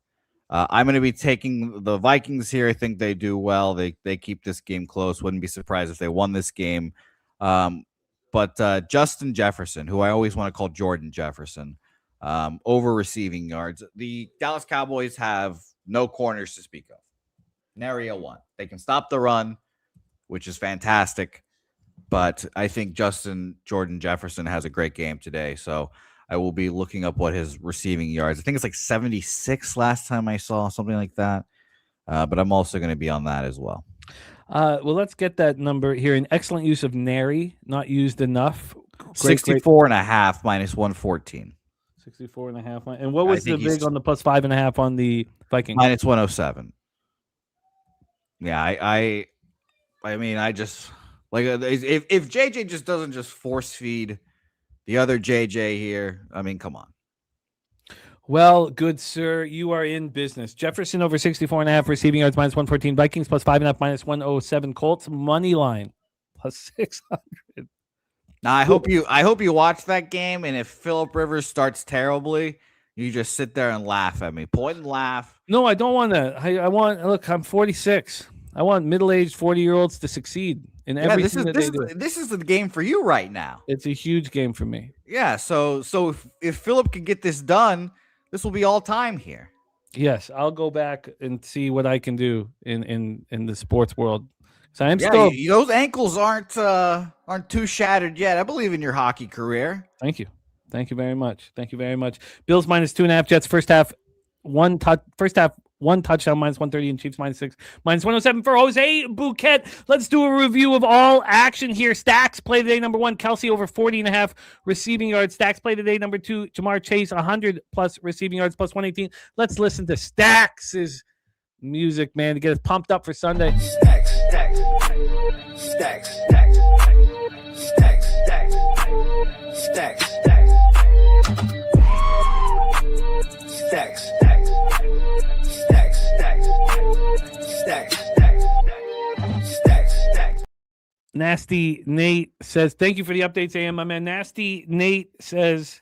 I'm going to be taking the Vikings here. I think they do well. They keep this game close. Wouldn't be surprised if they won this game. But Justin Jefferson, who I always want to call Jordan Jefferson, over receiving yards. The Dallas Cowboys have no corners to speak of. Nary a one. They can stop the run, which is fantastic. But I think Jordan Jefferson has a great game today. So I will be looking up what his receiving yards. I think it's like 76 last time I saw, something like that. But I'm also going to be on that as well. Well, let's get that number here. An excellent use of nary, not used enough. 64.5 minus 114. 64.5. And what was the big on the plus 5.5 on the Vikings? Minus 107. Yeah, I mean, I just like if JJ just doesn't just force feed the other JJ here. I mean, come on. Well, good sir, you are in business. Jefferson over 64.5 receiving yards minus 114. Vikings plus 5.5 minus 107. Colts money line plus 600. Now I hope you watch that game, and if Phillip Rivers starts terribly, you just sit there and laugh at me. Point and laugh. No, I don't want that. I want look, I'm 46. I want middle-aged 40-year-olds to succeed in everything that they do. This is the game for you right now. It's a huge game for me. Yeah, so if Phillip can get this done, this will be all time here. Yes, I'll go back and see what I can do in the sports world. So I'm those ankles aren't too shattered yet. I believe in your hockey career. Thank you very much. Bills minus 2.5. Jets first half one touchdown minus 130, and Chiefs minus 6 minus 107 for Jose Bouquet. Let's do a review of all action here. Stacks play today. Number 1, Kelsey over 40.5 receiving yards. Stacks play today. Number 2, Jamar Chase 100 plus receiving yards plus 118. Let's listen to Stacks' music, man, to get us pumped up for Sunday. Stacks. Nasty Nate says, thank you for the updates, AM. My man Nasty Nate says,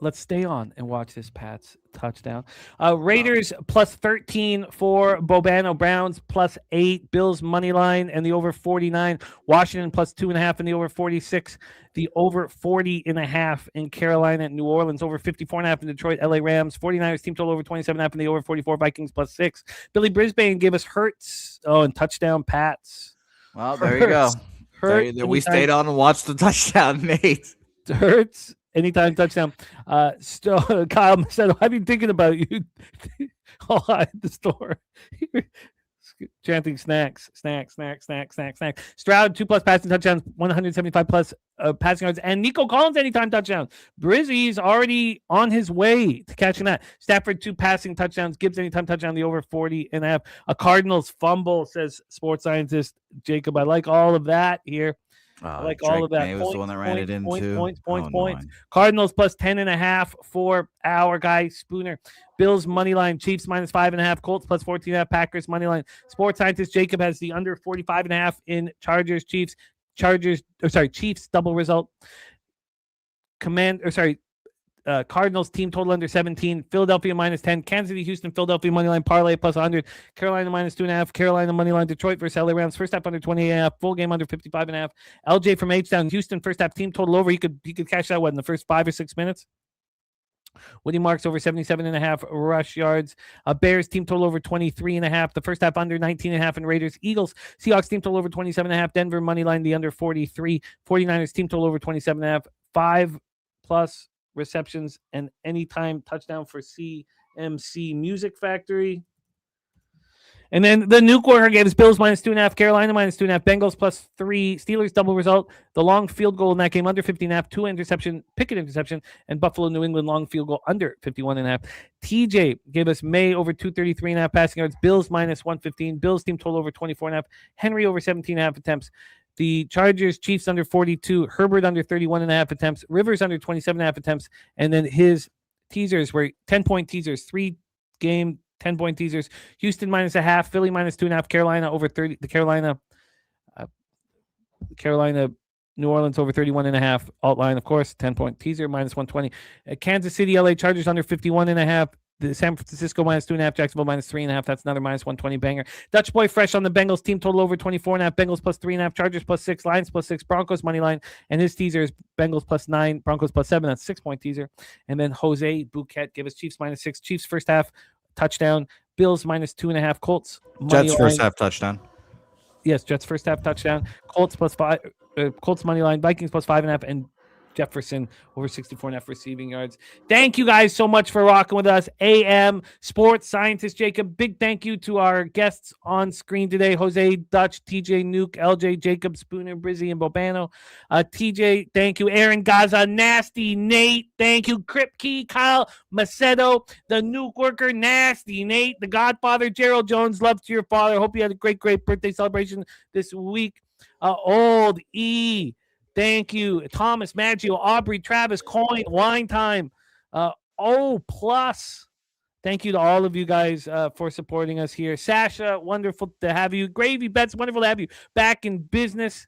let's stay on and watch this Pats touchdown. Raiders plus 13 for Bobano. Browns plus 8. Bills money line and the over 49. Washington plus 2.5 and the over 46. The over 40.5 in Carolina. New Orleans over 54.5 in Detroit. LA Rams. 49ers team total over 27.5 and the over 44. Vikings plus 6. Billy Brisbane gave us Hurts. Oh, and touchdown Pats. Well, there you go. We stayed on and watched the touchdown, Nate. Hurts. Anytime touchdown. Kyle said, I've been thinking about you at the store. Chanting snacks. Stroud, 2+ passing touchdowns, 175 plus passing yards, and Nico Collins anytime touchdown. Brizzy's already on his way to catching that. Stafford 2 passing touchdowns, Gibbs anytime touchdown, the over 40.5. A Cardinals fumble, says sports scientist Jacob. I like all of that here. I like all of that. May was the one that ran it into. Points. Cardinals plus 10.5 for our guy Spooner. Bills money line. Chiefs minus 5.5. Colts plus 14.5. Packers money line. Sports scientist Jacob has the under 45.5 in Chargers. Chiefs double result. Cardinals team total under 17, Philadelphia -10, Kansas City, Houston, Philadelphia moneyline parlay plus 100, Carolina -2.5, Carolina moneyline, Detroit versus LA Rams, first half under 28.5, full game under 55.5. LJ from Htown, Houston, first half team total over. He could catch that in the first 5 or 6 minutes. Woody Marks over 77.5 rush yards. Bears team total over 23.5. The first half under 19.5. And Raiders, Eagles, Seahawks team total over 27.5. Denver moneyline the under 43. 49ers team total over 27.5. 5+ receptions and anytime touchdown for CMC Music Factory. And then the nuke worker gave us Bills -2.5, Carolina -2.5, Bengals +3, Steelers double result. The long field goal in that game under 50.5, Pickett interception, and Buffalo New England long field goal under 51.5. TJ gave us May over 233.5 passing yards, Bills -115, Bills team total over 24.5, Henry over 17.5 attempts. The Chargers, Chiefs under 42, Herbert under 31.5 attempts, Rivers under 27.5 attempts, and then his teasers were 10-point teasers, 3-game 10-point teasers. Houston -0.5, Philly -2.5, Carolina over 30. The Carolina, New Orleans over 31.5. Alt line, of course, 10-point teaser -120. Kansas City, LA Chargers under 51.5. The San Francisco -2.5, Jacksonville -3.5. That's another -120 banger. Dutch Boy Fresh on the Bengals team total over 24.5. Bengals +3.5. Chargers +6. Lions +6. Broncos money line. And his teaser is Bengals +9. Broncos +7. That's 6-point teaser. And then Jose Bouquet gave us Chiefs -6. Chiefs first half touchdown. Bills -2.5. Colts Jets first half touchdown. Yes, Jets first half touchdown. Colts +5. Colts money line. Vikings +5.5. And Jefferson over 64.5 receiving yards. Thank you guys so much for rocking with us. AM Sports Scientist Jacob. Big thank you to our guests on screen today. Jose, Dutch, TJ, Nuke, LJ, Jacob, Spooner, Brizzy, and Bobano. TJ, thank you. Aaron Gaza, Nasty, Nate, thank you. Kripke, Kyle, Macedo, the Nuke Worker, Nasty, Nate, the Godfather, Gerald Jones, love to your father. Hope you had a great birthday celebration this week. Old E, thank you. Thomas, Maggio, Aubrey, Travis, Coin, Wine Time. plus. Thank you to all of you guys for supporting us here. Sasha, wonderful to have you. Gravy Bets, wonderful to have you back in business.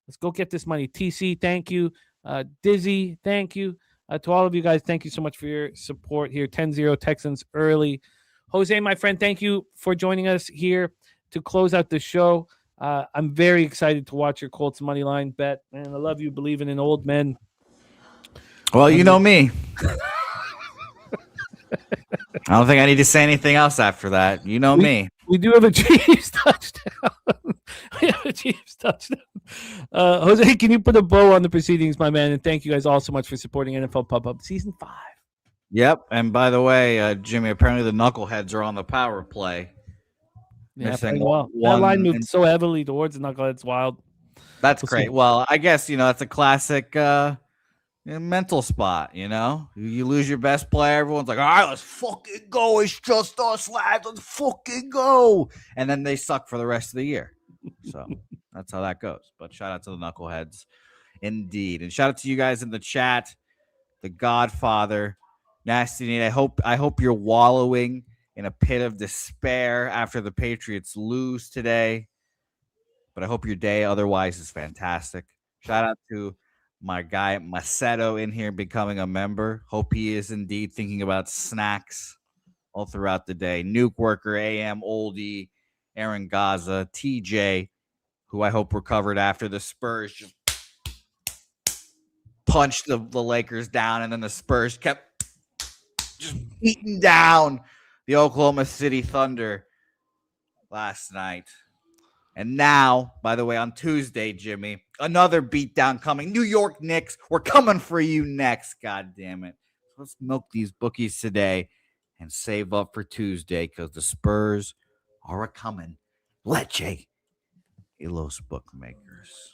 Let's go get this money. TC, thank you. Dizzy, thank you. To all of you guys, thank you so much for your support here. 10-0 Texans early. Jose, my friend, thank you for joining us here to close out the show. I'm very excited to watch your Colts money line bet. Man, I love you believing in old men. Well, you know me. I don't think I need to say anything else after that. You know me. We do have a Chiefs touchdown. We have a Chiefs touchdown. Jose, can you put a bow on the proceedings, my man? And thank you guys all so much for supporting NFL Pub Hub Season 5. Yep. And by the way, Jimmy, apparently the Knuckleheads are on the power play. Yeah, well. That line moved so heavily towards the Knuckleheads. Wild. That's great. Well, I guess, that's a classic mental spot, You lose your best player, everyone's like, all right, let's fucking go. It's just us, lads. Let's fucking go. And then they suck for the rest of the year. So that's how that goes. But shout out to the Knuckleheads indeed. And shout out to you guys in the chat. The Godfather, Nasty Nate. I hope you're wallowing in a pit of despair after the Patriots lose today. But I hope your day otherwise is fantastic. Shout out to my guy Macedo in here becoming a member. Hope he is indeed thinking about snacks all throughout the day. Nuke Worker, AM, Oldie, Aaron Gaza, TJ, who I hope recovered after the Spurs just punched the Lakers down, and then the Spurs kept just beating down the Oklahoma City Thunder last night. And now, by the way, on Tuesday, Jimmy, another beatdown coming. New York Knicks, we're coming for you next. God damn it. Let's milk these bookies today and save up for Tuesday because the Spurs are a coming. Leche, los bookmakers.